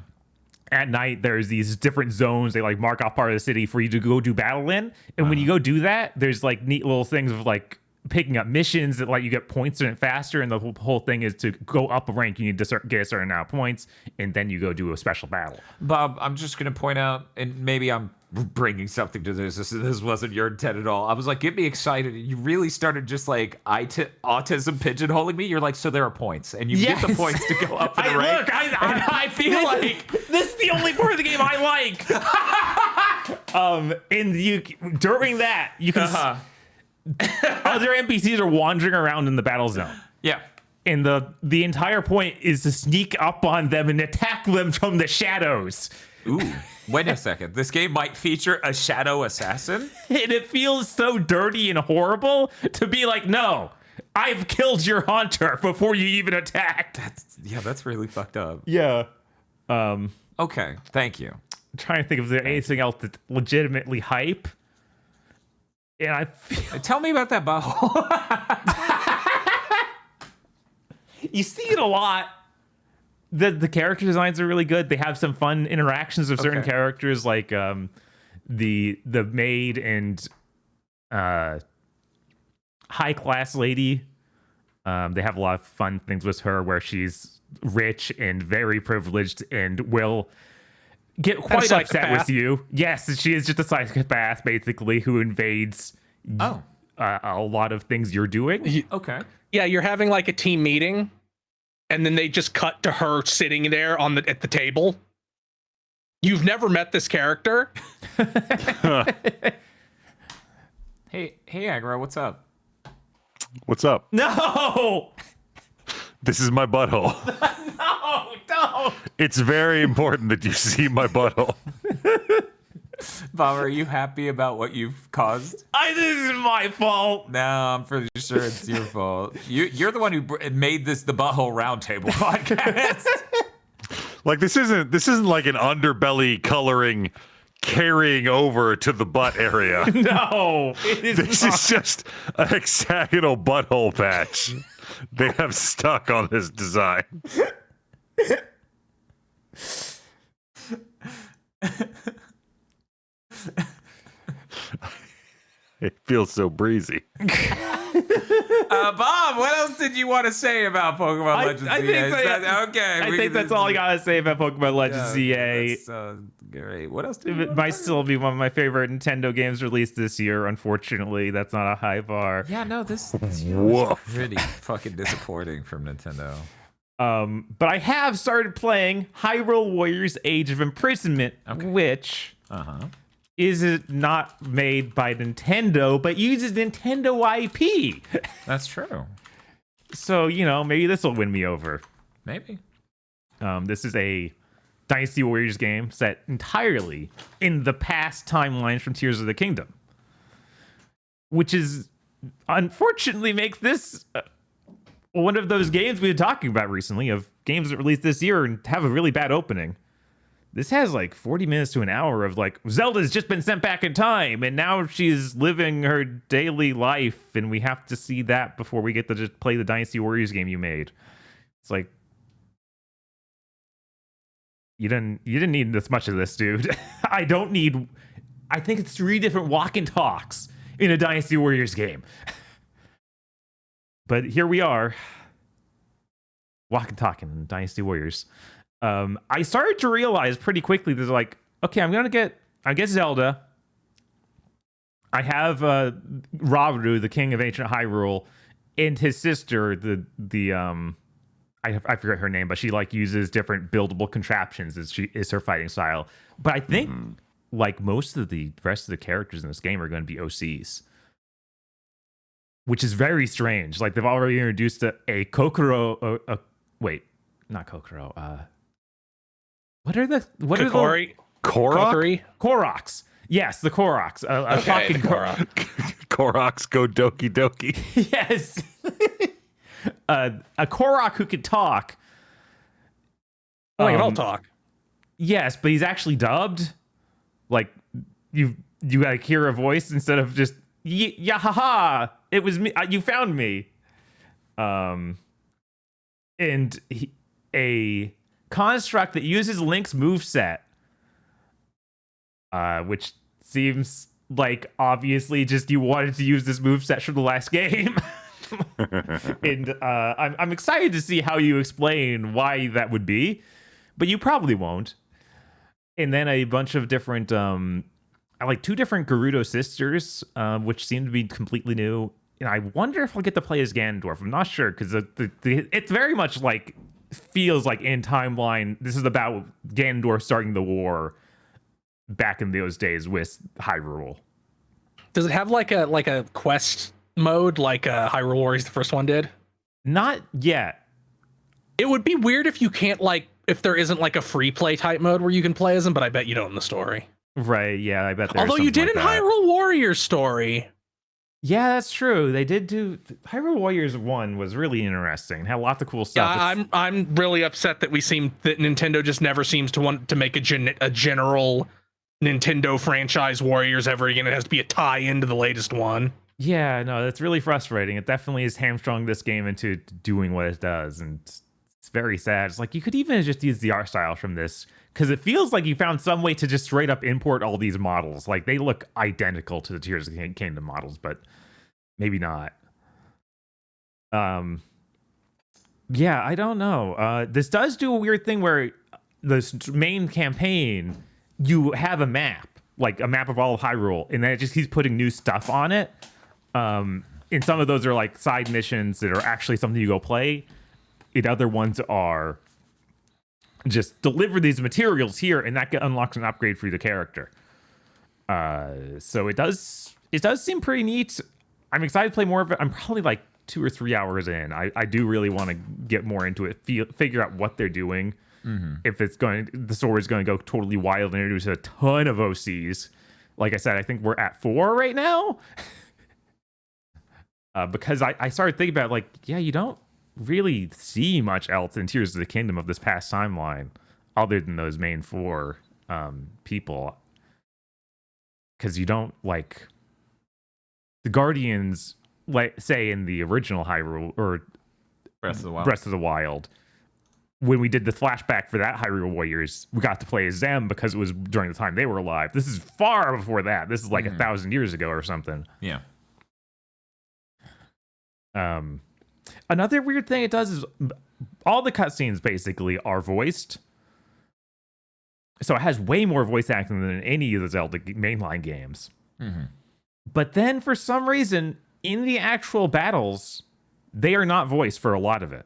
At night, there's these different zones they like mark off part of the city for you to go do battle in, and when you go do that, there's like neat little things of like picking up missions that let you get points in it faster, and the whole thing is to go up a rank. You need to get a certain amount of points, and then you go do a special battle. Bob, I'm just going to point out, and maybe I'm bringing something to this. This wasn't your intent at all. I was like, get me excited. You really started just like autism pigeonholing me. You're like, so there are points, and you get the points to go up in the rank. Look, I feel like this is the only part of the game I like. And during that, you can other NPCs are wandering around in the battle zone. Yeah. And the entire point is to sneak up on them and attack them from the shadows. Ooh, wait a second. This game might feature a shadow assassin? And it feels so dirty and horrible to be like, no, I've killed your hunter before you even attacked. That's really fucked up. Yeah. Okay, thank you. I'm trying to think if there's anything else that's legitimately hype. And I feel... Tell me about that butthole. You see it a lot. The character designs are really good. They have some fun interactions with certain characters, like the maid and high class lady. They have a lot of fun things with her, where she's rich and very privileged and will get quite upset with you. Yes, she is just a psychopath, basically, who invades a lot of things you're doing. Okay. Yeah, you're having like a team meeting, and then they just cut to her sitting there at the table. You've never met this character. Hey, Aggro, what's up? What's up? No! This is my butthole. No, don't! It's very important that you see my butthole. Bob, are you happy about what you've caused? This is my fault. No, I'm pretty sure it's your fault. You're the one who made this the Butthole Roundtable podcast. Like this isn't like an underbelly coloring carrying over to the butt area. No, it is This not. is just a hexagonal butthole patch they have stuck on this design. It feels so breezy. Bob, what else did you want to say about Pokemon Legends? I think I think that's all I gotta say about Pokemon Legends CA. That's great. What else did It might still be one of my favorite Nintendo games released this year. Unfortunately, that's not a high bar. Yeah, no, this was Woof. pretty fucking disappointing from Nintendo. But I have started playing Hyrule Warriors Age of Imprisonment, which is not made by Nintendo, but uses Nintendo IP. That's true. So, maybe this will win me over. Maybe. This is a Dynasty Warriors game set entirely in the past timelines from Tears of the Kingdom, which is unfortunately makes this one of those games we've been talking about recently, of games that released this year and have a really bad opening. This has like 40 minutes to an hour of like, Zelda's just been sent back in time and now she's living her daily life, and we have to see that before we get to just play the Dynasty Warriors game you made. It's like, you didn't need this much of this, dude. I think it's 3 different walk and talks in a Dynasty Warriors game. But here we are, walk and talking in Dynasty Warriors. I started to realize pretty quickly that, like, okay, I get Zelda. I have Rauru, the king of ancient Hyrule, and his sister, I forget her name, but she like uses different buildable contraptions is her fighting style. But I think like most of the rest of the characters in this game are going to be OCs, which is very strange. Like they've already introduced a Kokoro. Wait, not Kokoro. What are the Kokori? Korok? Koroks? Yes, the Koroks. A fucking Korok. Koroks go doki doki. Yes. A Korok who could talk. Oh, they can all talk. Yes, but he's actually dubbed. Like you like hear a voice instead of just yeah ha ha. It was me. You found me. And a construct that uses Link's moveset, which seems like obviously just you wanted to use this moveset from the last game. And I'm excited to see how you explain why that would be, but you probably won't. And then a bunch of different, I like 2 different Gerudo sisters, which seem to be completely new. And I wonder if I'll get to play as Ganondorf. I'm not sure because it's very much like feels like in timeline. This is about Ganondorf starting the war back in those days with Hyrule. Does it have like a quest mode like Hyrule Warriors the first one did? Not yet. It would be weird if you can't if there isn't like a free play type mode where you can play as them, but I bet you don't in the story. Right, yeah, I bet there's Although you did like in that. Hyrule Warriors story. Yeah, that's true. They did do Hyrule Warriors 1 was really interesting. Had lots of cool stuff. Yeah, I'm really upset that that Nintendo just never seems to want to make a general Nintendo franchise Warriors ever again. It has to be a tie into the latest one. Yeah, no, that's really frustrating. It definitely has hamstrung this game into doing what it does, and it's very sad. It's like you could even just use the art style from this, because it feels like you found some way to just straight up import all these models. Like they look identical to the Tears of the Kingdom models, but maybe not. Yeah, I don't know. This does do a weird thing where this main campaign, you have a map, like a map of all of Hyrule, and then it just keeps putting new stuff on it. And some of those are like side missions that are actually something you go play. And other ones are just deliver these materials here, and that unlocks an upgrade for the character. So it does seem pretty neat. I'm excited to play more of it. I'm probably like 2 or 3 hours in. I do really want to get more into it, figure out what they're doing. Mm-hmm. If the story is going to go totally wild and introduce a ton of OCs. Like I said, I think we're at 4 right now. Because I started thinking about like, yeah, you don't really see much else in Tears of the Kingdom of this past timeline other than those main 4 people. Because you don't like the Guardians, like say in the original Hyrule or Breath of the Wild. When we did the flashback for that Hyrule Warriors, we got to play as them because it was during the time they were alive. This is far before that. This is like 1,000 years ago or something. Yeah. Another weird thing it does is all the cutscenes basically are voiced. So it has way more voice acting than any of the Zelda mainline games. Mm-hmm. But then for some reason, in the actual battles, they are not voiced for a lot of it.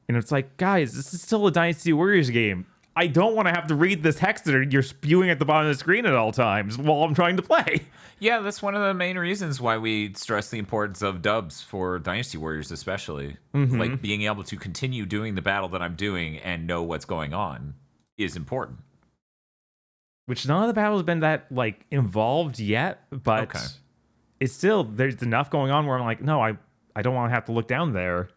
And it's like, guys, this is still a Dynasty Warriors game. I don't want to have to read this text that you're spewing at the bottom of the screen at all times while I'm trying to play. Yeah, that's one of the main reasons why we stress the importance of dubs for Dynasty Warriors, especially. Mm-hmm. Like being able to continue doing the battle that I'm doing and know what's going on is important. Which none of the battles have been that like involved yet, but it's still there's enough going on where I'm like, no, I don't want to have to look down there.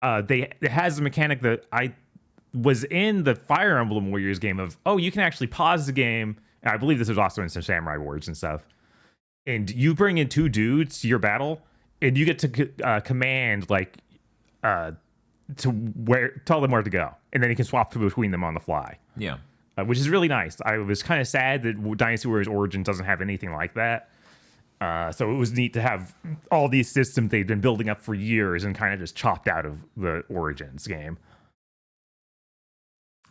It has a mechanic that I was in the Fire Emblem Warriors game of, you can actually pause the game. And I believe this was also in some Samurai Warriors and stuff. And you bring in 2 dudes to your battle, and you get to command like tell them where to go, and then you can swap between them on the fly. Yeah, which is really nice. I was kind of sad that Dynasty Warriors Origins doesn't have anything like that. So it was neat to have all these systems they've been building up for years and kind of just chopped out of the Origins game.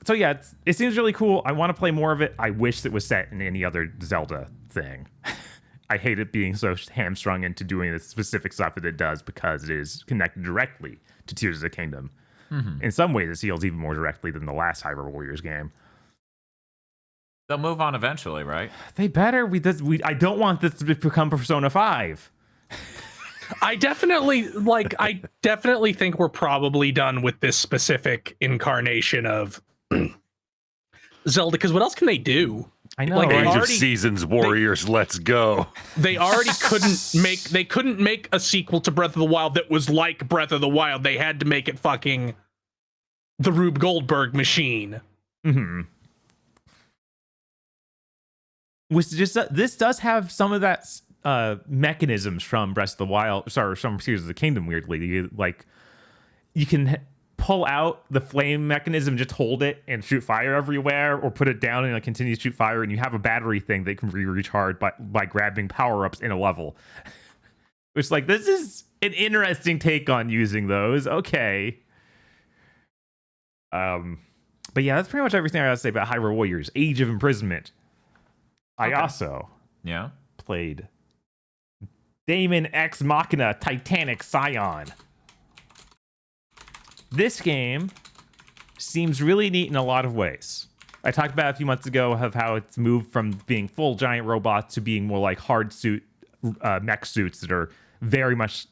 So yeah, it seems really cool. I want to play more of it. I wish it was set in any other Zelda thing. I hate it being so hamstrung into doing the specific stuff that it does because it is connected directly to Tears of the Kingdom. Mm-hmm. In some ways, it feels even more directly than the last Hyrule Warriors game. They'll move on eventually, right? They better. I don't want this to become Persona 5. I definitely think we're probably done with this specific incarnation of Zelda, because what else can they do? I know, Like, right? Age of already- Seasons Warriors, let's go. They already couldn't make a sequel to Breath of the Wild that was like Breath of the Wild. They had to make it fucking the Rube Goldberg machine. Mm-hmm. Which just this does have some of that mechanisms from Breath of the Wild, sorry, from Tears of the Kingdom. Weirdly, you can pull out the flame mechanism, just hold it and shoot fire everywhere, or put it down and continue to shoot fire, and you have a battery thing that can be recharged by grabbing power-ups in a level. Which, like, this is an interesting take on using those. Okay. But yeah, that's pretty much everything I gotta say about Hyrule Warriors: Age of Imprisonment. I also played Daemon Ex Machina Titanic Scion. This game seems really neat in a lot of ways. I talked about a few months ago of how it's moved from being full giant robots to being more like hard suit mech suits that are very much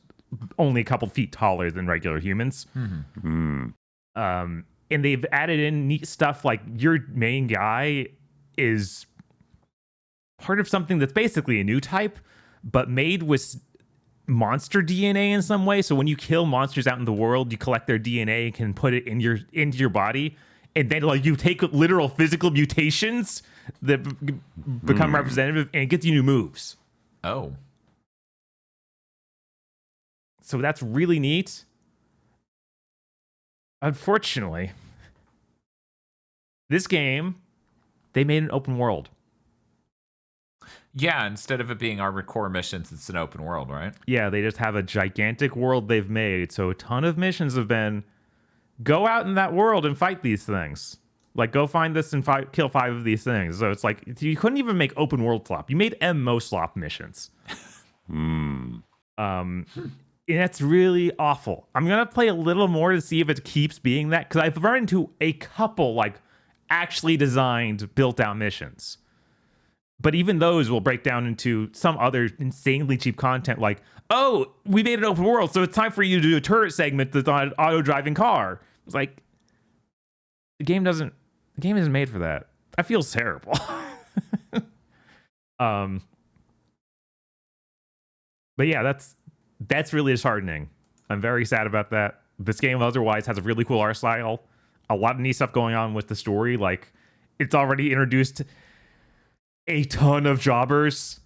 only a couple feet taller than regular humans. Mm. And they've added in neat stuff like your main guy is part of something that's basically a new type, but made with monster DNA in some way. So when you kill monsters out in the world, you collect their DNA and can put it into your body, and then like you take literal physical mutations that become representative, and it gets you new moves. Oh. So that's really neat. Unfortunately, this game, they made an open world. Yeah, instead of it being Armored Core missions, it's an open world, right? Yeah, they just have a gigantic world they've made. So a ton of missions have been, go out in that world and fight these things. Like, go find this and kill 5 of these things. So it's like, you couldn't even make open world slop. You made MMO slop missions. And that's really awful. I'm going to play a little more to see if it keeps being that, because I've run into a couple, like, actually designed, built-out missions. But even those will break down into some other insanely cheap content like, oh, we made an open world, so it's time for you to do a turret segment that's on an auto-driving car. It's like, the game isn't made for that. That feels terrible. But yeah, that's really disheartening. I'm very sad about that. This game otherwise has a really cool art style. A lot of neat stuff going on with the story. Like, it's already introduced a ton of jobbers.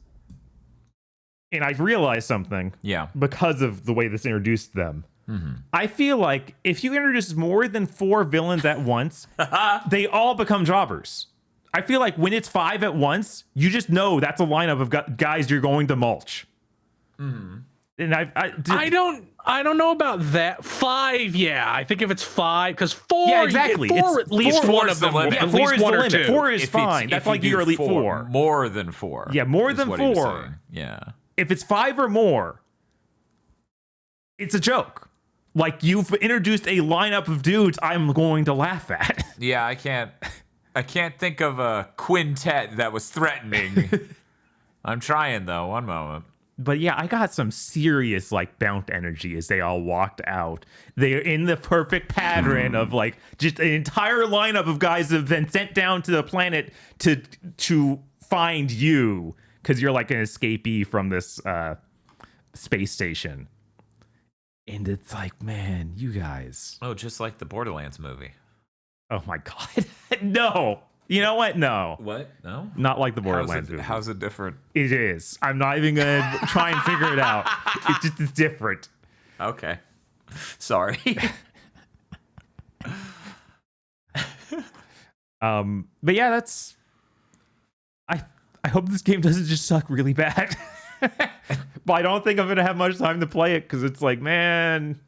And I realized something. Yeah. Because of the way this introduced them. Mm-hmm. I feel like if you introduce more than 4 villains at once, they all become jobbers. I feel like when it's 5 at once, you just know that's a lineup of guys you're going to mulch. Mm-hmm. And I don't know about that. 5, yeah. I think if it's 5, because 4, yeah, exactly. 4 at least four one is of the them. limit. At 4 least is one the or limit. 2. 4 is fine. That's like your elite 4. More than 4. Yeah, more than what he was 4. saying. Yeah. If it's 5 or more, it's a joke. Like, you've introduced a lineup of dudes I'm going to laugh at. Yeah, I can't think of a quintet that was threatening. I'm trying though. One moment. But yeah, I got some serious like bounce energy as they all walked out. They're in the perfect pattern of like just an entire lineup of guys that have been sent down to the planet to find you because you're like an escapee from this space station. And it's like, man, you guys. Oh, just like the Borderlands movie. Oh my God. No. You know what? No. What? No? Not like the Borderlands movie. How's it different? It is. I'm not even going to try and figure it out. It just is different. Okay. Sorry. But yeah, that's... I hope this game doesn't just suck really bad. But I don't think I'm going to have much time to play it because it's like, man...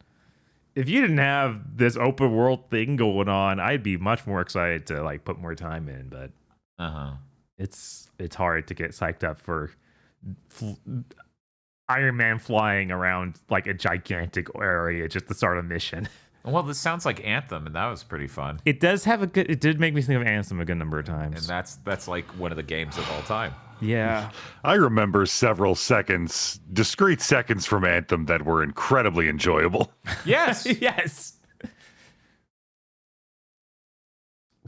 If you didn't have this open world thing going on, I'd be much more excited to like put more time in. But it's hard to get psyched up for Iron Man flying around like a gigantic area just to start a mission. Well, this sounds like Anthem, and that was pretty fun. It does have it did make me think of Anthem a good number of times. And that's like one of the games of all time. Yeah. I remember several seconds, discrete seconds from Anthem that were incredibly enjoyable. Yes. Yes.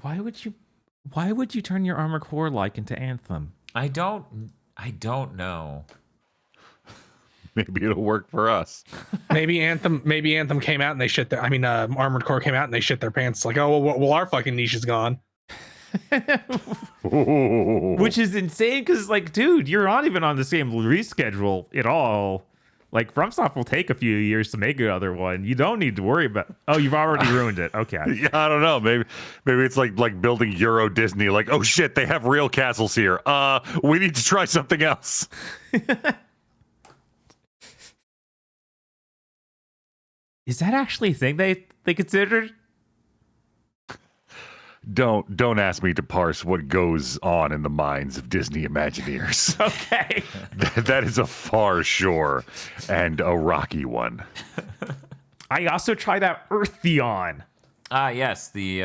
Why would you turn your Armored Core like into Anthem? I don't know. Maybe it'll work for us. Maybe Anthem came out and they shit their. I mean, Armored Core came out and they shit their pants. Like, oh well, our fucking niche is gone. Which is insane because, like, dude, you're not even on the same release schedule at all. Like, FromSoft will take a few years to make another one. You don't need to worry about. Oh, you've already ruined it. Okay. Yeah, I don't know. Maybe it's like building Euro Disney. Like, oh shit, they have real castles here. We need to try something else. Is that actually a thing they considered? Don't ask me to parse what goes on in the minds of Disney Imagineers. Okay. That is a far shore and a rocky one. I also tried out Eartheon. Yes, the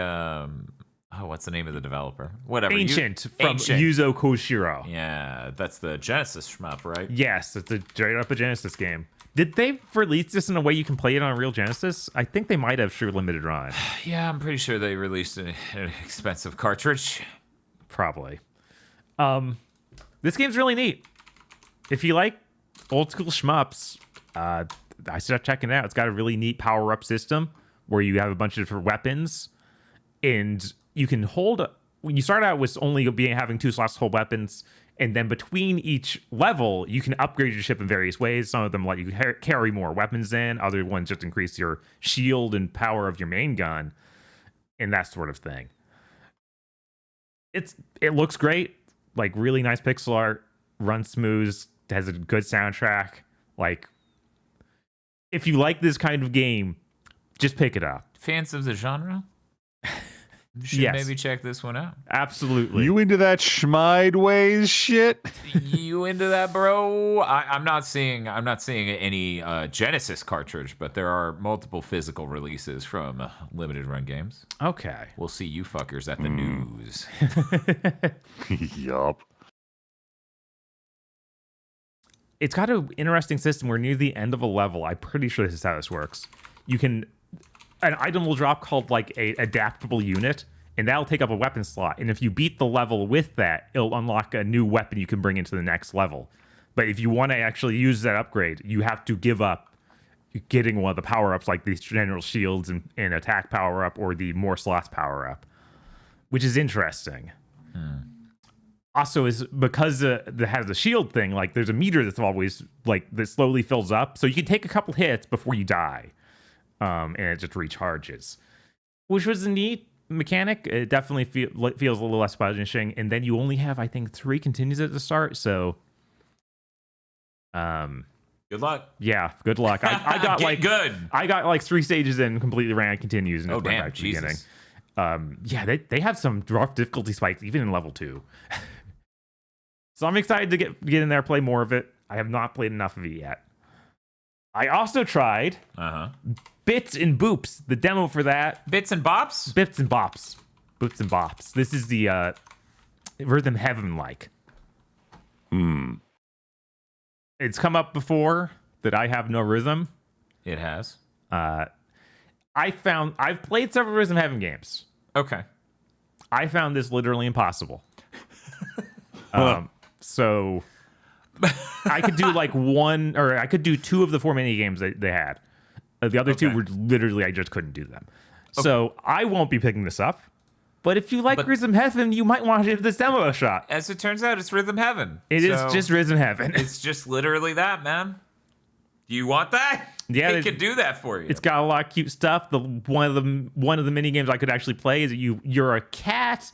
what's the name of the developer? Whatever. Ancient from Yuzo Koshiro. Yeah, that's the Genesis shmup, right? Yes, it's a straight up a Genesis game. Did they release this in a way you can play it on a real Genesis? I think they might have sure limited run. Yeah, I'm pretty sure they released an expensive cartridge. Probably. This game's really neat. If you like old school shmups, I started checking it out. It's got a really neat power-up system where you have a bunch of different weapons, and you can hold. When you start out with only having 2 slots to hold weapons, and then between each level, you can upgrade your ship in various ways. Some of them let you carry more weapons in. Other ones just increase your shield and power of your main gun, and that sort of thing. It looks great, like really nice pixel art, runs smooth, has a good soundtrack. Like, if you like this kind of game, just pick it up. Fans of the genre? You should maybe check this one out. Absolutely. You into that schmideways shit? You into that, bro? I'm not seeing any Genesis cartridge, but there are multiple physical releases from limited run games. Okay. We'll see you fuckers at the news. Yup. It's got an interesting system where near the end of a level, I'm pretty sure this is how this works. An item will drop called like a adaptable unit, and that'll take up a weapon slot. And if you beat the level with that, it'll unlock a new weapon you can bring into the next level. But if you want to actually use that upgrade, you have to give up getting one of the power-ups, like these general shields and attack power-up, or the more slots power-up, which is interesting. Also, is because it has the shield thing, like there's a meter that's always like that slowly fills up, so you can take a couple hits before you die. And it just recharges, which was a neat mechanic. It definitely feels a little less punishing, and then you only have, I think, 3 continues at the start. So, Good luck. Yeah, good luck. I got I got like 3 stages in, completely ran continues, and Oh it's went damn, back to the beginning. Jesus. Yeah, they have some rough difficulty spikes even in level 2. So I'm excited to get in there, play more of it. I have not played enough of it yet. I also tried Bits and Boops, the demo for that. Bits and Bops? Bits and Bops. Boops and Bops. This is the Rhythm Heaven-like. It's come up before that I have no rhythm. It has. I've played several Rhythm Heaven games. Okay. I found this literally impossible. So I could do like one, or I could do 2 of the 4 mini games they had. The other 2 were literally, I just couldn't do them. Okay. So I won't be picking this up. But if you like Rhythm Heaven, you might want to give this demo a shot. As it turns out, it's Rhythm Heaven. It is just Rhythm Heaven. It's just literally that, man. Do you want that? Yeah, it could do that for you. It's got a lot of cute stuff. One of the mini games I could actually play is you're a cat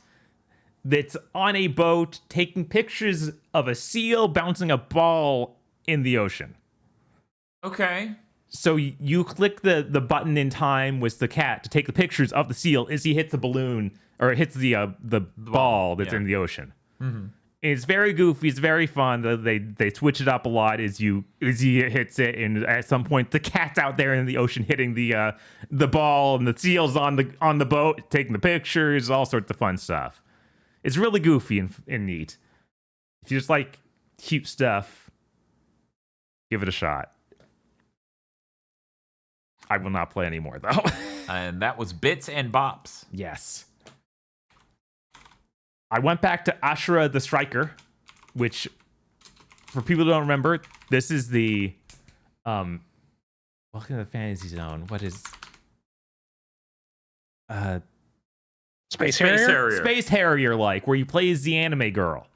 that's on a boat taking pictures of a seal bouncing a ball in the ocean. Okay. So you click the button in time with the cat to take the pictures of the seal as he hits the balloon, or it hits the ball that's in the ocean. Mm-hmm. It's very goofy. It's very fun. They switch it up a lot as he hits it, and at some point the cat's out there in the ocean hitting the ball, and the seal's on the boat taking the pictures. All sorts of fun stuff. It's really goofy and neat. if you just like cute stuff, give it a shot. I will not play anymore though. And that was Bits and Bops. Yes. I went back to Ashura the Striker, which, for people who don't remember, this is the welcome to the Fantasy Zone. What is Space Harrier. Space Harrier like, where you play as the anime girl.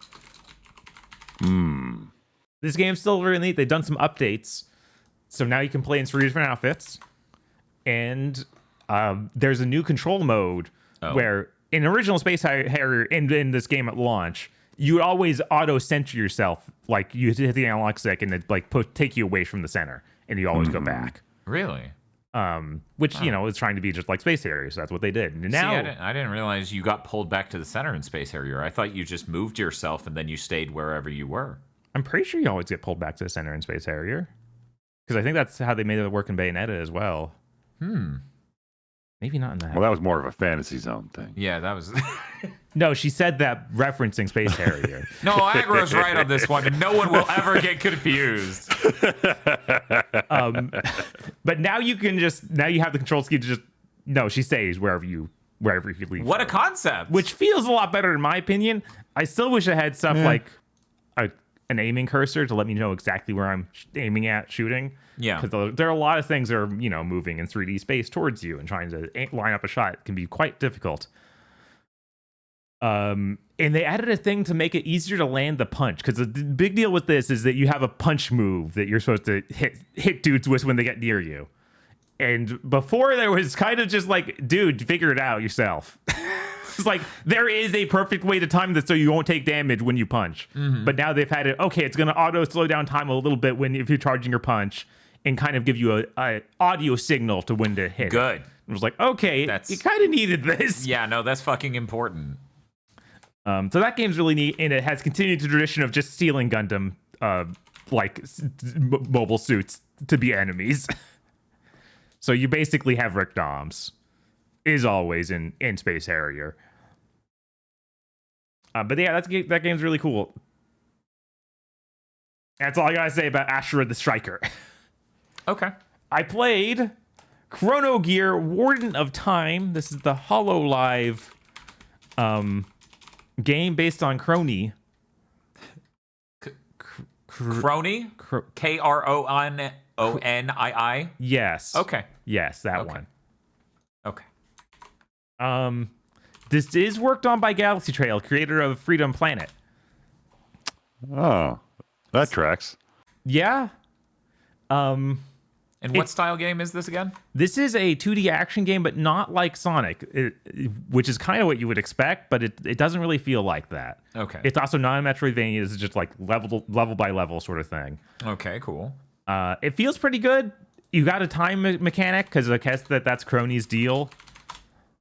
This game's still really neat. They've done some updates, so now you can play in 3 different outfits. And there's a new control mode where in original Space Harrier in this game at launch, you would always auto-center yourself. Like, you hit the analog stick and it like take you away from the center, and you always go back. Really? Which, you know, is trying to be just like Space Harrier, so that's what they did. And now, I didn't realize you got pulled back to the center in Space Harrier. I thought you just moved yourself and then you stayed wherever you were. I'm pretty sure you always get pulled back to the center in Space Harrier. Because I think that's how they made it work in Bayonetta as well. Maybe not in that. Well, that was more of a Fantasy Zone thing. Yeah, that was... No, she said that referencing Space Harrier. No, Agro's right on this one, and no one will ever get confused. But now you can now you have the control scheme to just, no, she stays wherever you leave. What a concept. Which feels a lot better in my opinion. I still wish I had stuff like an aiming cursor to let me know exactly where I'm aiming at shooting. Yeah. Because there are a lot of things that are, you know, moving in 3D space towards you, and trying to line up a shot can be quite difficult. And they added a thing to make it easier to land the punch, because the big deal with this is that you have a punch move that you're supposed to hit dudes with when they get near you. And before, there was kind of just like, dude, figure it out yourself. It's like, there is a perfect way to time this so you won't take damage when you punch. But now they've had it, okay, it's going to auto slow down time a little bit if you're charging your punch, and kind of give you a audio signal to when to hit. Good. It was like, okay, you kind of needed this. Yeah, no, that's fucking important. So that game's really neat, and it has continued the tradition of just stealing Gundam, mobile suits to be enemies. So you basically have Rick Doms, is always in Space Harrier. But yeah, that game's really cool. That's all I gotta say about Ashura the Striker. Okay. I played Chrono Gear Warden of Time. This is the HoloLive game based on Crony. Crony? K-R-O-N-O-N-I-I? Yes. Okay. Yes, that one. Okay. This is worked on by Galaxy Trail, creator of Freedom Planet. Oh, that tracks. Yeah. And what style game is this again? This is a 2D action game, but not like Sonic, which is kind of what you would expect, but it doesn't really feel like that. Okay. It's also not a Metroidvania. It's just like level by level sort of thing. Okay, cool. It feels pretty good. You got a time mechanic, because I guess that's Crony's deal.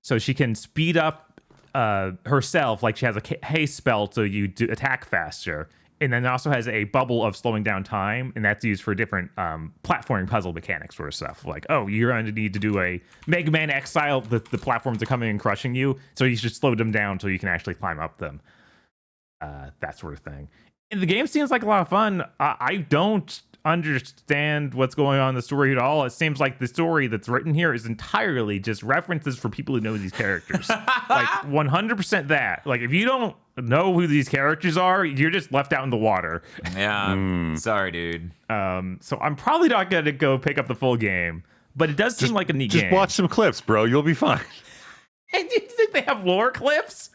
So she can speed up herself, like she has a haste spell so you attack faster. And then it also has a bubble of slowing down time, and that's used for different platforming puzzle mechanics sort of stuff. Like, oh, you're going to need to do a Mega Man X style. The platforms are coming and crushing you, so you should slow them down so you can actually climb up them. That sort of thing. And the game seems like a lot of fun. I don't understand what's going on in the story at all. It seems like the story that's written here is entirely just references for people who know these characters. Like 100% that. Like, if you don't know who these characters are, you're just left out in the water. Yeah. Sorry, dude. So I'm probably not going to go pick up the full game, but it does seem like a neat game. Just watch some clips, bro. You'll be fine. Do you think they have lore clips?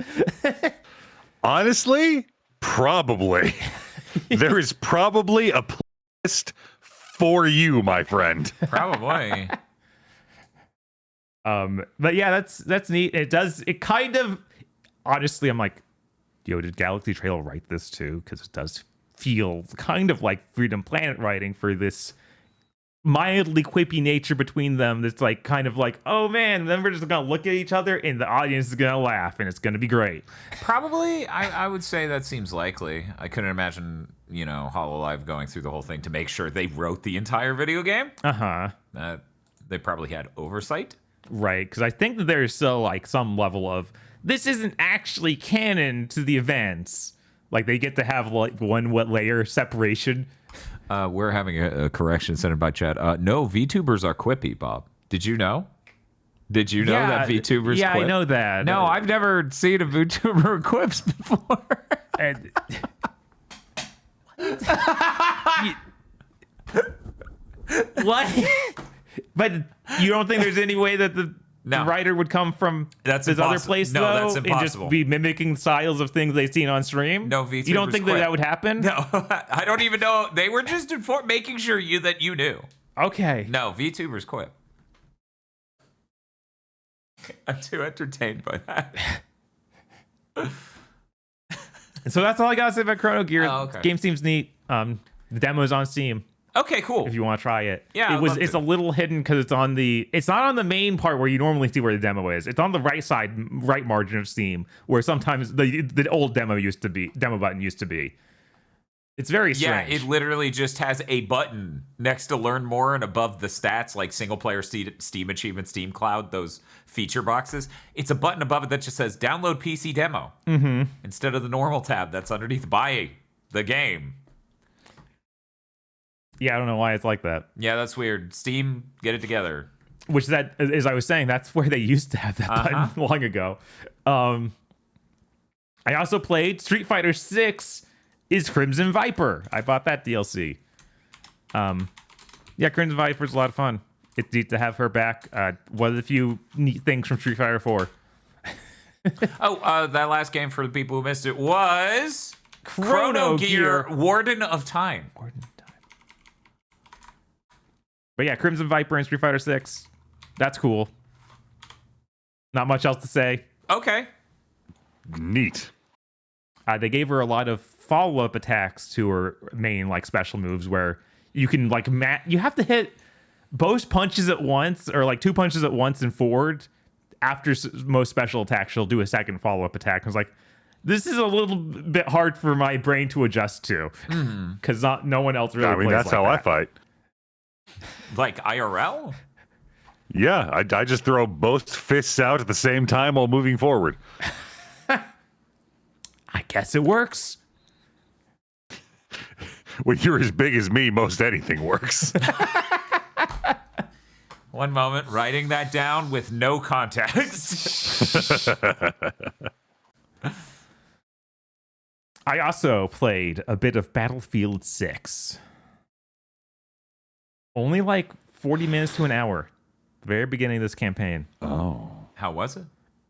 Honestly, probably. There is probably a playlist for you, my friend. Probably. But yeah, that's neat. It kind of, honestly, I'm like, yo, did Galaxy Trail write this too? Because it does feel kind of like Freedom Planet writing for this mildly quippy nature between them. That's like kind of like, oh man, then we're just gonna look at each other and the audience is gonna laugh and it's gonna be great. Probably, I would say that seems likely. I couldn't imagine, HoloLive going through the whole thing to make sure they wrote the entire video game. They probably had oversight. Right, because I think that there's still like some level of, this isn't actually canon to the events. Like they get to have like one layer separation. We're having a correction sent in by chat. No, VTubers are quippy, Bob. Did you know? Did you know that VTubers Yeah, quip? I know that. No, I've never seen a VTuber quips before. And, what? But you don't think there's any way that the writer would come from That's this other impossible. place, No, though, that's and impossible. just be mimicking styles of things they've seen on stream? No, VTubers You don't think quip. that would happen? No, I don't even know. They were just making sure that you knew. Okay. No, VTubers quip. I'm too entertained by that. So that's all I gotta say about Chrono Gear. Oh, okay. Game seems neat. The demo's on Steam Okay, cool. if you want to try it. Yeah, it's a little hidden because it's not on the main part where you normally see where the demo is. It's on the right side, right margin of Steam, where sometimes the old demo button used to be. It's very strange. Yeah, it literally just has a button next to Learn More and above the stats, like single player Steam Achievement, Steam Cloud, those feature boxes. It's a button above it that just says Download PC Demo instead of the normal tab that's underneath Buy the Game. Yeah, I don't know why it's like that. Yeah, that's weird. Steam, get it together. Which as I was saying, that's where they used to have that button long ago. I also played Street Fighter 6 is Crimson Viper. I bought that DLC. Yeah, Crimson Viper is a lot of fun. It's neat to have her back. One of the few neat things from Street Fighter 4. That last game, for the people who missed it, was Chrono Gear Warden of Time. But yeah, Crimson Viper and Street Fighter 6. That's cool. Not much else to say. Okay. Neat. They gave her a lot of follow-up attacks to her main like special moves where you can like you have to hit both punches at once or like two punches at once and forward. After most special attacks, she'll do a second follow-up attack. I was like, this is a little bit hard for my brain to adjust to because no one else really. I mean, plays that's like how that. I fight. Like IRL? Yeah, I just throw both fists out at the same time while moving forward. I guess it works. When you're as big as me, most anything works. One moment, writing that down with no context. I also played a bit of Battlefield 6. Only like 40 minutes to an hour. The very beginning of this campaign. Oh. How was it?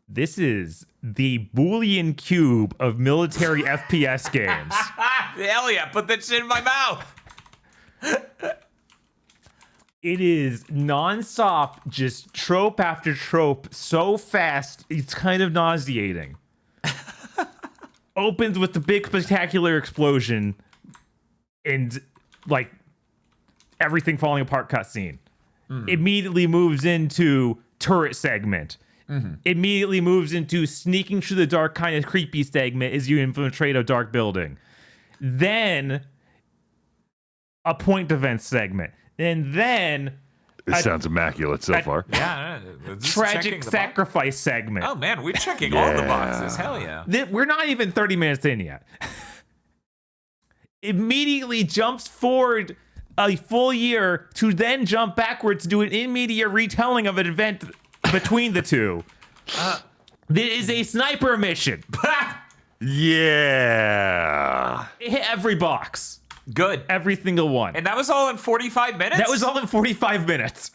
This is the Boolean cube of military FPS games. Hell yeah, put that shit in my mouth. It is nonstop, just trope after trope, so fast, it's kind of nauseating. Opens with the big spectacular explosion and like everything falling apart cutscene. Immediately moves into turret segment. Immediately moves into sneaking through the dark kind of creepy segment as you infiltrate a dark building. Then a point defense segment. And then This sounds immaculate so far. Yeah. tragic sacrifice segment. Oh man, we're checking all the boxes. Hell yeah. We're not even 30 minutes in yet. Immediately jumps forward a full year to then jump backwards to do an in-media retelling of an event between the two. There is a sniper mission. Yeah. It hit every box. Good. Every single one. And that was all in 45 minutes? That was all in 45 minutes.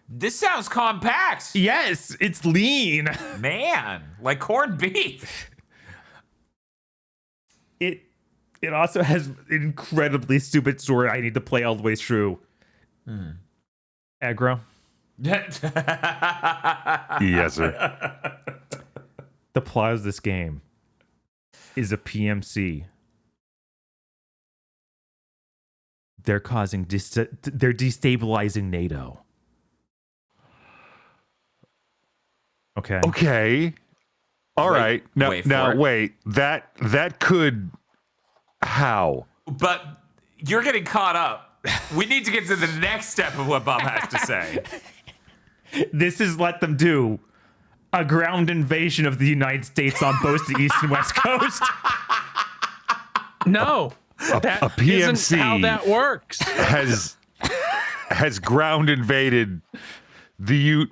This sounds compact. Yes, it's lean. Man, like corned beef. It also has an incredibly stupid story I need to play all the way through. Aggro. Yes, sir. The plot of this game is a PMC. They're causing they're destabilizing NATO. Okay. Okay. All right. Now, wait for it. wait. That could. How? But you're getting caught up. We need to get to the next step of what Bob has to say. This is let them do a ground invasion of the United States on both the East and West Coast. No, that a PMC isn't how that works. has ground invaded the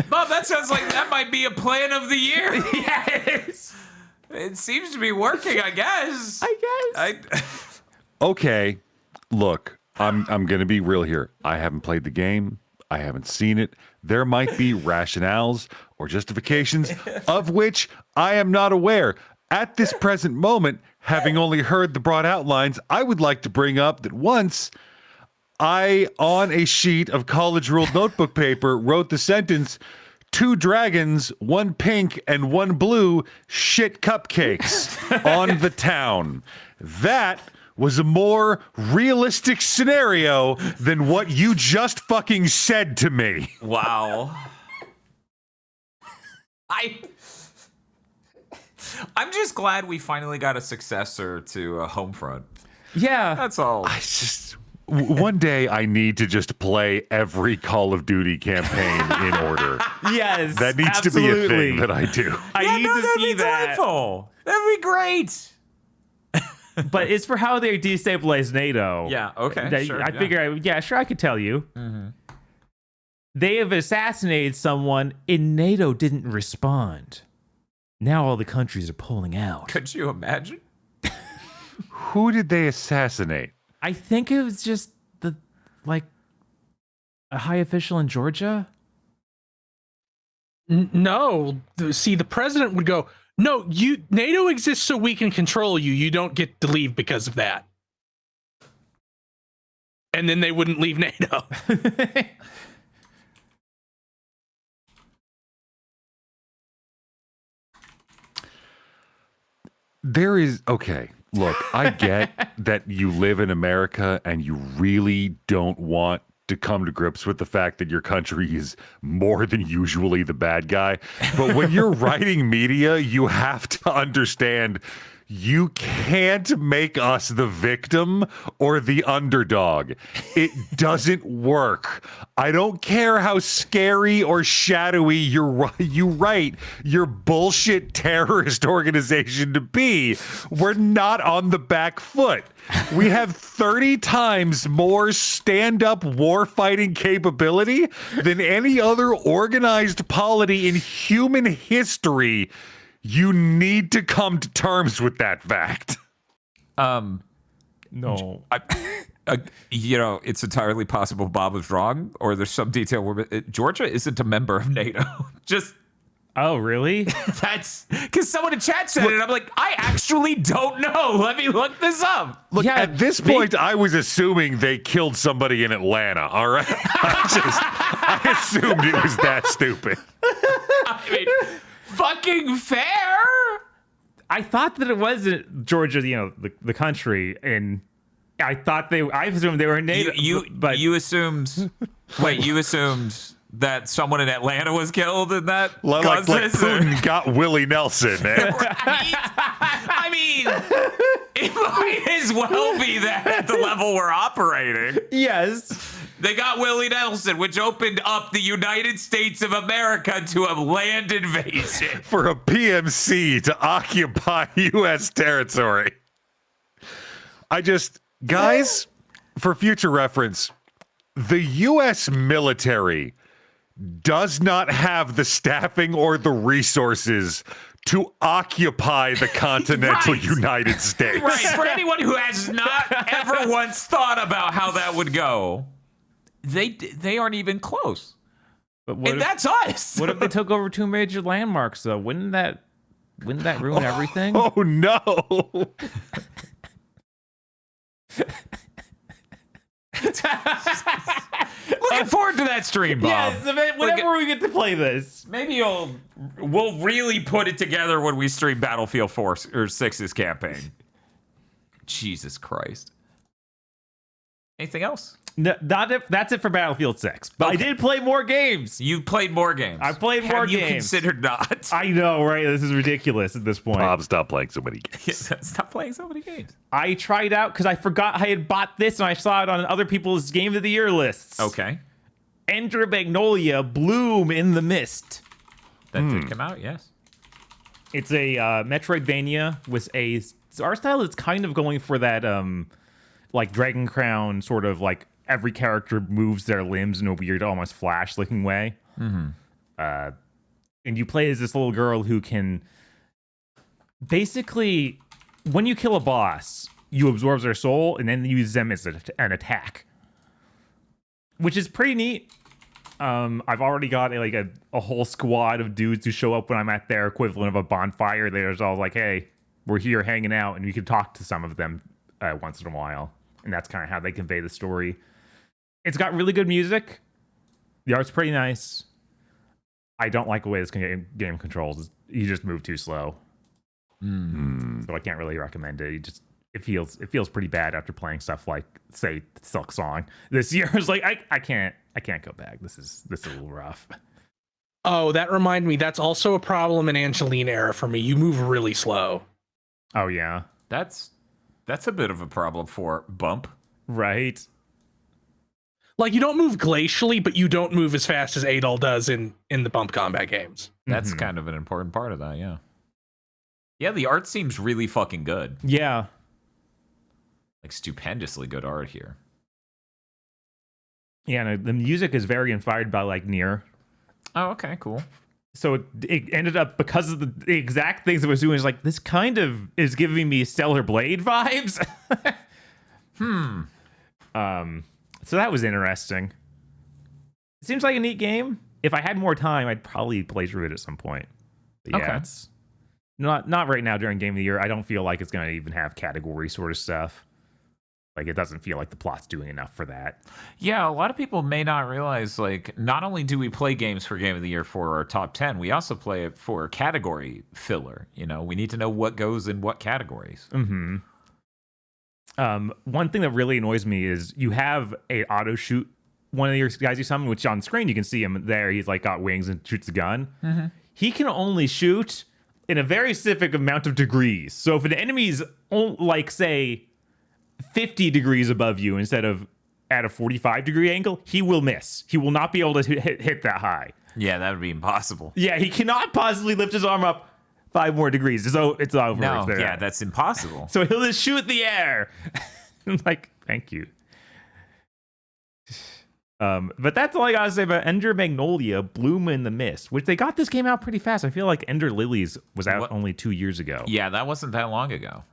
Bob, that sounds like that might be a plan of the year. Yes. It seems to be working, I guess. Okay, look, I'm gonna be real here. I haven't played the game. I haven't seen it. There might be rationales or justifications of which I am not aware. At this present moment, having only heard the broad outlines, I would like to bring up that once I, on a sheet of college ruled notebook paper, wrote the sentence, 2 dragons, 1 pink and 1 blue, shit cupcakes on the town. That was a more realistic scenario than what you just fucking said to me. Wow. I'm just glad we finally got a successor to Homefront. Yeah. That's all. I just one day I need to just play every Call of Duty campaign in order. Yes. That needs to be a thing that I do. I need to that'd see be that. delightful. That'd be great. But it's for how they destabilize NATO. Yeah, okay, That- sure, I yeah. figure, sure, I could tell you. They have assassinated someone and NATO didn't respond. Now all the countries are pulling out. Could you imagine? Who did they assassinate? I think it was just a high official in Georgia. No, see, the president would go, "No, NATO exists so we can control you. You don't get to leave because of that." And then they wouldn't leave NATO. There is, okay, look, I get that you live in America and you really don't want to come to grips with the fact that your country is more than usually the bad guy. But when you're writing media, you have to understand you can't make us the victim or the underdog. It doesn't work. I don't care how scary or shadowy you write your bullshit terrorist organization to be. We're not on the back foot. We have 30 times more stand-up war-fighting capability than any other organized polity in human history. You need to come to terms with that fact. No. It's entirely possible Bob was wrong, or there's some detail where Georgia isn't a member of NATO. Just Oh, really? that's because someone in chat said it. And I'm like, I actually don't know. Let me look this up. Look, Yeah, at this point, I was assuming they killed somebody in Atlanta, all right? I assumed it was that stupid. I mean, fucking fair. I thought that it wasn't Georgia, the country, and I assumed they were native. But You assumed. Wait, you assumed that someone in Atlanta was killed in that? Like Putin got Willie Nelson. Man. I mean, it might as well be that at the level we're operating. yes. They got Willie Nelson, which opened up the United States of America to a land invasion. For a PMC to occupy U.S. territory. Guys, for future reference, the U.S. military does not have the staffing or the resources to occupy the continental Right. United States. Right, for anyone who has not ever once thought about how that would go, they aren't even close. But And that's us. what if they took over 2 major landmarks, though? Wouldn't that ruin everything? Oh, no. Looking forward to that stream, Bob. Yes, whenever we get to play this. Maybe we'll really put it together when we stream Battlefield 4 or 6's campaign. Jesus Christ. Anything else? No, that's it for Battlefield 6. But I did play more games. You played more games. I played more Have you games. considered not? I know, right? This is ridiculous at this point. Bob, stop playing so many games. Stop playing so many games. I tried out because I forgot I had bought this and I saw it on other people's Game of the Year lists. Okay. Enter Magnolia Bloom in the Mist. That did come out, yes. It's a Metroidvania with a art style that's kind of going for that like Dragon Crown sort of like every character moves their limbs in a weird, almost Flash-looking way. And you play as this little girl who can basically, when you kill a boss, you absorb their soul and then use them as an attack, which is pretty neat. I've already got a whole squad of dudes who show up when I'm at their equivalent of a bonfire. There's all like, hey, we're here hanging out, and you can talk to some of them once in a while. And that's kind of how they convey the story. It's got really good music. The art's pretty nice. I don't like the way this game controls. You just move too slow. So I can't really recommend it. It feels pretty bad after playing stuff like, say, Silk Song this year. It's like I can't go back. This is a little rough. Oh, that reminded me. That's also a problem in Angeline era for me. You move really slow. Oh yeah, That's a bit of a problem for Bump. right. Like, you don't move glacially, but you don't move as fast as Adol does in the Bump combat games. That's kind of an important part of that, yeah. Yeah, the art seems really fucking good. Yeah. Like, stupendously good art here. Yeah, and the music is very inspired by like Nier. Oh, okay, cool. So it ended up, because of the exact things it was doing, is like, this kind of is giving me Stellar Blade vibes. So that was interesting. It seems like a neat game. If I had more time, I'd probably play through it at some point. But yeah, Okay. it's not right now during Game of the Year. I don't feel like it's going to even have category sort of stuff. Like, it doesn't feel like the plot's doing enough for that. Yeah, a lot of people may not realize, like, not only do we play games for Game of the Year for our top 10, we also play it for category filler. You know, we need to know what goes in what categories. One thing that really annoys me is you have a auto shoot one of your guys you summon, which on screen you can see him there. He's like got wings and shoots a gun. He can only shoot in a very specific amount of degrees. So if an enemy's like, say, 50 degrees above you instead of at a 45-degree angle, he will miss. He will not be able to hit that high. Yeah, that would be impossible. Yeah, he cannot possibly lift his arm up 5 more degrees. So it's over. No, It's there. yeah, that's impossible. So he'll just shoot the air. I'm like, thank you. But that's all I gotta say about Ender Magnolia, Bloom in the Mist, which they got this game out pretty fast. I feel like Ender Lilies was out only 2 years ago. Yeah, that wasn't that long ago.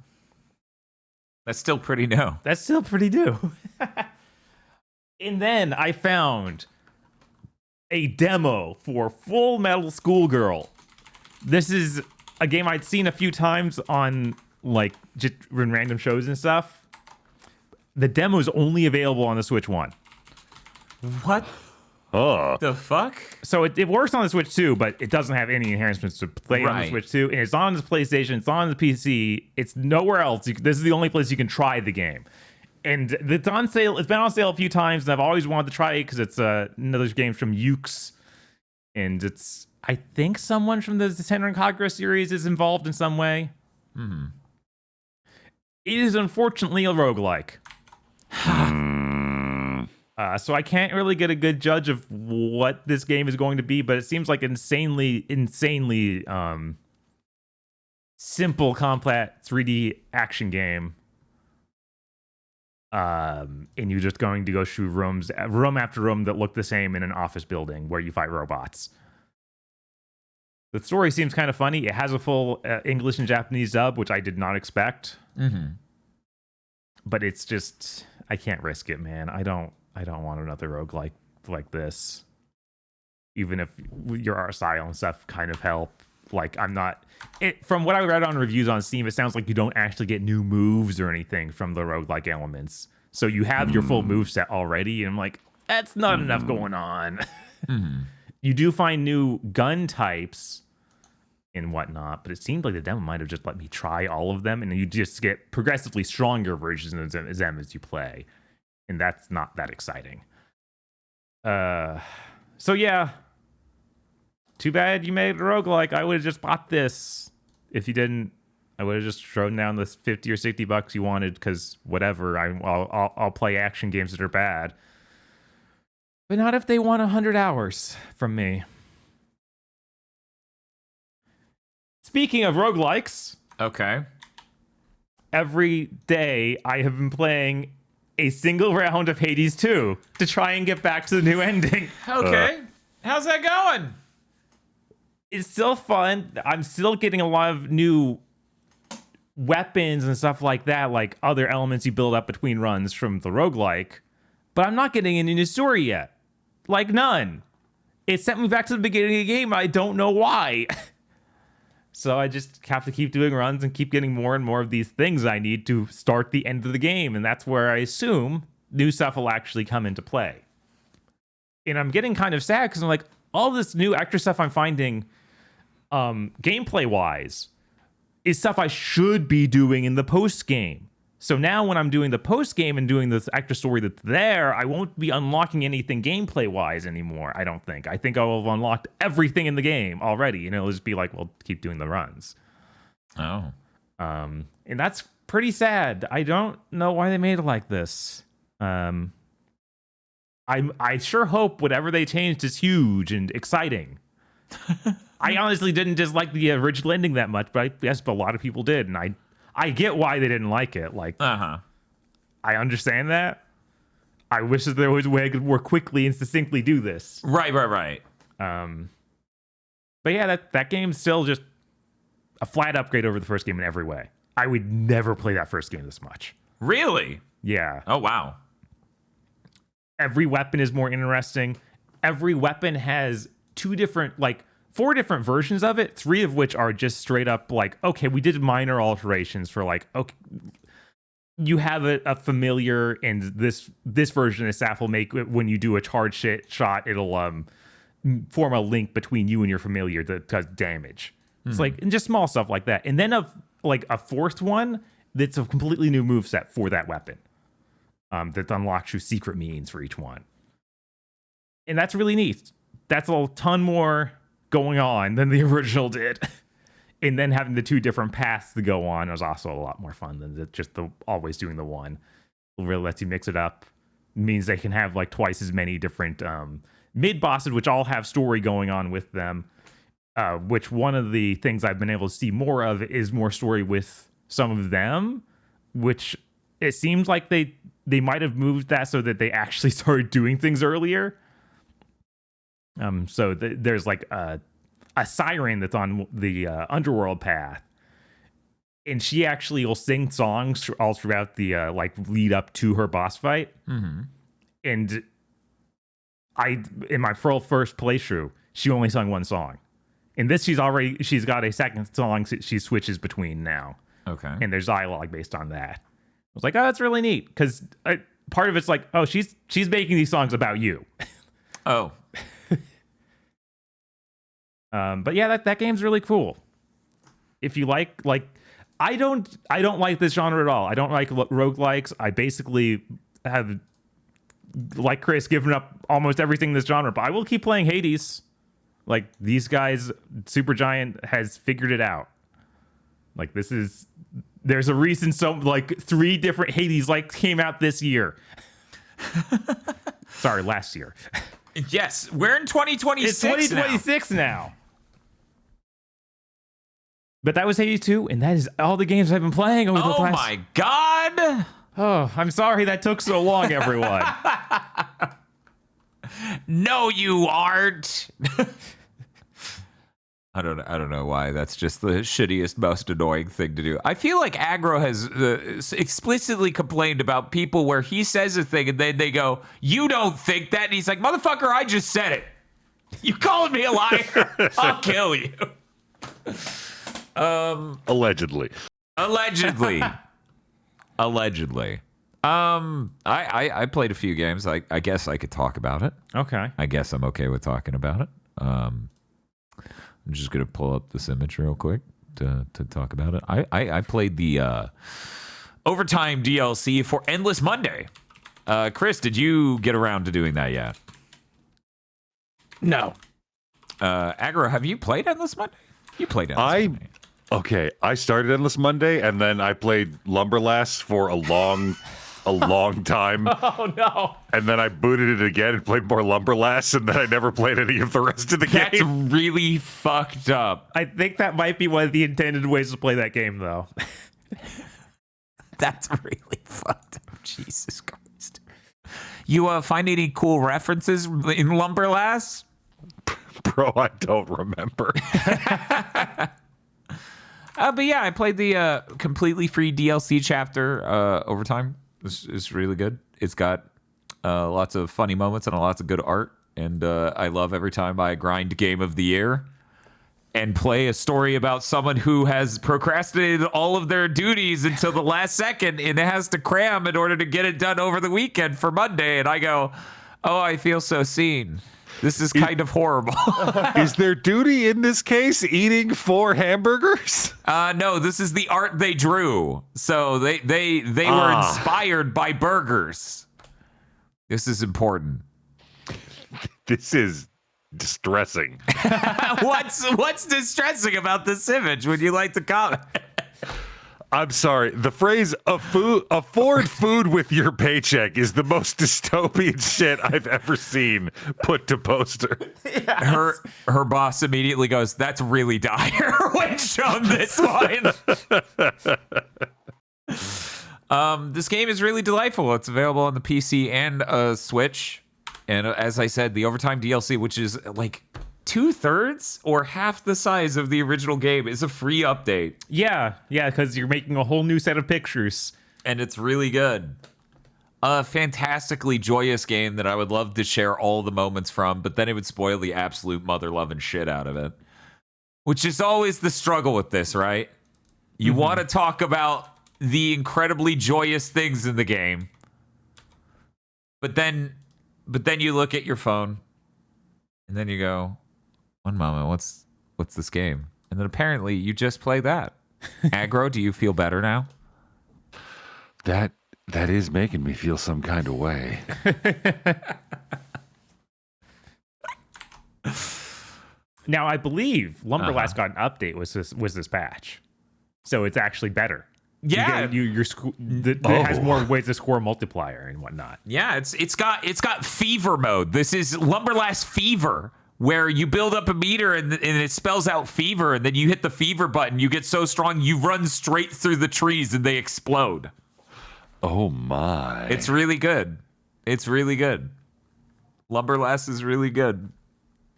That's still pretty new. That's still pretty new. And then I found a demo for Full Metal Schoolgirl. This is a game I'd seen a few times on like just in random shows and stuff. The demo is only available on the Switch 1. What Oh, the fuck? So it works on the Switch 2, but it doesn't have any enhancements to play on the Right. Switch 2. And it's on the PlayStation, it's on the PC, it's nowhere else. This is the only place you can try the game. And it's on sale. It's been on sale a few times, and I've always wanted to try it because it's another game from Ukes. And it's, I think someone from the Senran Kagura series is involved in some way. It is unfortunately a roguelike. So I can't really get a good judge of what this game is going to be, but it seems like insanely simple, complex 3D action game. And you're just going to go shoot room after room that look the same in an office building where you fight robots. The story seems kind of funny. It has a full English and Japanese dub, which I did not expect. But it's just, I can't risk it, man. I don't want another roguelike like this. Even if your art style and stuff kind of help. Like, I'm not... From what I read on reviews on Steam, it sounds like you don't actually get new moves or anything from the roguelike elements. So you have your full move set already, and I'm like, that's not enough going on. You do find new gun types and whatnot, but it seemed like the demo might have just let me try all of them, and you just get progressively stronger versions of them as you play. And that's not that exciting. So yeah. Too bad you made a roguelike. I would have just bought this. If you didn't, I would have just thrown down the $50 or $60 you wanted, because whatever. I'll play action games that are bad. But not if they want 100 hours from me. Speaking of roguelikes, Okay. every day I have been playing a single round of Hades 2 to try and get back to the new ending. Okay. How's that going? It's still fun. I'm still getting a lot of new weapons and stuff like that, like other elements you build up between runs from the roguelike, but I'm not getting any new story yet. Like, none. It sent me back to the beginning of the game. I don't know why. So I just have to keep doing runs and keep getting more and more of these things I need to start the end of the game. And that's where I assume new stuff will actually come into play. And I'm getting kind of sad because I'm like, all this new extra stuff I'm finding gameplay wise is stuff I should be doing in the post game. So now when I'm doing the post game and doing this extra story that's there, I won't be unlocking anything gameplay wise anymore. I don't think. I think I will have unlocked everything in the game already, and it'll just be like, well, keep doing the runs. Oh. And that's pretty sad. I don't know why they made it like this. I sure hope whatever they changed is huge and exciting. I honestly didn't dislike the original ending that much, but I guess a lot of people did, and I get why they didn't like it. Like, I understand that. I wish that there was a way I could more quickly and succinctly do this. Right. But yeah, that game's still just a flat upgrade over the first game in every way. I would never play that first game this much. Really? Yeah. Oh, wow. Every weapon is more interesting. Every weapon has four different versions of it, three of which are just straight up like, okay, we did minor alterations for like, okay, you have a familiar, and this version of staff will make, when you do a charge shot, it'll form a link between you and your familiar that does damage. It's like, and just small stuff like that. And then a fourth one that's a completely new moveset for that weapon that unlocks you secret means for each one. And that's really neat. That's a ton more going on than the original did. And then having the two different paths to go on was also a lot more fun than just always doing the one. It really lets you mix it up. It means they can have like twice as many different mid bosses, which all have story going on with them. Which one of the things I've been able to see more of is more story with some of them, which it seems like they might have moved that so that they actually started doing things earlier. So there's like a siren that's on the underworld path, and she actually will sing songs all throughout the lead up to her boss fight. Mm-hmm. And in my first playthrough, she only sung one song. In this, she's got a second song she switches between now. Okay. And there's dialogue based on that. I was like, oh, that's really neat, because part of it's like, oh, she's making these songs about you. Oh. But yeah, that game's really cool. If you like I don't like this genre at all. I don't like roguelikes. I basically have, like Chris, given up almost everything in this genre, but I will keep playing Hades. Like, these guys, Supergiant has figured it out. Like, there's a reason 3 different Hades came out this year. Sorry, last year. Yes, we're in 2026. It's 2026 now. But that was Hades 2, and that is all the games I've been playing over the last... Oh my god! Oh, I'm sorry that took so long, everyone. No, you aren't. I don't know why. That's just the shittiest, most annoying thing to do. I feel like Aggro has explicitly complained about people where he says a thing and then they go, "You don't think that?" And he's like, "Motherfucker, I just said it. You calling me a liar? I'll kill you." Allegedly. Allegedly. I played a few games. I guess I could talk about it. Okay. I guess I'm okay with talking about it. I'm just gonna pull up this image real quick to talk about it. I played the overtime DLC for Endless Monday. Chris, did you get around to doing that yet? No. Aggro, have you played Endless Monday? You played Endless Monday. Okay, I started Endless Monday, and then I played Lumberlass for a long a long time. Oh no. And then I booted it again and played more Lumberlass, and then I never played any of the rest of the That's game. really fucked up. I think that might be one of the intended ways to play that game, though. That's really fucked up. Jesus Christ. You find any cool references in Lumberlass? Bro, I don't remember. But yeah, I played the completely free DLC chapter over time. It's really good. It's got lots of funny moments and lots of good art. And I love every time I grind Game of the Year and play a story about someone who has procrastinated all of their duties until the last second and has to cram in order to get it done over the weekend for Monday. And I go, oh, I feel so seen. This is kind of horrible. Is their duty in this case eating 4 hamburgers? No, this is the art they drew. So they were inspired by burgers. This is important. This is distressing. What's distressing about this image? Would you like to comment? I'm sorry. The phrase afford food with your paycheck is the most dystopian shit I've ever seen put to poster. Her boss immediately goes, "That's really dire," when shown this one. This game is really delightful. It's available on the PC and Switch. And as I said, the Overtime DLC, which is like 2/3 or half the size of the original game, is a free update. Yeah, because you're making a whole new set of pictures. And it's really good. A fantastically joyous game that I would love to share all the moments from, but then it would spoil the absolute mother-loving shit out of it. Which is always the struggle with this, right? You want to talk about the incredibly joyous things in the game, but then you look at your phone, and then you go, one moment, what's this game? And then apparently you just play that. Aggro, do you feel better now? That is making me feel some kind of way. Now, I believe Lumberlass got an update was this patch, so it's actually better. Yeah, it has more ways to score multiplier and whatnot. yeah. It's got fever mode. This is Lumberlass Fever, where you build up a meter and it spells out fever, and then you hit the fever button. You get so strong, you run straight through the trees and they explode. Oh my! It's really good. It's really good. Lumberlass is really good.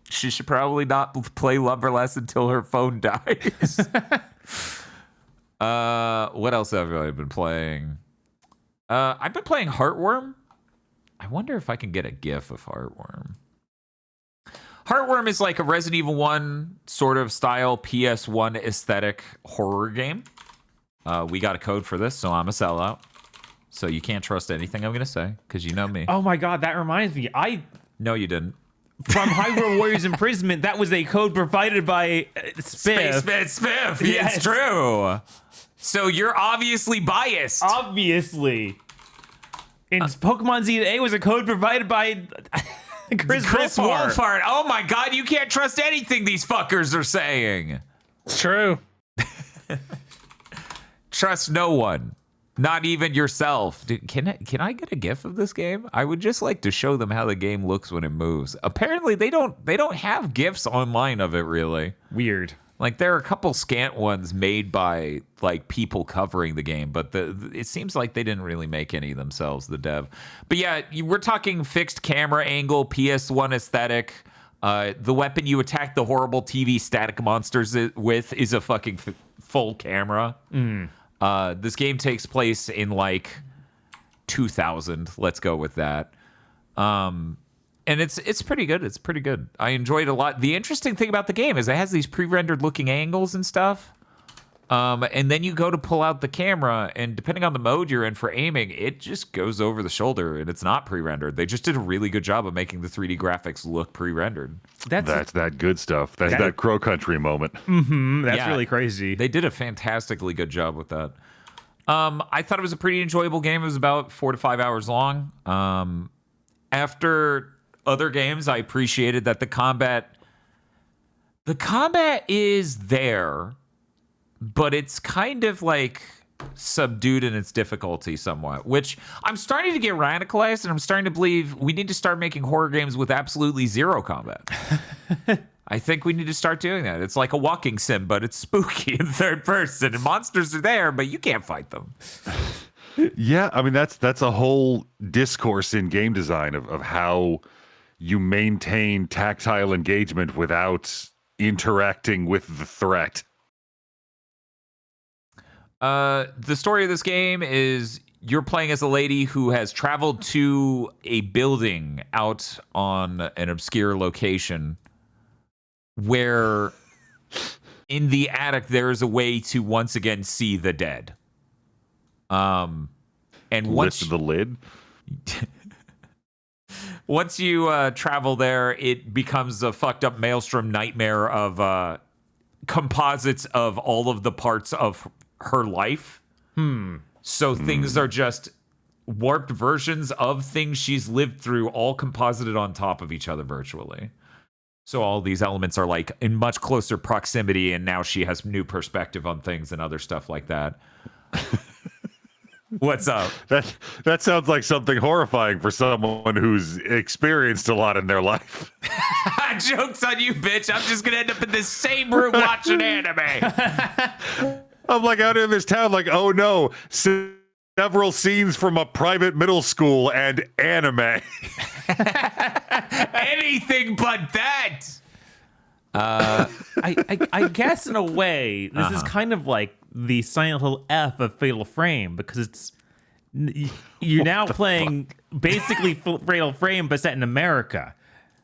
She should probably not play Lumberlass until her phone dies. What else have I been playing? I've been playing Heartworm. I wonder if I can get a GIF of Heartworm. Heartworm is like a Resident Evil 1 sort of style PS1 aesthetic horror game. We got a code for this, so I'm a sellout. So you can't trust anything I'm going to say, because you know me. Oh my god, that reminds me. No, you didn't. From Hyrule Warriors Imprisonment, that was a code provided by Spiff. Spaceman Spiff. Yes. It's true. So you're obviously biased. Obviously. And Pokemon Z&A was a code provided by Chris Wolfhard. Wolfhard. Oh my god, you can't trust anything these fuckers are saying. It's true. Trust no one. Not even yourself. Dude, can I get a GIF of this game? I would just like to show them how the game looks when it moves. Apparently they don't have GIFs online of it, really. Weird. Like, there are a couple scant ones made by like people covering the game, but it seems like they didn't really make any themselves, the dev. But yeah, we're talking fixed camera angle, PS1 aesthetic. The weapon you attack the horrible TV static monsters with is a fucking full camera. This game takes place in like 2000. Let's go with that. And it's pretty good. It's pretty good. I enjoyed it a lot. The interesting thing about the game is it has these pre-rendered looking angles and stuff. And then you go to pull out the camera, and depending on the mode you're in for aiming, it just goes over the shoulder, and it's not pre-rendered. They just did a really good job of making the 3D graphics look pre-rendered. That's that good stuff. That's that Crow Country moment. That's Yeah. really crazy. They did a fantastically good job with that. I thought it was a pretty enjoyable game. It was about 4 to 5 hours long. After other games, I appreciated that the combat is there, but it's kind of like subdued in its difficulty somewhat, which I'm starting to get radicalized, and I'm starting to believe we need to start making horror games with absolutely zero combat. I think we need to start doing that. It's like a walking sim, but it's spooky in third person, and monsters are there, but you can't fight them. Yeah, I mean that's a whole discourse in game design of how you maintain tactile engagement without interacting with the threat. The story of this game is you're playing as a lady who has traveled to a building out on an obscure location where in the attic there is a way to once again see the dead. And once Lift the lid. once you travel there, it becomes a fucked up maelstrom nightmare of composites of all of the parts of her life. So things are just warped versions of things she's lived through, all composited on top of each other virtually. So all these elements are like in much closer proximity, and now she has new perspective on things and other stuff like that. What's up? That sounds like something horrifying for someone who's experienced a lot in their life. Joke's on you, bitch. I'm just gonna end up in this same room watching anime. I'm like out in this town, like, oh no, several scenes from a private middle school and anime. Anything but that. I guess in a way, this is kind of like the Silent Hill F of Fatal Frame, because you're now playing basically Fatal Frame, but set in America.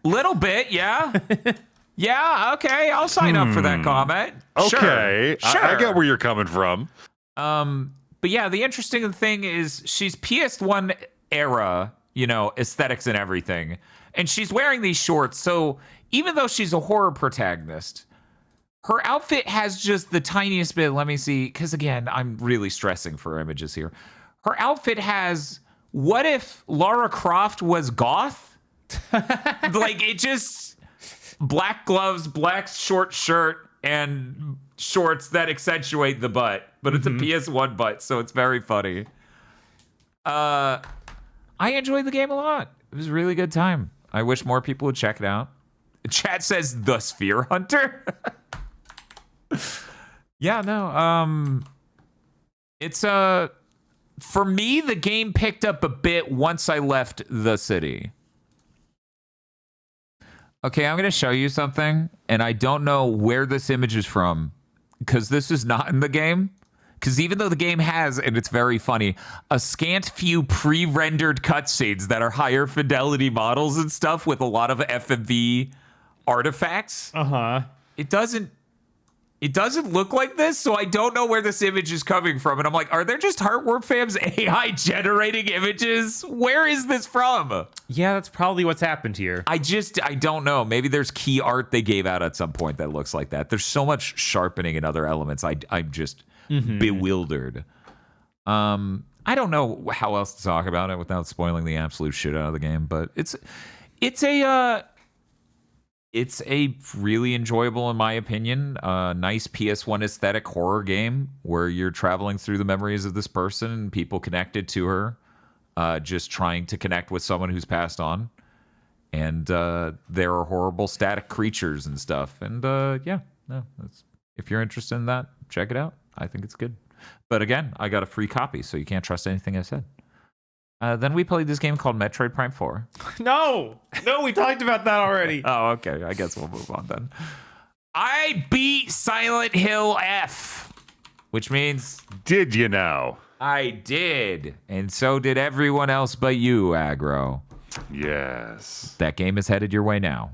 Little bit, yeah. Yeah, okay. I'll sign up for that comment. Okay, Sure. I get where you're coming from. But yeah, the interesting thing is she's PS1 era, aesthetics and everything. And she's wearing these shorts. So even though she's a horror protagonist, her outfit has just the tiniest bit. Let me see. Because again, I'm really stressing for images here. Her outfit has, what if Lara Croft was goth? Like it just, black gloves, black short shirt, and shorts that accentuate the butt. But it's a PS1 butt, so it's very funny. I enjoyed the game a lot. It was a really good time. I wish more people would check it out. Chat says the Sphere Hunter. Yeah, no. It's for me, the game picked up a bit once I left the city. Okay, I'm going to show you something, and I don't know where this image is from, because this is not in the game. Because even though the game has, and it's very funny, a scant few pre-rendered cutscenes that are higher fidelity models and stuff with a lot of FMV artifacts, it doesn't look like this, so I don't know where this image is coming from. And I'm like, are there just Heartworm fans AI generating images? Where is this from? Yeah, that's probably what's happened here. I don't know. Maybe there's key art they gave out at some point that looks like that. There's so much sharpening and other elements. I'm just bewildered. I don't know how else to talk about it without spoiling the absolute shit out of the game, but it's a really enjoyable, in my opinion, nice PS1 aesthetic horror game where you're traveling through the memories of this person and people connected to her, just trying to connect with someone who's passed on. And there are horrible static creatures and stuff. And if you're interested in that, check it out. I think it's good. But again, I got a free copy, so you can't trust anything I said. Then we played this game called Metroid Prime 4. No, we talked about that already. Oh, okay. I guess we'll move on then. I beat Silent Hill F, which means... Did you now? I did. And so did everyone else but you, Aggro. Yes. That game is headed your way now.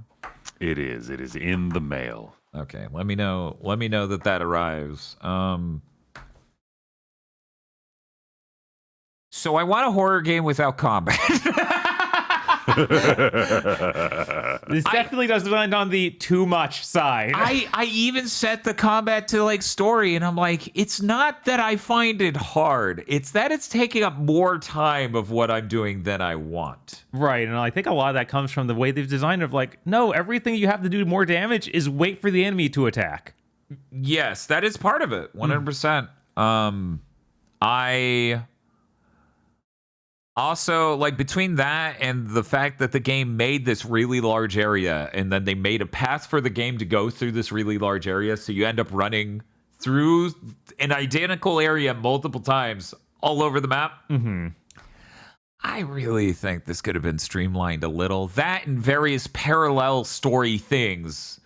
It is. It is in the mail. Okay, let me know that arrives. So I want a horror game without combat. This definitely doesn't land on the too much side. I even set the combat to like story, and I'm like, it's not that I find it hard. It's that it's taking up more time of what I'm doing than I want. Right, and I think a lot of that comes from the way they've designed it of like, no, everything you have to do more damage is wait for the enemy to attack. Yes, that is part of it, 100%. I also like between that and the fact that the game made this really large area and then they made a path for the game to go through this really large area. So you end up running through an identical area multiple times all over the map. Mm-hmm. I really think this could have been streamlined a little. That and various parallel story things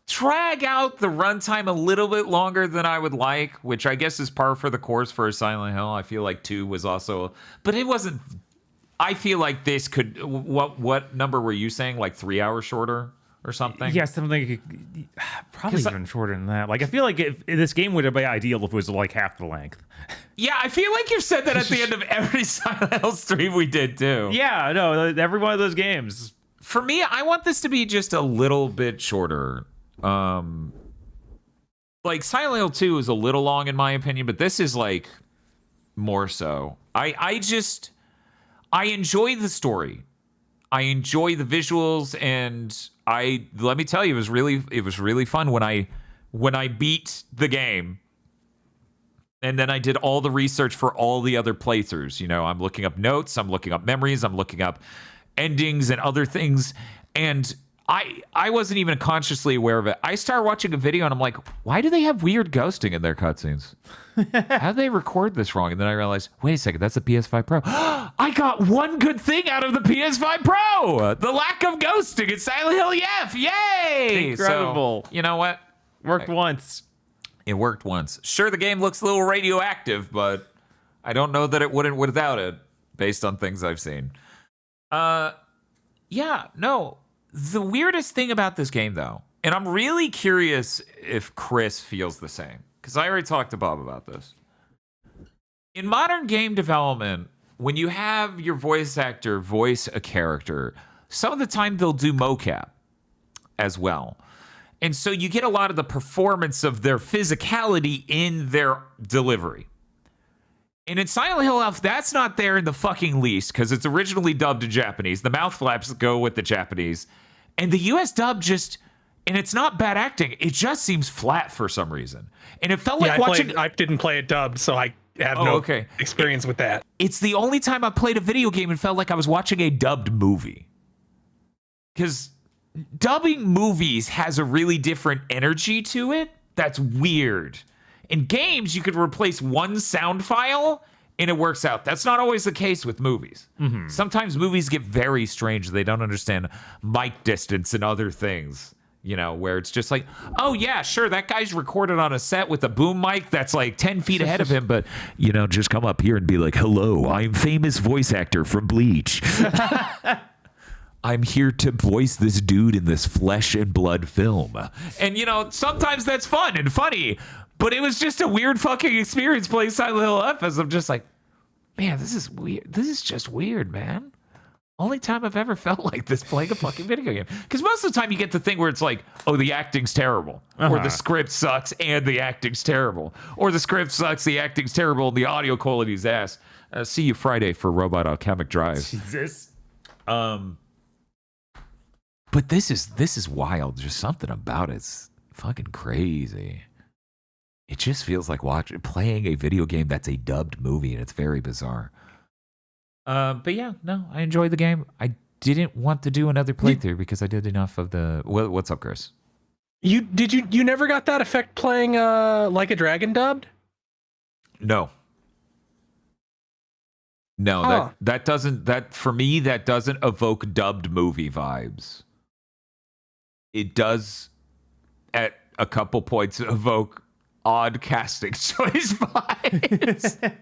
drag out the runtime a little bit longer than I would like, which I guess is par for the course for a Silent Hill. I feel like 2 was also, but it wasn't. I feel like this could. What number were you saying? Like 3 hours shorter or something? Yeah, something probably even shorter than that. Like I feel like if this game would have been ideal if it was like half the length. Yeah, I feel like you've said that at the end of every Silent Hill stream we did too. Yeah, no, every one of those games. For me, I want this to be just a little bit shorter. Like Silent Hill 2 is a little long in my opinion, but this is like more so. I enjoy the story. I enjoy the visuals, and let me tell you, it was really fun when I beat the game. And then I did all the research for all the other playthroughs. You know, I'm looking up notes, I'm looking up memories, I'm looking up endings and other things. And I wasn't even consciously aware of it. I started watching a video and I'm like, why do they have weird ghosting in their cutscenes? How did they record this wrong? And then I realized, wait a second, that's the PS5 Pro. I got one good thing out of the PS5 Pro. The lack of ghosting in Silent Hill EF. Yay! Incredible. So, you know what? Worked once. It worked once. Sure, the game looks a little radioactive, but I don't know that it wouldn't without it, based on things I've seen. Yeah, no. The weirdest thing about this game, though, and I'm really curious if Chris feels the same, because I already talked to Bob about this. In modern game development, when you have your voice actor voice a character, some of the time they'll do mocap as well. And so you get a lot of the performance of their physicality in their delivery. And in Silent Hill F, that's not there in the fucking least because it's originally dubbed in Japanese. The mouth flaps go with the Japanese. And the US dub just, and it's not bad acting, it just seems flat for some reason. And it felt like watching... I didn't play it dubbed, so I have experience with that. It's the only time I played a video game and felt like I was watching a dubbed movie. Because dubbing movies has a really different energy to it that's weird. In games, you could replace one sound file and it works out. That's not always the case with movies. Mm-hmm. Sometimes movies get very strange. They don't understand mic distance and other things, you know, where it's just like, oh, yeah, sure, that guy's recorded on a set with a boom mic that's like 10 feet ahead of him, but, you know, just come up here and be like, hello, I'm famous voice actor from Bleach. I'm here to voice this dude in this flesh and blood film. And, you know, sometimes that's fun and funny, but it was just a weird fucking experience playing Silent Hill F as I'm just like, man, this is weird. This is just weird, man. Only time I've ever felt like this playing a fucking video game. Because most of the time you get the thing where it's like, oh, the acting's terrible. Or the script sucks and the acting's terrible. Or the script sucks, the acting's terrible, and the audio quality's ass. See you Friday for Robot Alchemic Drive. Jesus. But this is wild. There's something about it's fucking crazy. It just feels like playing a video game that's a dubbed movie, and it's very bizarre. But yeah, no, I enjoyed the game. I didn't want to do another playthrough because I did enough of the. What's up, Chris? You never got that effect playing Like a Dragon dubbed? No. That doesn't for me that doesn't evoke dubbed movie vibes. It does at a couple points evoke odd casting choice vibes.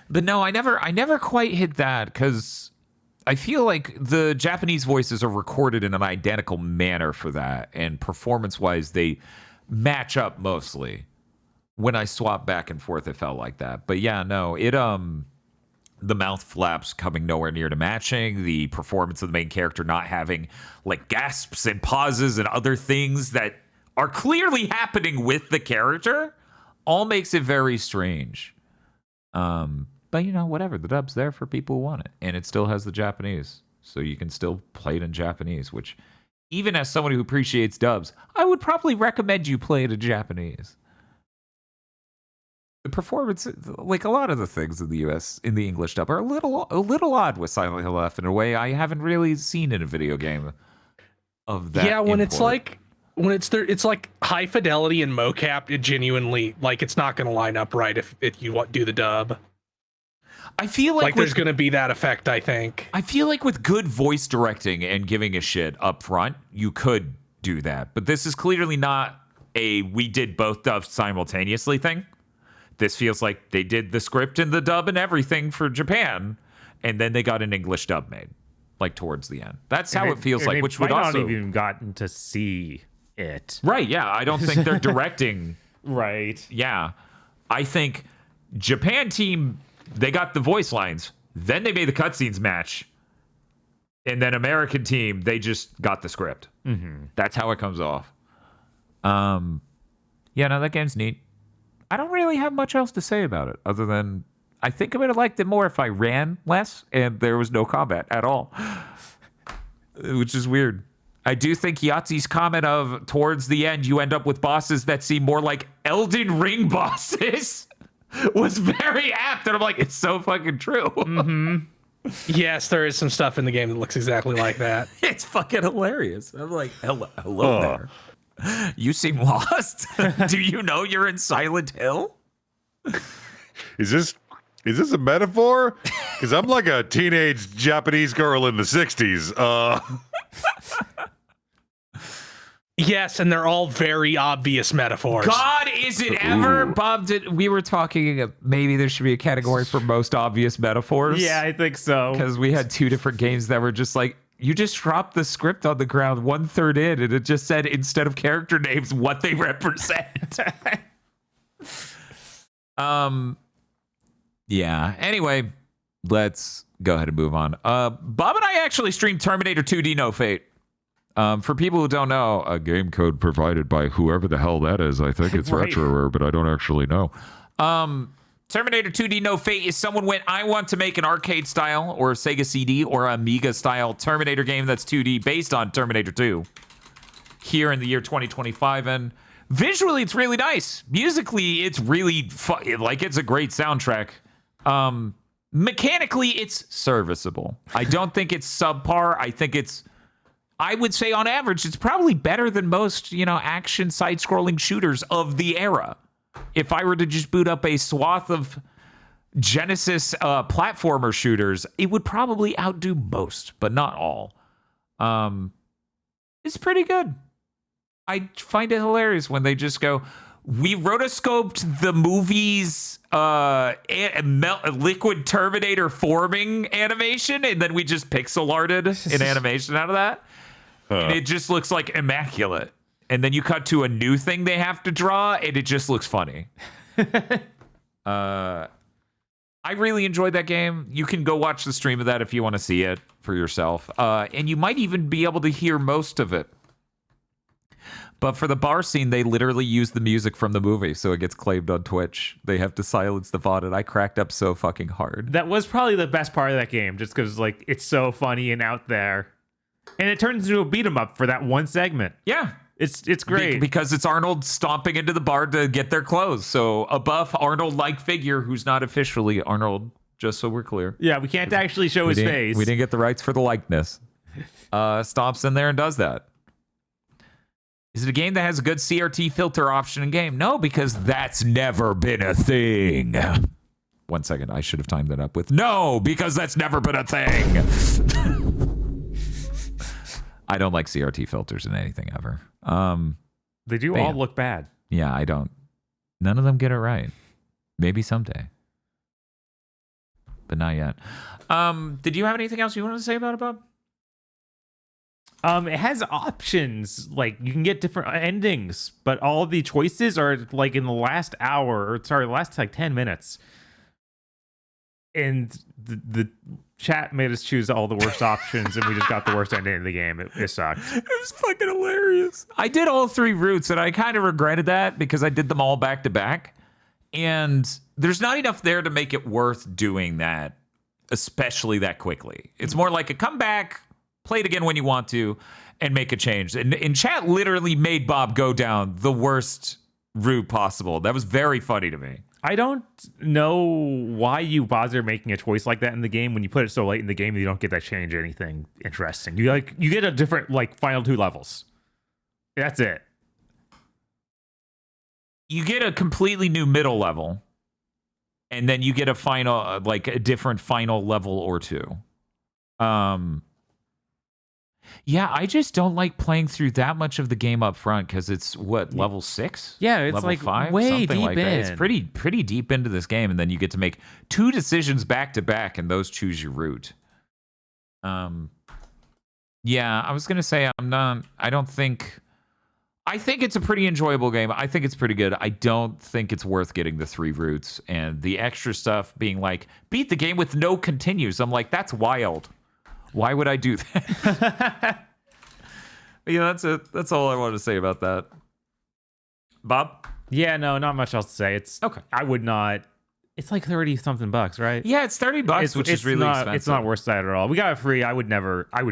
But no, I never quite hit that because I feel like the Japanese voices are recorded in an identical manner for that, and performance-wise, they match up mostly. When I swap back and forth, it felt like that. But yeah, no, the mouth flaps coming nowhere near to matching, the performance of the main character not having like gasps and pauses and other things that are clearly happening with the character, all makes it very strange. But you know, whatever, the dub's there for people who want it, and it still has the Japanese, so you can still play it in Japanese, which even as someone who appreciates dubs, I would probably recommend you play it in Japanese. the performance, like a lot of the things in the U.S. in the English dub, are a little odd with Silent Hill F in a way I haven't really seen in a video game of that. Yeah, when import. it's like high fidelity and mocap, it genuinely like it's not going to line up right if you do the dub. I feel like There's going to be that effect, I think. I feel like with good voice directing and giving a shit up front, you could do that. But this is clearly not a we did both dubs simultaneously thing. This feels like they did the script and the dub and everything for Japan, and then they got an English dub made, like towards the end. That's how it feels like, which would might also not even gotten to see it. right. Yeah, I don't think they're directing. Right. Yeah, I think Japan team, they got the voice lines, then they made the cutscenes match, and then American team, they just got the script. Mm-hmm. That's how it comes off. Yeah, no, that game's neat. I don't really have much else to say about it other than I think I would have liked it more if I ran less and there was no combat at all, which is weird. I do think Yahtzee's comment of towards the end you end up with bosses that seem more like Elden Ring bosses was very apt, and I'm like, it's so fucking true. Mm-hmm. Yes, there is some stuff in the game that looks exactly like that. It's fucking hilarious. I'm like, hello there. You seem lost. Do you know you're in Silent Hill? Is this a metaphor? Because I'm like a teenage Japanese girl in the 60s. Yes, and they're all very obvious metaphors. God, is it ever? Bob, we were talking, maybe there should be a category for most obvious metaphors. Yeah, I think so. Because we had two different games that were just like, you just dropped the script on the ground 1/3 in, and it just said, instead of character names, what they represent. Yeah. Anyway, let's go ahead and move on. Bob and I actually streamed Terminator 2D No Fate. For people who don't know, a game code provided by whoever the hell that is. I think it's Right. RetroRare, but I don't actually know. Terminator 2D No Fate is someone went, I want to make an arcade style or Sega CD or Amiga style Terminator game that's 2D based on Terminator 2 here in the year 2025. And visually, it's really nice. Musically, it's really like it's a great soundtrack. Mechanically, it's serviceable. I don't think it's subpar. I would say on average, it's probably better than most, action side-scrolling shooters of the era. If I were to just boot up a swath of Genesis platformer shooters, it would probably outdo most, but not all. It's pretty good. I find it hilarious when they just go, we rotoscoped the movie's liquid Terminator forming animation, and then we just pixel arted an animation out of that. And it just looks like immaculate. And then you cut to a new thing they have to draw, and it just looks funny. I really enjoyed that game. You can go watch the stream of that if you want to see it for yourself. And you might even be able to hear most of it. But for the bar scene, they literally use the music from the movie, so it gets claimed on Twitch. They have to silence the VOD, and I cracked up so fucking hard. That was probably the best part of that game, just because it's so funny and out there. And it turns into a beat 'em up for that one segment. Yeah. It's great. Because it's Arnold stomping into the bar to get their clothes. So a buff Arnold-like figure who's not officially Arnold, just so we're clear. Yeah, we can't actually show his face. We didn't get the rights for the likeness. Stomps in there and does that. Is it a game that has a good CRT filter option in game? No, because that's never been a thing. 1 second, I should have timed that up with no, because that's never been a thing. I don't like CRT filters in anything ever. They do all look bad. Yeah, I don't. None of them get it right. Maybe someday. But not yet. Did you have anything else you wanted to say about it, Bob? It has options, like you can get different endings, but all the choices are like in the last last 10 minutes. And the chat made us choose all the worst options, and we just got the worst ending of the game. It sucked. It was fucking hilarious. I did all 3 routes, and I kind of regretted that because I did them all back to back. And there's not enough there to make it worth doing that, especially that quickly. It's more like a come back, play it again when you want to, and make a change. And chat literally made Bob go down the worst route possible. That was very funny to me. I don't know why you bother making a choice like that in the game when you put it so late in the game. You don't get that change anything interesting. You get a different final 2 levels. That's it. You get a completely new middle level, and then you get a final, a different final level or 2. Yeah, I just don't like playing through that much of the game up front because it's level 6? Yeah, it's level 5, way something deep like in. that. It's pretty deep into this game, and then you get to make 2 decisions back to back, and those choose your route. Yeah, I was gonna say I think it's a pretty enjoyable game. I think it's pretty good. I don't think it's worth getting the 3 routes and the extra stuff being like beat the game with no continues. I'm like, that's wild. Why would I do that? Yeah, that's it. That's all I want to say about that. Bob? Yeah, no, not much else to say. It's Okay. I would not. It's like 30 something bucks, right? Yeah, it's $30, which is really not, expensive. It's not worth that at all. We got it free. I would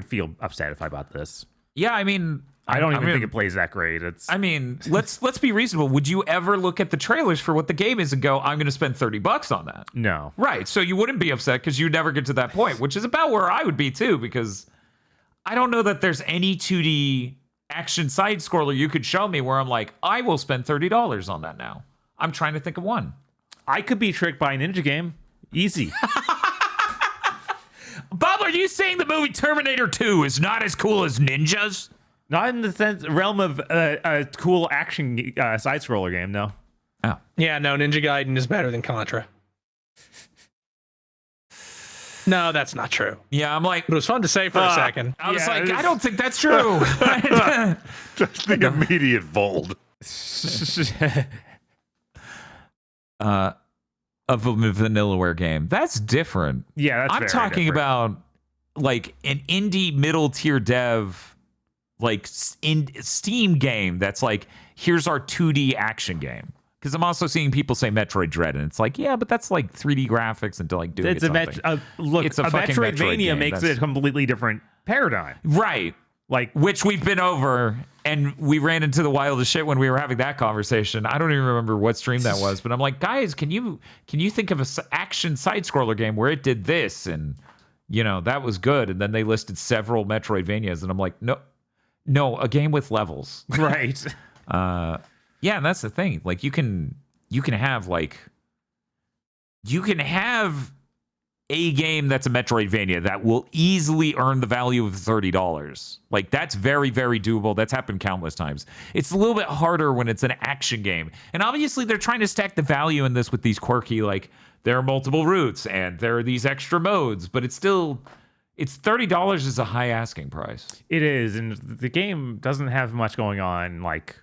feel upset if I bought this. Yeah, I mean, I don't even think it plays that great. I mean, let's be reasonable. Would you ever look at the trailers for what the game is and go, I'm going to spend $30 on that? No. Right. So you wouldn't be upset because you never get to that point, which is about where I would be too, because I don't know that there's any 2D action side scroller you could show me where I'm like, I will spend $30 on that now. I'm trying to think of one. I could be tricked by a ninja game. Easy. Bob, are you saying the movie Terminator 2 is not as cool as Ninjas? Not in the realm of a cool action side scroller game, no. Oh. Yeah, no, Ninja Gaiden is better than Contra. No, that's not true. Yeah, I'm like, But it was fun to say for a second. I was Yeah, like, it I is- don't think that's true. Just the immediate fold. Of a Vanillaware game. That's different. Yeah, that's I'm very talking different. about like an indie middle tier dev, like in Steam game that's like, here's our 2D action game. Because I'm also seeing people say Metroid Dread, and it's like, yeah, but that's like 3D graphics and to like doing It's something. look, It's a a fucking Metroid Metroidvania game. makes That's- it a completely different paradigm. Right. Like, Which we've been over, and we ran into the wildest shit when we were having that conversation. I don't even remember what stream that was, but I'm like, guys, can you think of a action side scroller game where it did this, and that was good, and then they listed several Metroidvanias, and I'm like, no, a game with levels. right. Yeah, and that's the thing. Like you can have a game that's a Metroidvania that will easily earn the value of $30. Like that's very, very doable. That's happened countless times. It's a little bit harder when it's an action game. And obviously they're trying to stack the value in this with these quirky, like there are multiple routes and there are these extra modes, but it's $30 is a high asking price. It is, and the game doesn't have much going on, like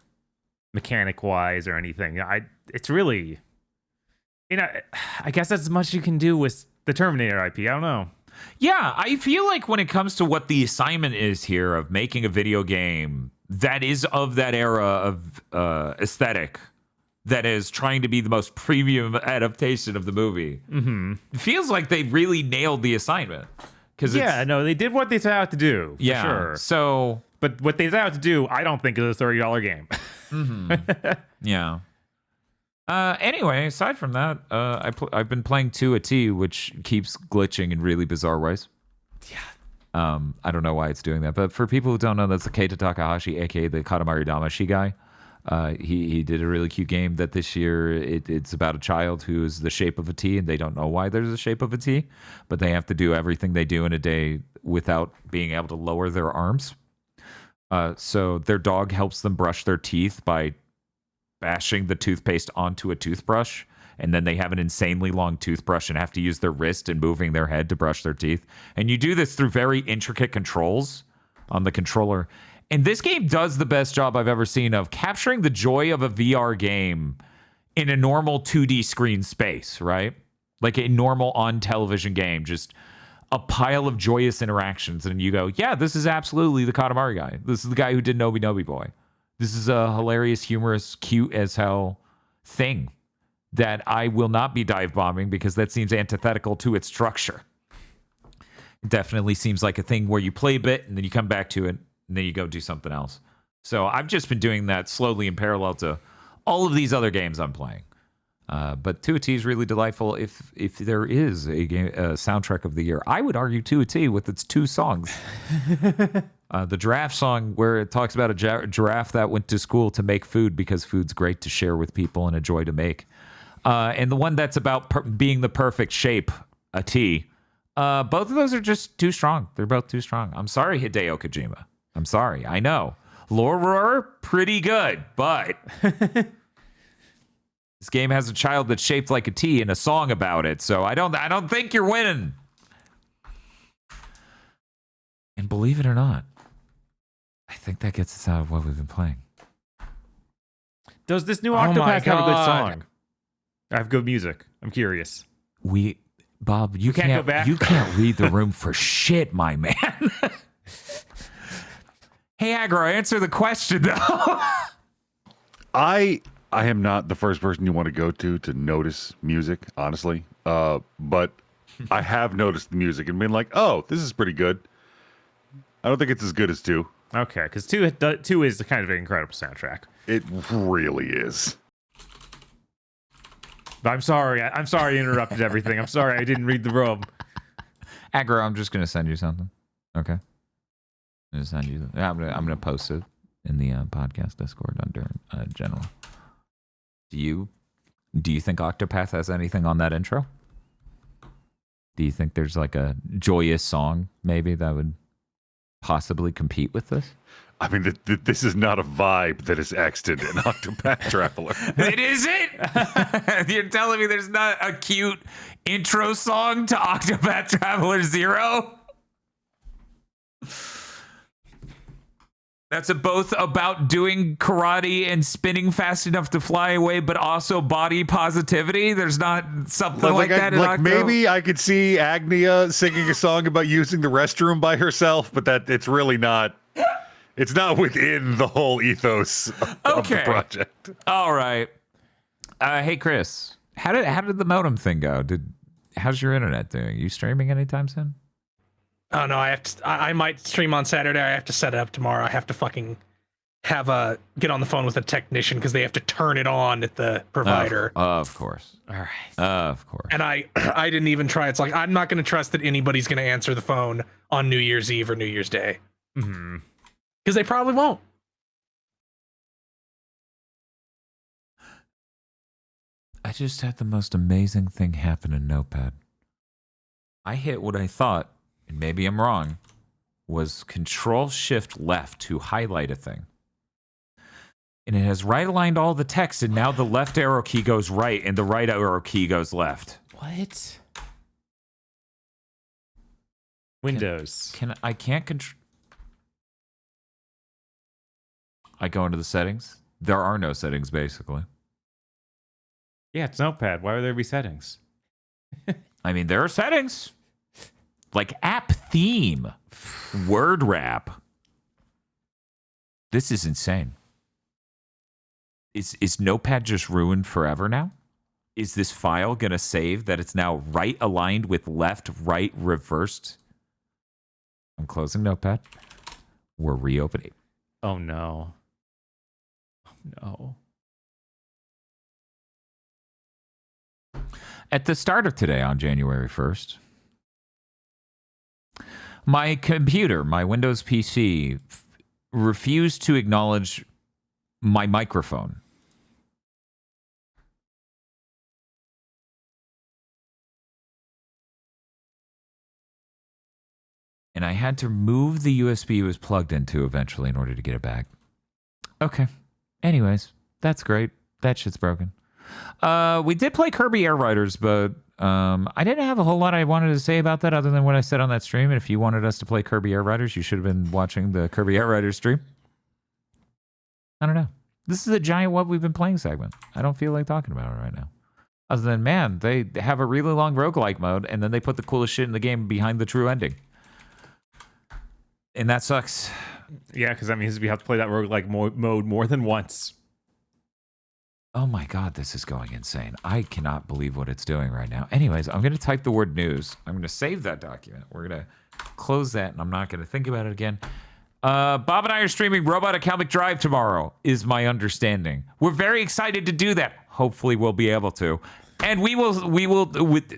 mechanic wise or anything. It's really, I guess that's as much you can do with the Terminator IP. I don't know. Yeah, I feel like when it comes to what the assignment is here of making a video game that is of that era of aesthetic, that is trying to be the most premium adaptation of the movie, it feels like they really nailed the assignment. Yeah, no, they did what they set out to do. For Yeah, sure. so But what they set out to do, I don't think is a $30 game. yeah. Anyway, aside from that, I've been playing 2 at T, which keeps glitching in really bizarre ways. Yeah. I don't know why it's doing that, but for people who don't know, that's the Keita Takahashi, aka the Katamari Damacy guy. He did a really cute game that this year it's about a child who is the shape of a T, and they don't know why there's a shape of a T, but they have to do everything they do in a day without being able to lower their arms. So their dog helps them brush their teeth by bashing the toothpaste onto a toothbrush, and then they have an insanely long toothbrush and have to use their wrist and moving their head to brush their teeth. And you do this through very intricate controls on the controller. And this game does the best job I've ever seen of capturing the joy of a VR game in a normal 2D screen space, right? Like a normal on television game, just a pile of joyous interactions. And you go, yeah, this is absolutely the Katamari guy. This is the guy who did Nobi Nobi Boy. This is a hilarious, humorous, cute as hell thing that I will not be dive bombing because that seems antithetical to its structure. It definitely seems like a thing where you play a bit and then you come back to it and then you go do something else. So I've just been doing that slowly in parallel to all of these other games I'm playing. But to a T is really delightful. If there is a soundtrack of the year, I would argue to a T with its 2 songs. The giraffe song, where it talks about a giraffe that went to school to make food because food's great to share with people and a joy to make. And the one that's about being the perfect shape, a T. Both of those are just too strong. They're both too strong. I'm sorry, Hideo Kojima. I'm sorry. I know. Lore Roar, pretty good, but this game has a child that's shaped like a T and a song about it, so I don't think you're winning. And believe it or not, I think that gets us out of what we've been playing. Does this new Oh my Octopath have a good God. song? I have good music. I'm curious. Bob, you can't go back? You can't read the room for shit, my man. Hey, Agro, answer the question though. I am not the first person you want to go to notice music, honestly. But I have noticed the music and been like, oh, this is pretty good. I don't think it's as good as 2. Okay, because two is the kind of an incredible soundtrack. It really is. But I'm sorry. I'm sorry I interrupted everything. I'm sorry I didn't read the room. Agro, I'm just gonna send you something. Okay. I'm gonna send you. I'm gonna post it in the podcast Discord under general. Do you think Octopath has anything on that intro? Do you think there's like a joyous song maybe that would possibly compete with this? I mean, this is not a vibe that is extant in Octopath Traveler. It isn't? You're telling me there's not a cute intro song to Octopath Traveler 0? That's both about doing karate and spinning fast enough to fly away, but also body positivity. There's not something like that in Octo? Maybe I could see Agnia singing a song about using the restroom by herself, but that it's really not. It's not within the whole ethos of the project. All right. Hey, Chris, how did the modem thing go? How's your internet doing? You streaming anytime soon? Oh no, I might stream on Saturday. I have to set it up tomorrow. I have to fucking get on the phone with a technician because they have to turn it on at the provider. Of course. All right. Of course. And I didn't even try. It's like I'm not going to trust that anybody's going to answer the phone on New Year's Eve or New Year's Day. Mm-hmm. Because they probably won't. I just had the most amazing thing happen in Notepad. I hit what I thought, and maybe I'm wrong, was Control-Shift-Left to highlight a thing. And it has right-aligned all the text, and now the left arrow key goes right, and the right arrow key goes left. What? Windows. I can't control... I go into the settings. There are no settings, basically. Yeah, it's Notepad. Why would there be settings? I mean, there are settings. Like app theme. Word wrap. This is insane. Is Notepad just ruined forever now? Is this file going to save that it's now right aligned with left, right, reversed? I'm closing Notepad. We're reopening. Oh, no. No. At the start of today, on January 1st, my computer, my Windows PC, refused to acknowledge my microphone. And I had to move the USB it was plugged into eventually in order to get it back. Okay. Anyways, that's great. That shit's broken. We did play Kirby Air Riders, but I didn't have a whole lot I wanted to say about that other than what I said on that stream. And if you wanted us to play Kirby Air Riders, you should have been watching the Kirby Air Riders stream. I don't know. This is a giant what we've been playing segment. I don't feel like talking about it right now. Other than, man, they have a really long roguelike mode, and then they put the coolest shit in the game behind the true ending. And that sucks. Yeah, because that means we have to play that roguelike mode more than once. Oh my God, this is going insane. I cannot believe what it's doing right now. Anyways, I'm going to type the word news. I'm going to save that document. We're going to close that, and I'm not going to think about it again. Bob and I are streaming Robot Atomic Drive tomorrow, is my understanding. We're very excited to do that. Hopefully we'll be able to. And we will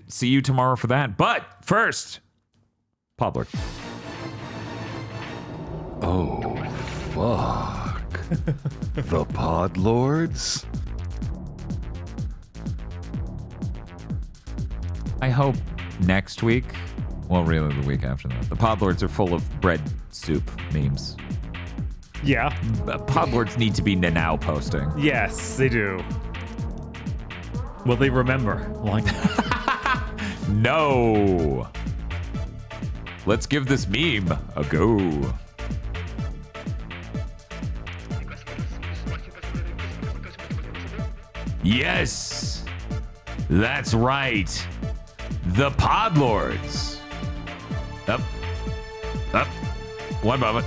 see you tomorrow for that. But first, Podlord. Oh, fuck. The Podlords? I hope next week, well, really the week after that, the Podlords are full of bread soup memes. Yeah. Podlords need to be now posting. Yes, they do. Will they remember? Like, No. Let's give this meme a go. Yes, that's right. The Podlords. Up. One moment.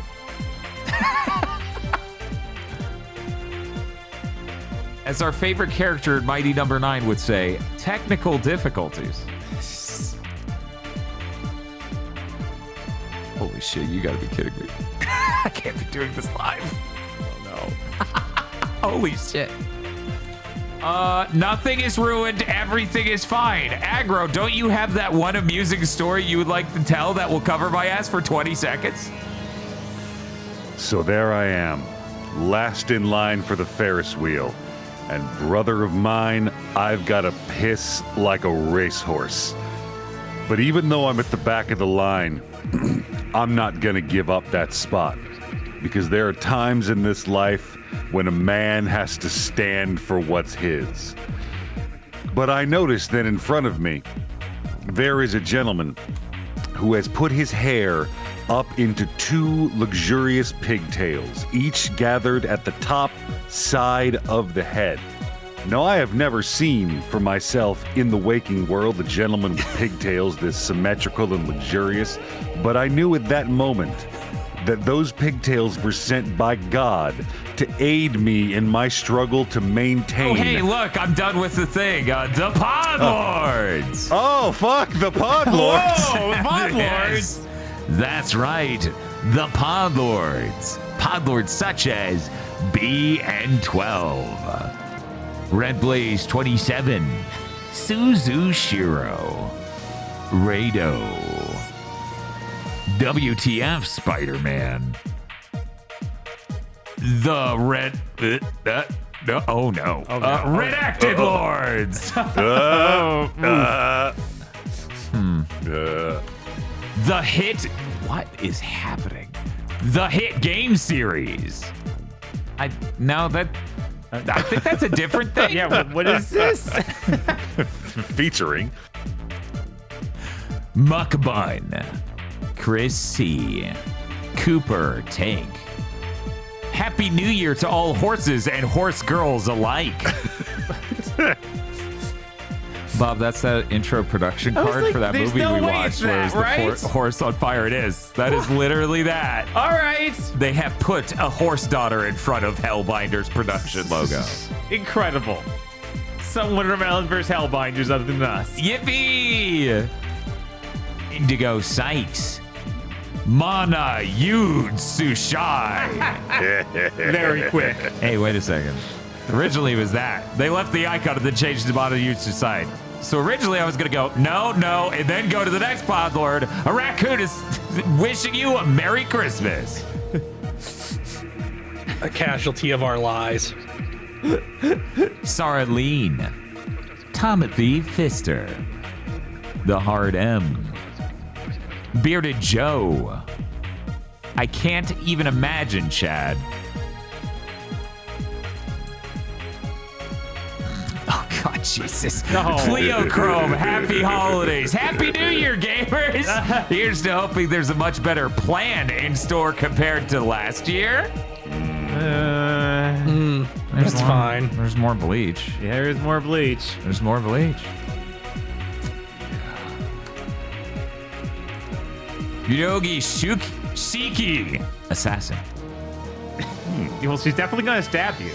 As our favorite character in Mighty Number 9 would say, technical difficulties. Holy shit, you gotta be kidding me. I can't be doing this live. Oh no. Holy shit. Nothing is ruined, everything is fine. Aggro, don't you have that one amusing story you would like to tell that will cover my ass for 20 seconds? So there I am, last in line for the Ferris wheel. And brother of mine, I've got to piss like a racehorse. But even though I'm at the back of the line, I'm not gonna give up that spot. Because there are times in this life when a man has to stand for what's his. But I noticed that in front of me, there is a gentleman who has put his hair up into 2 luxurious pigtails, each gathered at the top side of the head. Now, I have never seen for myself in the waking world a gentleman with pigtails this symmetrical and luxurious, but I knew at that moment that those pigtails were sent by God to aid me in my struggle to maintain. Oh, hey, look, I'm done with the thing. The Podlords. Oh, fuck, the Podlords! Whoa, the Podlords. Yes, that's right, the Podlords. Podlords such as BN12, Red Blaze 27, Suzu Shiro, Rado, WTF Spider-Man, the Red... oh no. Redacted Lords! The hit... What is happening? The hit game series. I think that's a different thing. yeah, what is this? Featuring Muckbun, Chris C, Cooper Tank. Happy New Year to all horses and horse girls alike. Bob, that's that intro production card like, for that there's movie no we way watched it's where that, it's the right? horse on fire. It is. That is literally that. All right. They have put a horse daughter in front of Hellbinder's production logo. Incredible. Someone remembered versus Hellbinders other than us. Yippee! Indigo Sykes. Mana Yud Sushai. Very quick. Hey, wait a second. Originally it was that. They left the icon and then changed the Mana Yud Sushai. So originally I was going to go, no, and then go to the next Podlord. A raccoon is wishing you a Merry Christmas. A casualty of our lies. Sarah Lean. Timothy Pfister. The Hard M. Bearded Joe. I can't even imagine, Chad. Oh, God, Jesus. No. Cleochrome, happy holidays. Happy New Year, gamers. Here's to hoping there's a much better plan in store compared to last year. That's fine. There's more bleach. There's more bleach. There's more bleach. Yogi Shiki, assassin. Well, she's definitely gonna stab you.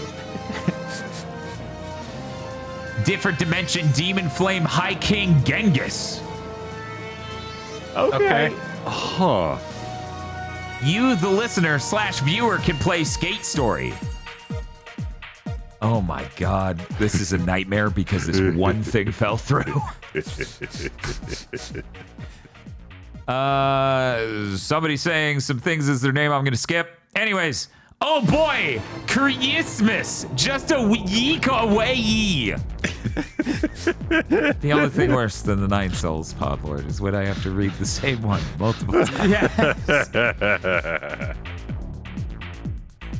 Different dimension demon flame high king Genghis. Okay. Huh. You, the listener / viewer, can play Skate Story. Oh my God, this is a nightmare because this one thing fell through. Somebody saying some things as their name I'm going to skip. Anyways, oh boy, Christmas, just a week away. The only thing worse than the Nine Souls Podlord is when I have to read the same one multiple times.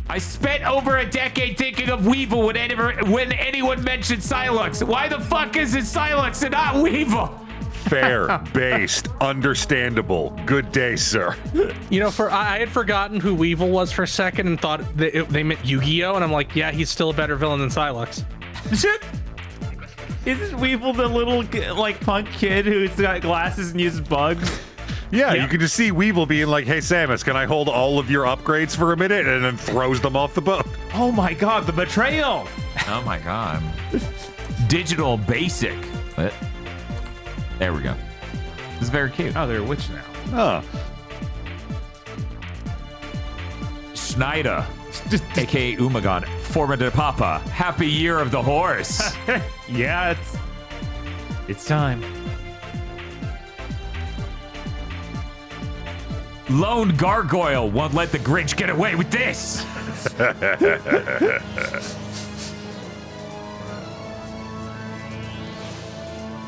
I spent over a decade thinking of Weevil when anyone mentioned Silux. Why the fuck is it Silux and not Weevil? Fair, based, understandable. Good day, sir. You know, I had forgotten who Weevil was for a second and thought they meant Yu-Gi-Oh! And I'm like, yeah, he's still a better villain than Silux. Isn't Weevil the little like punk kid who's got glasses and uses bugs? Yeah, you can just see Weevil being like, hey, Samus, can I hold all of your upgrades for a minute? And then throws them off the boat. Oh my God, the betrayal! Oh my God. Digital basic. What? There we go. This is very cute. Oh, they're a witch now. Huh. Schneider, aka Umagon, former de Papa. Happy year of the horse. Yeah, it's time. Lone Gargoyle won't let the Grinch get away with this.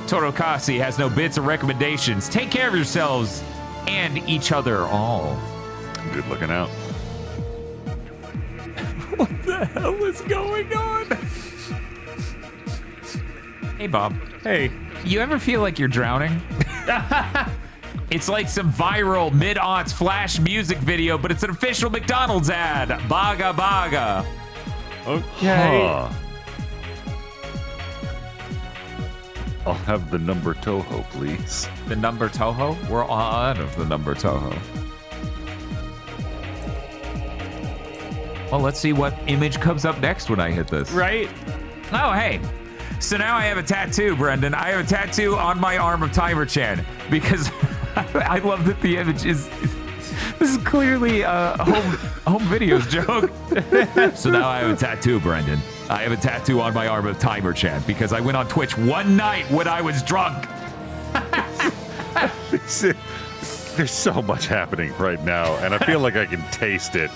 Torokasi has no bits or recommendations. Take care of yourselves and each other all. Good looking out. What the hell is going on? Hey, Bob. Hey. You ever feel like you're drowning? It's like some viral mid-aughts flash music video, but it's an official McDonald's ad. Baga baga. Okay. Huh. I'll have the number Toho, please. The number Toho? We're on of the number Toho. Well, let's see what image comes up next when I hit this. Right? Oh, hey. So now I have a tattoo, Brendan. I have a tattoo on my arm of Timer Chan because I love that the image is. This is clearly a home videos joke. So now I have a tattoo, Brendan. I have a tattoo on my arm of Timer Chan because I went on Twitch one night when I was drunk. There's so much happening right now, and I feel like I can taste it.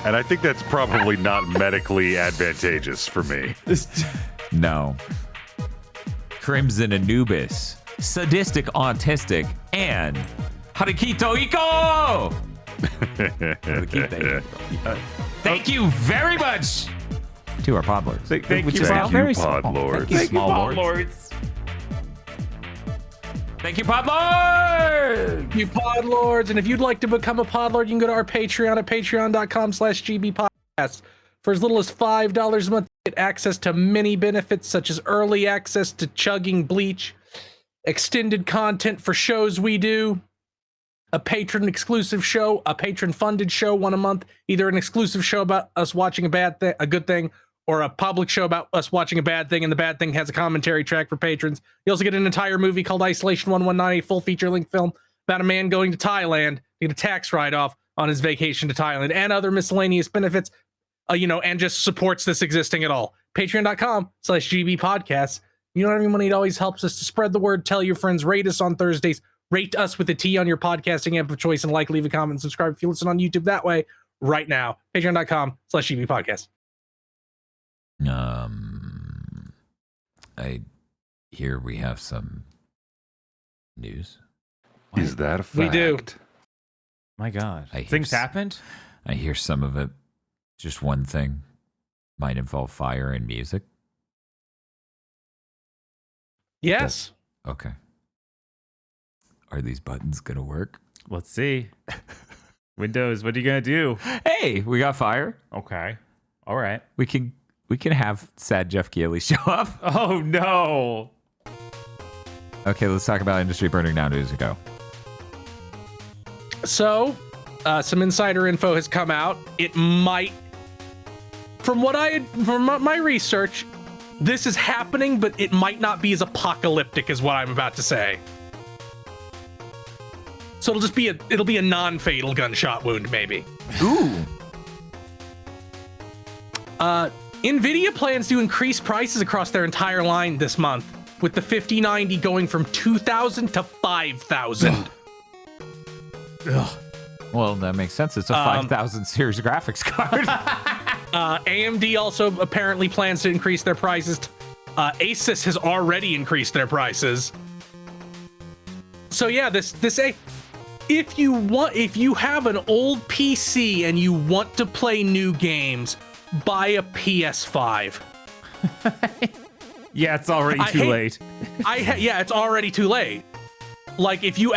And I think that's probably not medically advantageous for me. No. Crimson Anubis, sadistic autistic, and Harikito Iko! Thank you very much to our podlords. Thank you, Thank you, Podlords. Thank you, small lords. Thank you, Podlord! You Podlords. And if you'd like to become a Podlord, you can go to our Patreon at patreon.com/gbpodcast. For as little as $5 a month, you get access to many benefits such as early access to Chugging Bleach, extended content for shows we do, a patron exclusive show, a patron funded show one a month, either an exclusive show about us watching a good thing, or a public show about us watching a bad thing, and the bad thing has a commentary track for patrons. You also get an entire movie called Isolation 119, a full feature-length film about a man going to Thailand to get a tax write-off on his vacation to Thailand, and other miscellaneous benefits, and just supports this existing at all. Patreon.com/GBpodcasts. You don't have any money, it always helps us to spread the word, tell your friends, rate us on Thursdays, rate us with a T on your podcasting app of choice, and leave a comment, and subscribe if you listen on YouTube that way right now. Patreon.com/GBpodcast. I hear we have some news. Is that a fact? We do. My God. I hear Things happened? I hear some of it. Just one thing might involve fire and music. Yes. Okay. Are these buttons gonna work? Let's see. Windows, what are you going to do? Hey, we got fire. Okay. All right. We can have sad Jeff Keighley show up. Oh, no. Okay, let's talk about industry burning down news ago. So, some insider info has come out. It might, from my research, this is happening, but it might not be as apocalyptic as what I'm about to say. So it'll be a non-fatal gunshot wound, maybe. Ooh. Nvidia plans to increase prices across their entire line this month, with the 5090 going from $2,000 to $5,000. Well, that makes sense. It's a 5,000 series graphics card. AMD also apparently plans to increase their prices. Asus has already increased their prices. So yeah, if you have an old PC and you want to play new games, buy a PS5. Yeah, it's already too late. Yeah, it's already too late. Like if you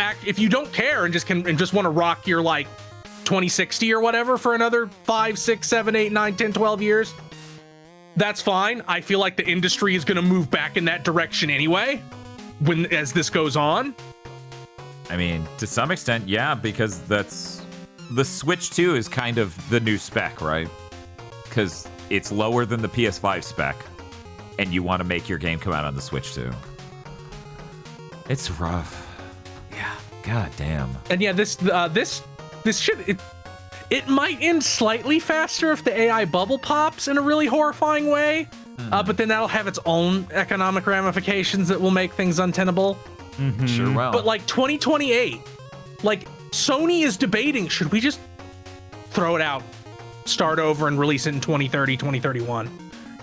don't care and just want to rock your like 2060 or whatever for another 5, 6, 7, 8, 9, 10, 12 years, that's fine. I feel like the industry is going to move back in that direction anyway as this goes on. I mean, to some extent, yeah, because that's the Switch 2 is kind of the new spec, right? Because it's lower than the PS5 spec, and you want to make your game come out on the Switch 2. It's rough. Yeah. God damn. And yeah, this should it might end slightly faster if the AI bubble pops in a really horrifying way, but then that'll have its own economic ramifications that will make things untenable. Mm-hmm. Sure will. But like 2028, like Sony is debating, should we just throw it out, start over and release it in 2030, 2031?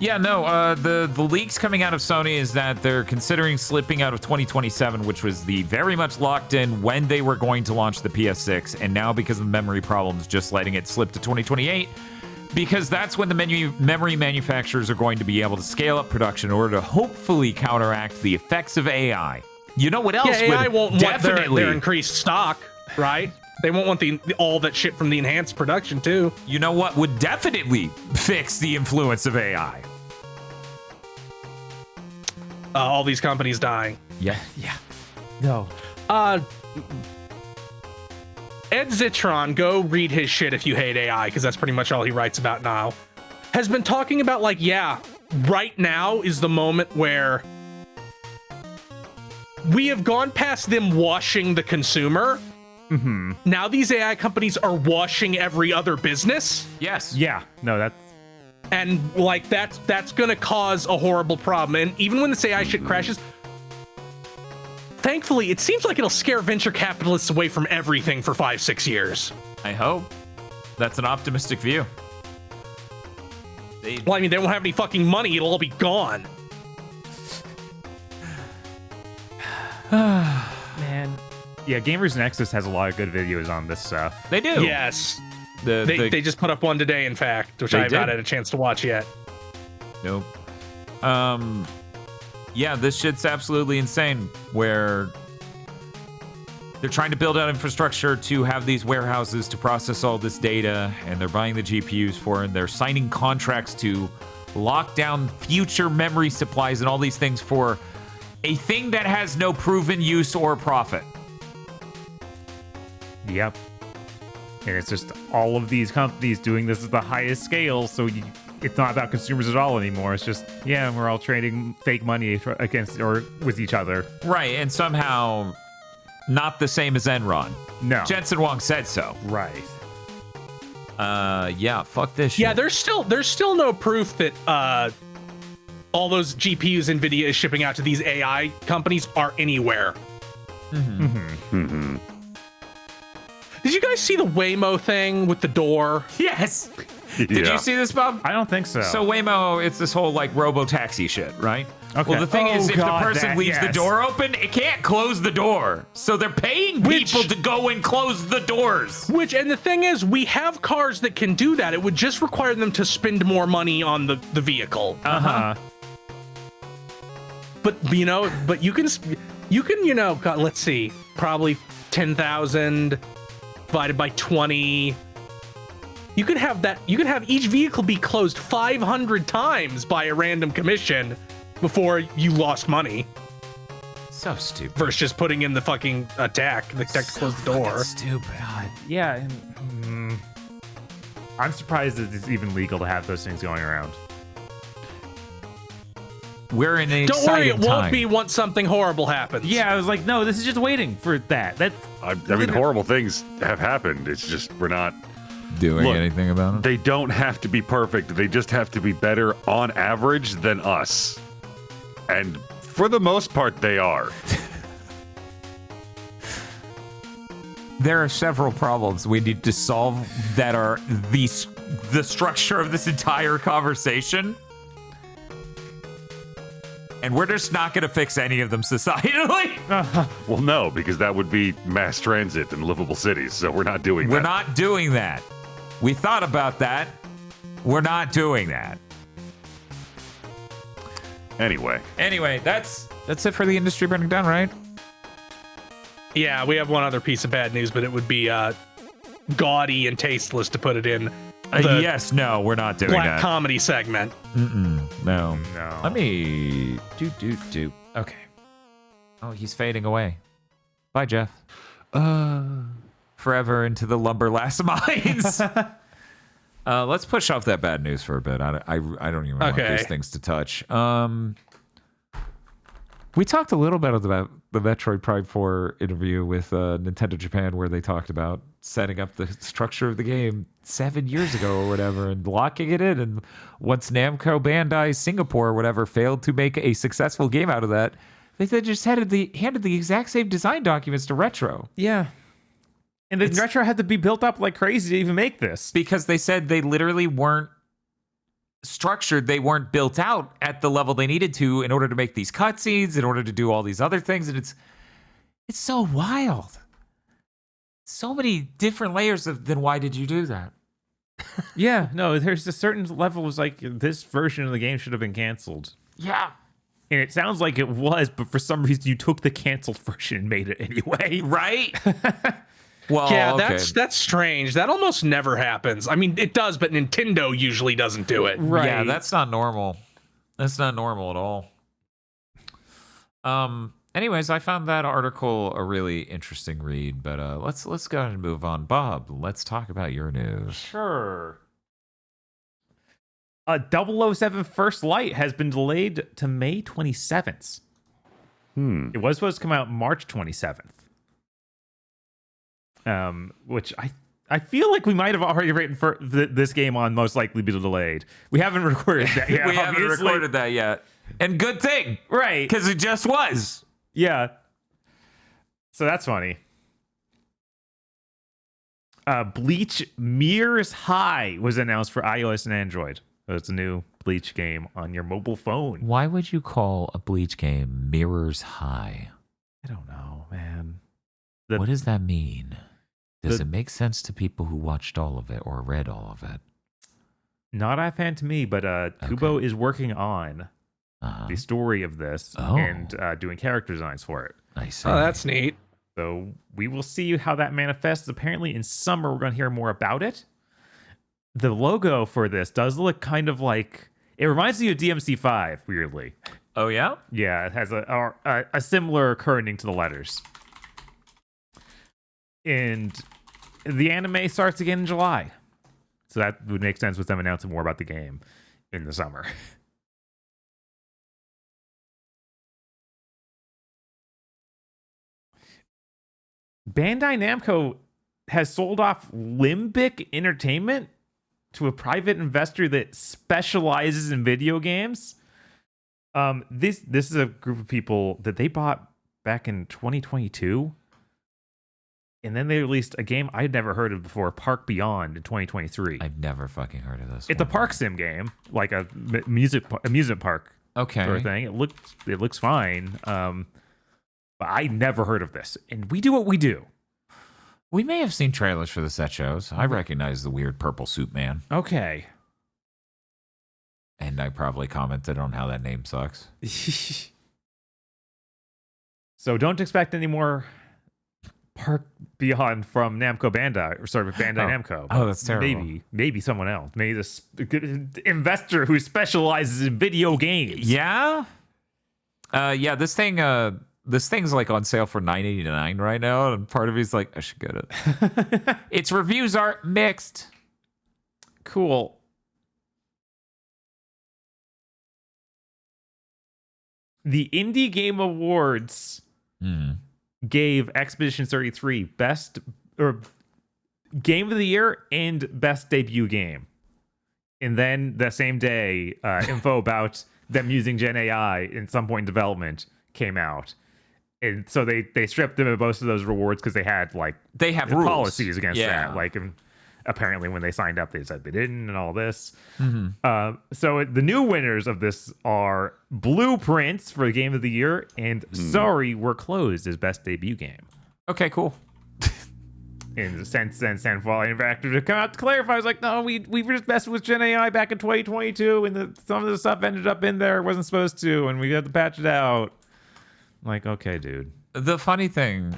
Yeah, no, the leaks coming out of Sony is that they're considering slipping out of 2027, which was the very much locked in when they were going to launch the PS6, and now because of memory problems, just letting it slip to 2028, because that's when the memory manufacturers are going to be able to scale up production in order to hopefully counteract the effects of AI. You know what else? Yeah, AI won't definitely want their increased stock, right? They won't want all that shit from the enhanced production too. You know what would definitely fix the influence of AI? All these companies dying. Yeah. No. Ed Zitron, go read his shit if you hate AI, because that's pretty much all he writes about now. Has been talking about like, yeah, right now is the moment where we have gone past them washing the consumer. Mm-hmm. Now these AI companies are washing every other business. Yes. Yeah. No, that's... And like that's gonna cause a horrible problem. And even when this AI shit crashes, thankfully, it seems like it'll scare venture capitalists away from everything for 5-6 years. I hope. That's an optimistic view. Well, I mean, they won't have any fucking money. It'll all be gone. Man. Yeah, Gamers Nexus has a lot of good videos on this stuff. They do. Yes. The They just put up one today, in fact, which They I have not did? had a chance to watch yet. Nope. Yeah, this shit's absolutely insane. Where they're trying to build out infrastructure to have these warehouses to process all this data, and they're buying the GPUs for it, and they're signing contracts to lock down future memory supplies and all these things for a thing that has no proven use or profit. Yep. And it's just all of these companies doing this at the highest scale, so it's not about consumers at all anymore. It's just, yeah, we're all trading fake money against or with each other. Right, and somehow not the same as Enron. No. Jensen Huang said so. Right. Yeah, fuck this shit. Yeah, there's still no proof that all those GPUs NVIDIA is shipping out to these AI companies are anywhere. Did you guys see the Waymo thing with the door? Yes. Did you see this, Bob? I don't think so. So Waymo, it's this whole like robo-taxi shit, right? Okay. Well, the thing is, Oh, if God, the person that- leaves the yes. door open, it can't close the door. So they're paying people to go and close the doors. And the thing is, we have cars that can do that. It would just require them to spend more money on the vehicle. Uh-huh. But you can, God, let's see, probably 10,000 divided by 20. You can have each vehicle be closed 500 times by a random commission before you lost money. So stupid. Versus just putting in the fucking the tech to close the door. Stupid. Yeah. I'm surprised that it's even legal to have those things going around. We're in an Don't worry, exciting it won't time. be once something horrible happens. Yeah, I was like, no, this is just waiting for that. That's I mean, horrible things have happened. It's just we're not doing Look, anything about it. They don't have to be perfect. They just have to be better on average than us. And for the most part, they are. There are several problems we need to solve that are the structure of this entire conversation. And we're just not going to fix any of them societally. Well, no, because that would be mass transit and livable cities. So we're not doing We're that. not doing that. We thought about that. We're not doing that. Anyway, That's it for the industry burning down, right? Yeah, we have one other piece of bad news, but it would be gaudy and tasteless to put it in the Yes, no, we're not doing black that. comedy segment. No. No. Let me do. Okay. Oh, he's fading away. Bye, Jeff. Forever into the lumberlass mines. Let's push off that bad news for a bit. I don't even want Okay. these things to touch. We talked a little bit about the Metroid Prime 4 interview with Nintendo Japan, where they talked about setting up the structure of the game 7 years ago or whatever, and locking it in. And once Namco Bandai Singapore or whatever failed to make a successful game out of that, they then just handed the exact same design documents to Retro. Yeah. And the Retro had to be built up like crazy to even make this. Because they said they literally weren't structured, they weren't built out at the level they needed to in order to make these cutscenes, in order to do all these other things, and it's so wild. So many different layers of then why did you do that? Yeah, no, there's a certain level was like this version of the game should have been canceled. Yeah. And it sounds like it was, but for some reason you took the canceled version and made it anyway. Right? Well, Yeah, okay. that's strange. That almost never happens. I mean, it does, but Nintendo usually doesn't do it. Right. Yeah, that's not normal. That's not normal at all. Anyways, I found that article a really interesting read, but let's go ahead and move on. Bob, let's talk about your news. Sure. 007 First Light has been delayed to May 27th. It was supposed to come out March 27th. Which I feel like we might have already written for this game on most likely be delayed. We haven't recorded that yet. We haven't obviously. recorded that yet. And good thing, Right. because it just was. Yeah. So that's funny. Bleach Mirrors High was announced for iOS and Android. So it's a new Bleach game on your mobile phone. Why would you call a Bleach game Mirrors High? I don't know, man. What does that mean? Does the- it make sense to people who watched all of it or read all of it? Not offhand to me, but Kubo is working on Uh-huh. the story of this Oh. and doing character designs for it. I see. Oh, that's neat. So we will see how that manifests. Apparently, in summer, we're going to hear more about it. The logo for this does look kind of like it reminds me of DMC5, weirdly. Oh, yeah? Yeah, it has a similar kerning to the letters. And the anime starts again in July. So that would make sense with them announcing more about the game in the summer. Bandai Namco has sold off Limbic Entertainment to a private investor that specializes in video games. This is a group of people that they bought back in 2022. And then they released a game I'd never heard of before, Park Beyond, in 2023. I've never fucking heard of this. It's a one. park sim game, like a amusement park Okay. sort of thing. It looks fine. But I never heard of this. And we do what we do. We may have seen trailers for the set shows. I recognize the weird purple suit man. Okay. And I probably commented on how that name sucks. So don't expect any more Park Beyond from Namco Bandai, or sorry, Bandai Namco. Oh, that's terrible. Maybe someone else. Maybe this investor who specializes in video games. Yeah? Yeah, this thing's like on sale for $9.89 right now, and part of me's like, I should get it. Its reviews are mixed. Cool. the Indie Game Awards gave Expedition 33 best or game of the year and best debut game. And then the same day, info about them using Gen AI in some point in development came out. And so they stripped them of most of those rewards because they had rules policies against that. Like, apparently when they signed up, they said they didn't and all this. So the new winners of this are Blueprints for Game of the Year and Sorry We're Closed as best debut game. Okay, cool. And since then, Sandfall Interactive to come out to clarify, I was like, no, we were just messing with Gen AI back in 2022, and some of the stuff ended up in there it wasn't supposed to, and we had to patch it out. I'm like, okay, dude. The funny thing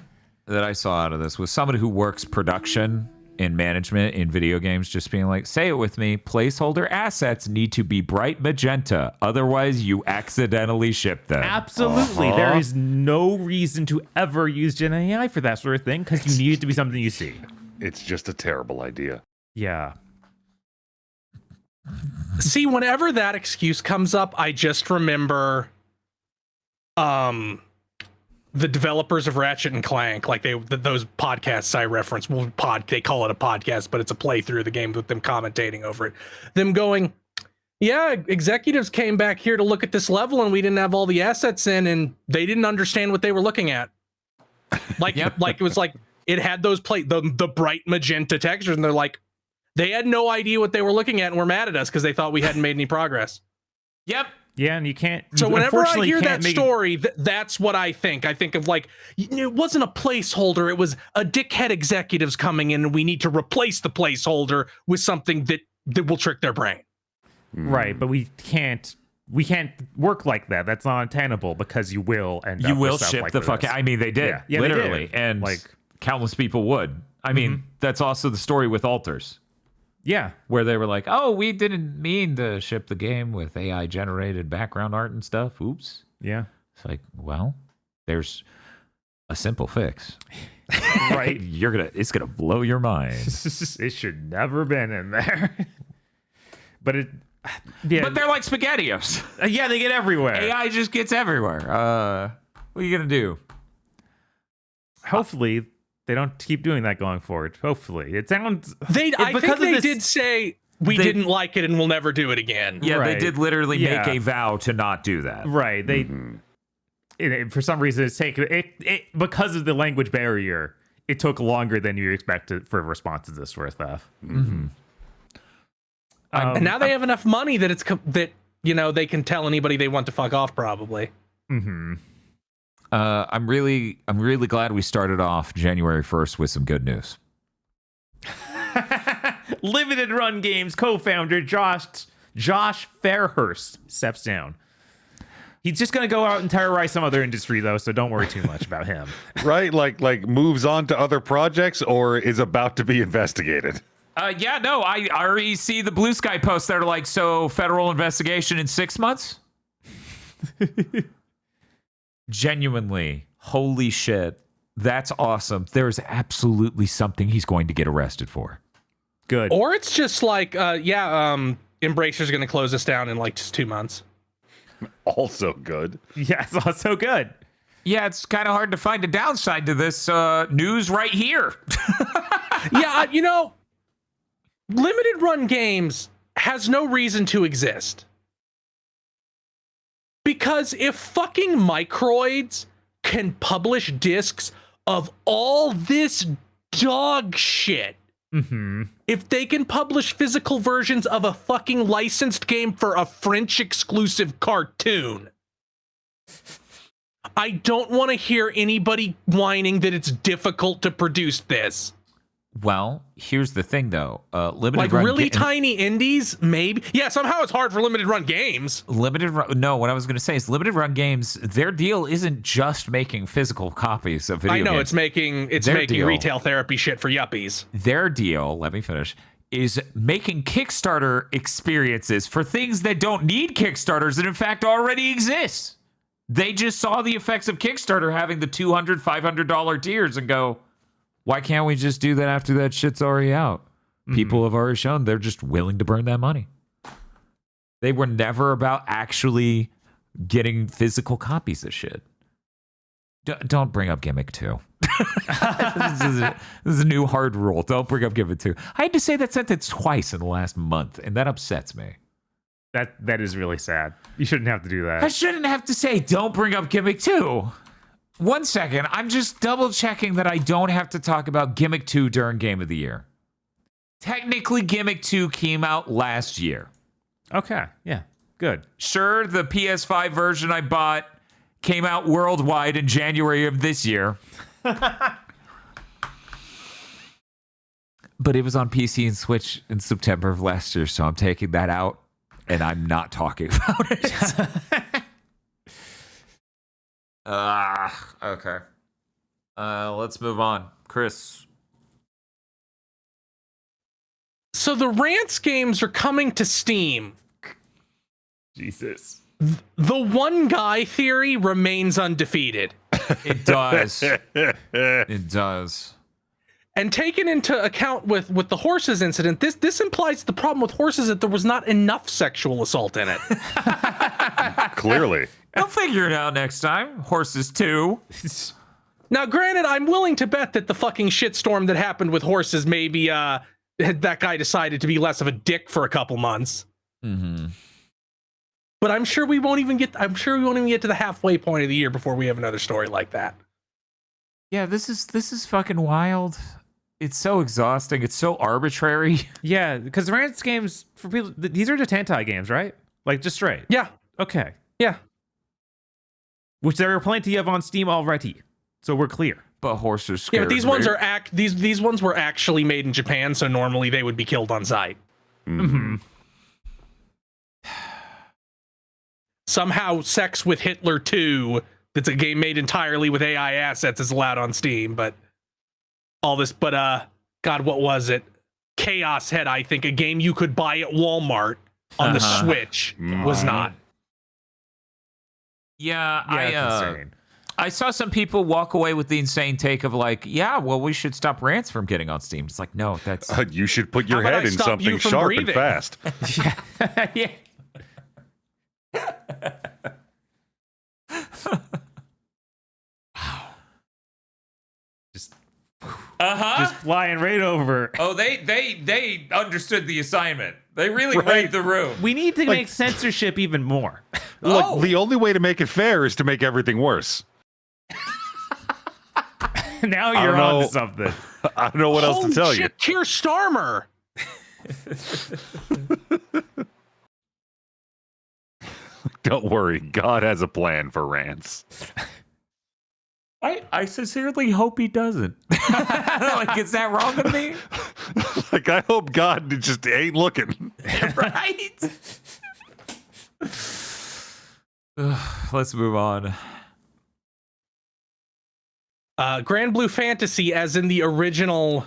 that I saw out of this was somebody who works production and management in video games just being like, say it with me, placeholder assets need to be bright magenta, otherwise you accidentally ship them. Absolutely. There is no reason to ever use Gen AI for that sort of thing because you need it to be something you see. It's just a terrible idea. Yeah. See, whenever that excuse comes up, I just remember the developers of Ratchet and Clank, like those podcasts I referenced, they call it a podcast, but it's a playthrough of the game with them commentating over it. Them going, yeah, executives came back here to look at this level and we didn't have all the assets in and they didn't understand what they were looking at. Like, like it was like it had those the bright magenta textures and they're like, they had no idea what they were looking at and were mad at us because they thought we hadn't made any progress. Yep. Yeah, and you can't. So whenever I hear that story, that's what I think. I think of like, it wasn't a placeholder. It was a dickhead executives coming in and we need to replace the placeholder with something that will trick their brain. Right, but we can't work like that. That's not untenable because you will end up with stuff ship like the this. fucking. I mean, they did literally, they did. and countless people would. I mean, that's also the story with Alters. Yeah. Where they were like, oh, we didn't mean to ship the game with AI generated background art and stuff. Oops. Yeah. It's like, well, there's a simple fix. Right. It's gonna blow your mind. It should never been in there. But But they're like SpaghettiOs. Yeah, they get everywhere. AI just gets everywhere. What are you gonna do? Hopefully they don't keep doing that going forward. Hopefully. It sounds... I think they did say, we didn't like it and we'll never do it again. Yeah, right. They did literally make a vow to not do that. Right. They... for some reason, it's taken... because of the language barrier, it took longer than you expected for a response to this sort of stuff. And now they have enough money that they can tell anybody they want to fuck off, probably. I'm really glad we started off January 1st with some good news. Limited Run Games co-founder Josh Fairhurst steps down. He's just going to go out and terrorize some other industry, though, so don't worry too much about him. Right? Like moves on to other projects or is about to be investigated. Yeah, no, I already see the Blue Sky posts that are like, so federal investigation in 6 months? Genuinely, holy shit, that's awesome. There's absolutely something he's going to get arrested for. Good. Or it's just like, Embracer's going to close us down in like just 2 months. Also good. Yeah, it's also good. Yeah, it's kind of hard to find a downside to this news right here. Yeah, Limited Run Games has no reason to exist. Because if fucking Microids can publish discs of all this dog shit, if they can publish physical versions of a fucking licensed game for a French exclusive cartoon, I don't want to hear anybody whining that it's difficult to produce this. Well, here's the thing, though. Like really tiny indies, maybe. Yeah, somehow it's hard for Limited Run Games. No, what I was going to say is Limited Run Games, their deal isn't just making physical copies of video games. I know, it's making retail therapy shit for yuppies. Their deal, let me finish, is making Kickstarter experiences for things that don't need Kickstarters that in fact already exist. They just saw the effects of Kickstarter having the $200, $500 tiers and go, why can't we just do that after that shit's already out? People have already shown they're just willing to burn that money. They were never about actually getting physical copies of shit. Don't bring up Gimmick 2. This is a new hard rule. Don't bring up Gimmick 2. I had to say that sentence twice in the last month, and that upsets me. That is really sad. You shouldn't have to do that. I shouldn't have to say, don't bring up Gimmick 2. 1 second. I'm just double checking that I don't have to talk about Gimmick 2 during Game of the Year. Technically, Gimmick 2 came out last year. Okay. Yeah. Good. Sure, the PS5 version I bought came out worldwide in January of this year. But it was on PC and Switch in September of last year, so I'm taking that out, and I'm not talking about it. Okay. Let's move on. Chris. So the Rants games are coming to Steam. Jesus. The one guy theory remains undefeated. It does. It does. And taken into account with the horses incident, this implies the problem with horses is that there was not enough sexual assault in it. Clearly. I'll figure it out next time. Horses 2. Now, granted, I'm willing to bet that the fucking shitstorm that happened with horses maybe that guy decided to be less of a dick for a couple months. Mm-hmm. But I'm sure we won't even get to the halfway point of the year before we have another story like that. Yeah, this is fucking wild. It's so exhausting. It's so arbitrary. Yeah, because Rants games for people, these are the Tantai games, right? Like just straight. Yeah. Okay. Yeah. Which there are plenty of on Steam already, so we're clear. But horses Yeah, scared but these me. ones are these ones were actually made in Japan, so normally they would be killed on sight. Mm-hmm. Somehow Sex with Hitler 2, that's a game made entirely with AI assets, is allowed on Steam, but all this, but God, what was it? Chaos Head, I think, a game you could buy at Walmart on the Switch, was not. Yeah, It's insane. I saw some people walk away with the insane take of like, yeah, well, we should stop Rants from getting on Steam. It's like, no, that's You should put your How about head I in stop something you from sharp breathing? and fast. Yeah. Just flying right over. Oh, they understood the assignment. They really read the room. We need to make censorship even more. Look, the only way to make it fair is to make everything worse. Now I you're don't on know. to something. I don't know what else to tell you. Shit, Keir Starmer. Don't worry, God has a plan for Rants. I sincerely hope he doesn't. Like, is that wrong of me? Like, I hope God just ain't looking. Right? Let's move on. Grand Blue Fantasy, as in the original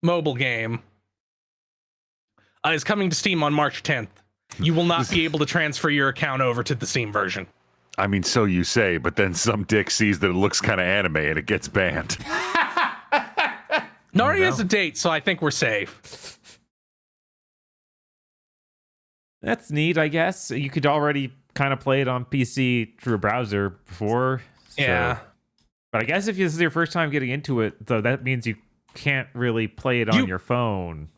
mobile game, is coming to Steam on March 10th. You will not be able to transfer your account over to the Steam version. I mean, so you say, but then some dick sees that it looks kind of anime and it gets banned. It already has a date, so I think we're safe. That's neat, I guess. You could already kind of play it on PC through a browser before. So. Yeah. But I guess if this is your first time getting into it, though, that means you can't really play it on your phone.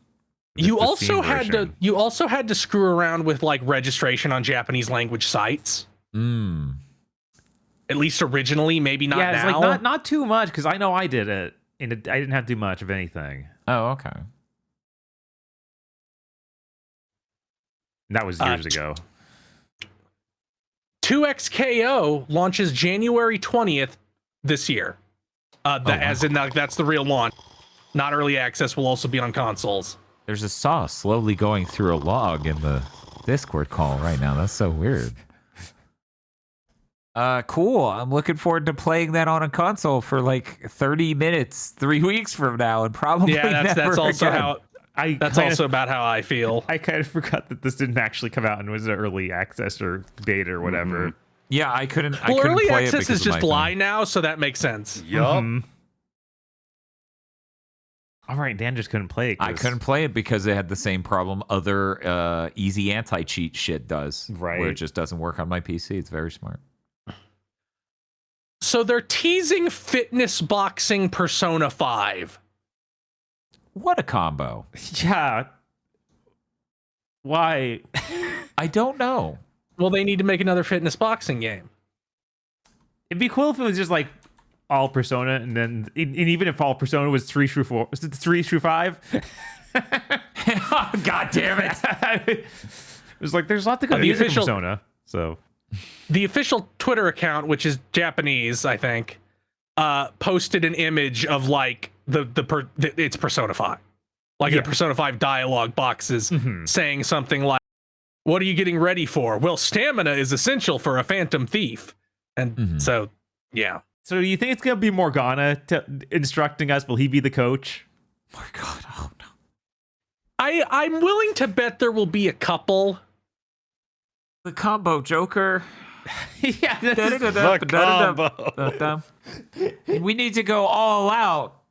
You It's the also Steam had version. to screw around with like registration on Japanese language sites. At least originally, maybe not Yeah, it's now. like not too much, because I know I did it, and I didn't have to do much of anything. Oh, okay. And that was years ago. 2XKO launches January 20th this year. As in, that's the real launch. Not early access, will also be on consoles. There's a saw slowly going through a log in the Discord call right now. That's so weird. Cool. I'm looking forward to playing that on a console for like 30 minutes, 3 weeks from now, and probably Yeah, that's never also again. how. I That's kind also of, about how I feel. I kind of forgot that this didn't actually come out and was an early access or beta or whatever. Yeah, I couldn't. I Well, couldn't early play it access because is of just my lie phone. now, so that makes sense. Yup. All right, Dan just couldn't play it. I couldn't play it because it had the same problem other easy anti-cheat shit does. Right. Where it just doesn't work on my PC. It's very smart. So they're teasing fitness boxing Persona 5. What a combo. Yeah. Why? I don't know. Well, they need to make another fitness boxing game. It'd be cool if it was just like all Persona, and then and even if all Persona was 3 through 4, was it 3 through 5? God damn it. It was like there's a lot to go The to official- Persona. So The official Twitter account, which is Japanese, I think, posted an image of like it's Persona 5. Like Yeah. the Persona 5 dialogue boxes saying something like, "What are you getting ready for?" Well, stamina is essential for a Phantom Thief. And so, yeah. So do you think it's gonna be Morgana instructing us? Will he be the coach? Oh, my God. Oh, no. I'm willing to bet there will be a couple. The combo Joker. Yeah, that's The combo. We need to go all out.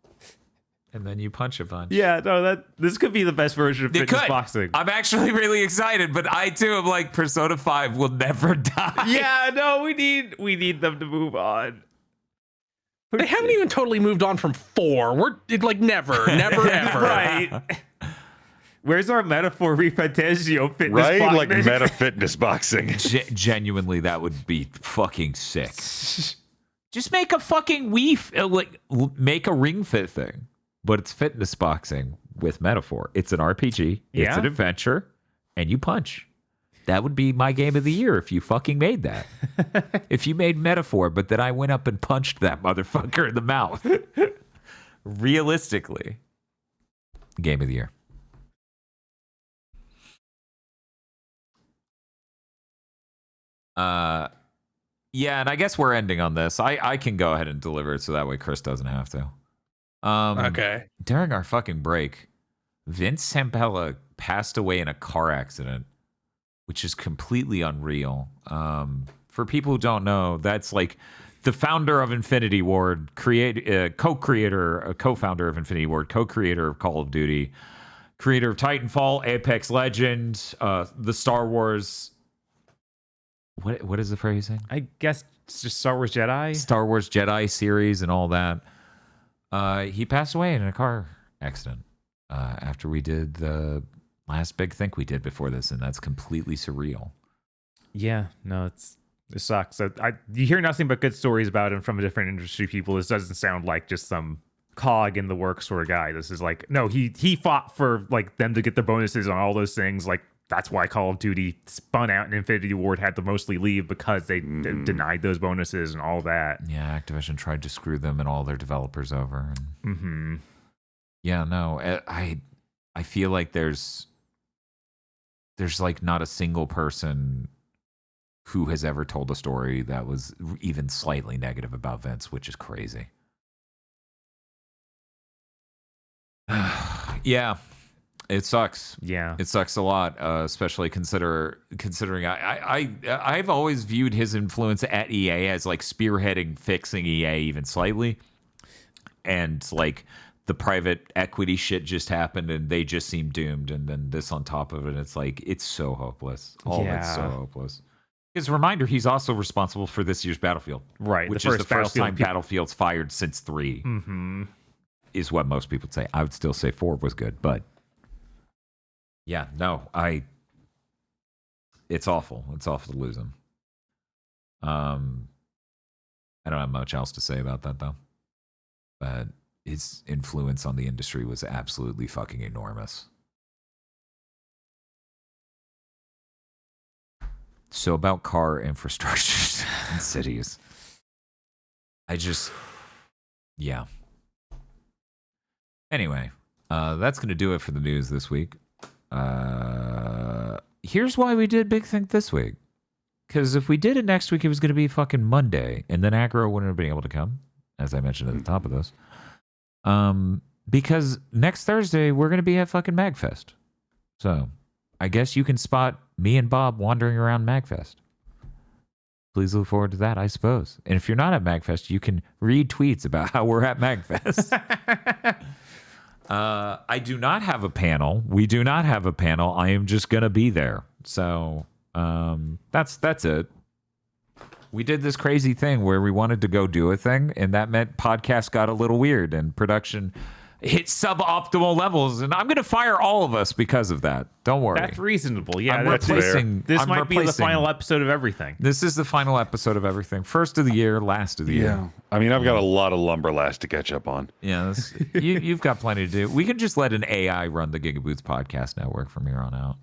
And then you punch a bunch. yeah. No, this could be the best version of It fitness could. boxing. I'm actually really excited, but I too am like Persona 5 will never die. Yeah, no, we need them to move on. They haven't even totally moved on from 4. We're like never ever. Right. Where's our metaphor refantasio fitness Right? boxing? Like meta fitness boxing. Genuinely, that would be fucking sick. Just make a fucking make a Ring Fit thing, but it's fitness boxing with metaphor. It's an RPG. It's Yeah. an adventure, and you punch. That would be my game of the year if you fucking made that. If you made metaphor, but then I went up and punched that motherfucker in the mouth. Realistically, game of the year. Yeah, and I guess we're ending on this. I can go ahead and deliver it so that way Chris doesn't have to. Okay. During our fucking break, Vince Zampella passed away in a car accident, which is completely unreal. For people who don't know, that's like the founder of Infinity Ward, co-founder of Infinity Ward, co-creator of Call of Duty, creator of Titanfall, Apex Legends, the Star Wars. What is the phrasing? I guess it's just Star Wars Jedi. Star Wars Jedi series and all that. He passed away in a car accident after we did the last big thing we did before this, and that's completely surreal. Yeah, no, it sucks. You hear nothing but good stories about him from different industry people. This doesn't sound like just some cog in the works sort of guy. This is like, no, he fought for like them to get their bonuses on all those things. Like that's why Call of Duty spun out and Infinity Ward had to mostly leave because they denied those bonuses and all that. Yeah, Activision tried to screw them and all their developers over. Yeah, no, I feel like there's like not a single person who has ever told a story that was even slightly negative about Vince, which is crazy. Yeah, it sucks. Yeah. It sucks a lot, especially considering I've always viewed his influence at EA as like spearheading fixing EA even slightly, and like the private equity shit just happened and they just seem doomed, and then this on top of it, it's like it's so hopeless. It's so hopeless. As a reminder, he's also responsible for this year's Battlefield, Right. which is the first time Battlefield's fired since 3. Is what most people say. I would still say 4 was good, but yeah, no, it's awful. It's awful to lose him. I don't have much else to say about that though. But his influence on the industry was absolutely fucking enormous. So about car infrastructure in cities. Yeah. Anyway, that's going to do it for the news this week. Here's why we did Big Think this week. Because if we did it next week, it was going to be fucking Monday, and then Aggro wouldn't have been able to come, as I mentioned at the top of this. Because next Thursday, we're going to be at fucking MagFest. So I guess you can spot me and Bob wandering around MagFest. Please look forward to that, I suppose. And if you're not at MagFest, you can read tweets about how we're at MagFest. I do not have a panel. We do not have a panel. I am just gonna be there. So that's it. We did this crazy thing where we wanted to go do a thing, and that meant podcast got a little weird and production hit suboptimal levels. And I'm gonna fire all of us because of that. Don't worry. That's reasonable. Yeah, I'm that's replacing. This I'm might be the replacing- final episode of everything. This is the final episode of everything. First of the year, last of the year. I mean, I've got a lot of lumberlast to catch up on. Yeah, you've got plenty to do. We can just let an AI run the GigaBoots podcast network from here on out.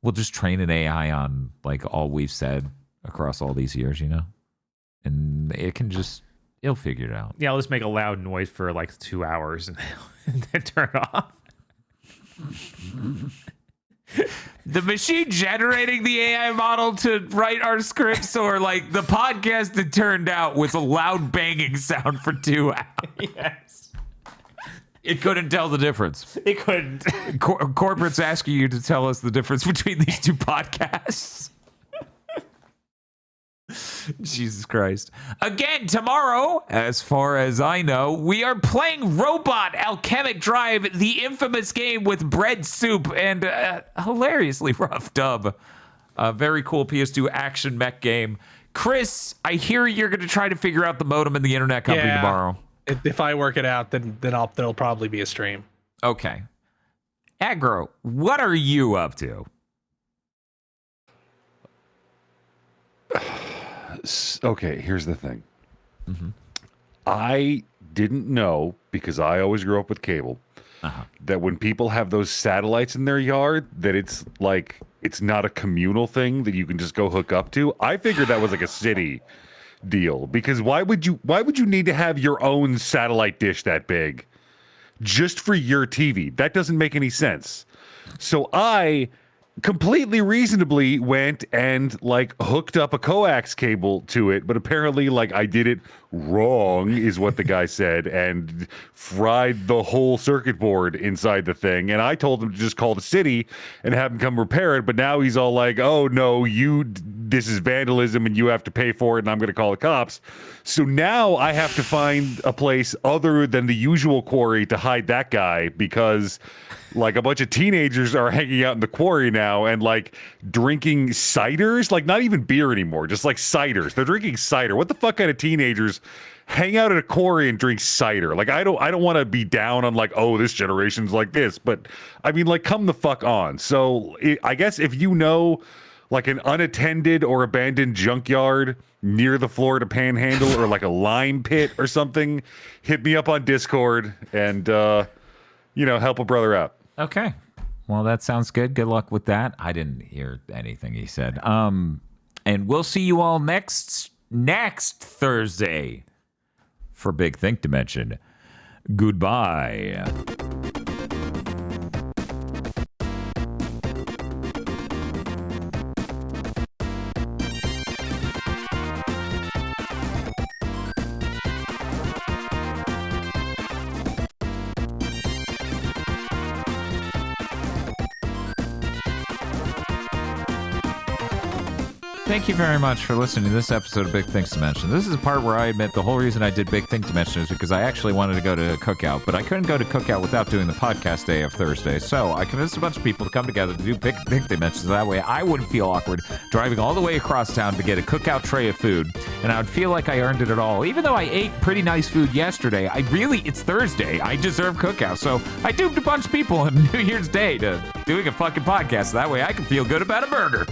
We'll just train an AI on like all we've said across all these years, and it can it'll figure it out. Yeah, let's make a loud noise for like 2 hours and then turn it off. The machine generating the AI model to write our scripts, or like the podcast that turned out was a loud banging sound for 2 hours. Yes. It couldn't tell the difference. It couldn't. Corporate's asking you to tell us the difference between these two podcasts. Jesus Christ. Again, tomorrow, as far as I know, we are playing Robot Alchemic Drive, the infamous game with bread soup and a hilariously rough dub. A very cool PS2 action mech game. Chris, I hear you're going to try to figure out the modem and the internet company tomorrow. If I work it out, then there'll probably be a stream. Okay. Aggro, what are you up to? Okay, here's the thing. I didn't know, because I always grew up with cable, that when people have those satellites in their yard, that it's not a communal thing that you can just go hook up to. I figured that was like a city deal, because why would you need to have your own satellite dish that big just for your TV? That doesn't make any sense. So I completely reasonably went and hooked up a coax cable to it, but apparently I did it wrong, is what the guy said, and fried the whole circuit board inside the thing. And I told him to just call the city and have him come repair it, but now he's all like, oh no, this is vandalism and you have to pay for it and I'm going to call the cops. So now I have to find a place other than the usual quarry to hide that guy, because a bunch of teenagers are hanging out in the quarry now and drinking ciders, not even beer anymore, just ciders. They're drinking cider. What the fuck kind of teenagers hang out at a quarry and drink cider? I don't want to be down on oh, this generation's like this, but I mean, come the fuck on. So I guess if you know an unattended or abandoned junkyard near the Florida Panhandle, or a lime pit or something, hit me up on Discord and help a brother out. Okay. Well, that sounds good. Good luck with that. I didn't hear anything he said. And we'll see you all next Thursday for Big Think Dimension. Goodbye. Thank you very much for listening to this episode of Big Things Dimension. This is the part where I admit the whole reason I did Big Thing Dimension is because I actually wanted to go to Cookout, but I couldn't go to Cookout without doing the podcast day of Thursday. So I convinced a bunch of people to come together to do Big Thing Dimensions. That way I wouldn't feel awkward driving all the way across town to get a Cookout tray of food, and I would feel like I earned it at all. Even though I ate pretty nice food yesterday, it's Thursday. I deserve Cookout. So I duped a bunch of people on New Year's Day to doing a fucking podcast. That way I can feel good about a burger.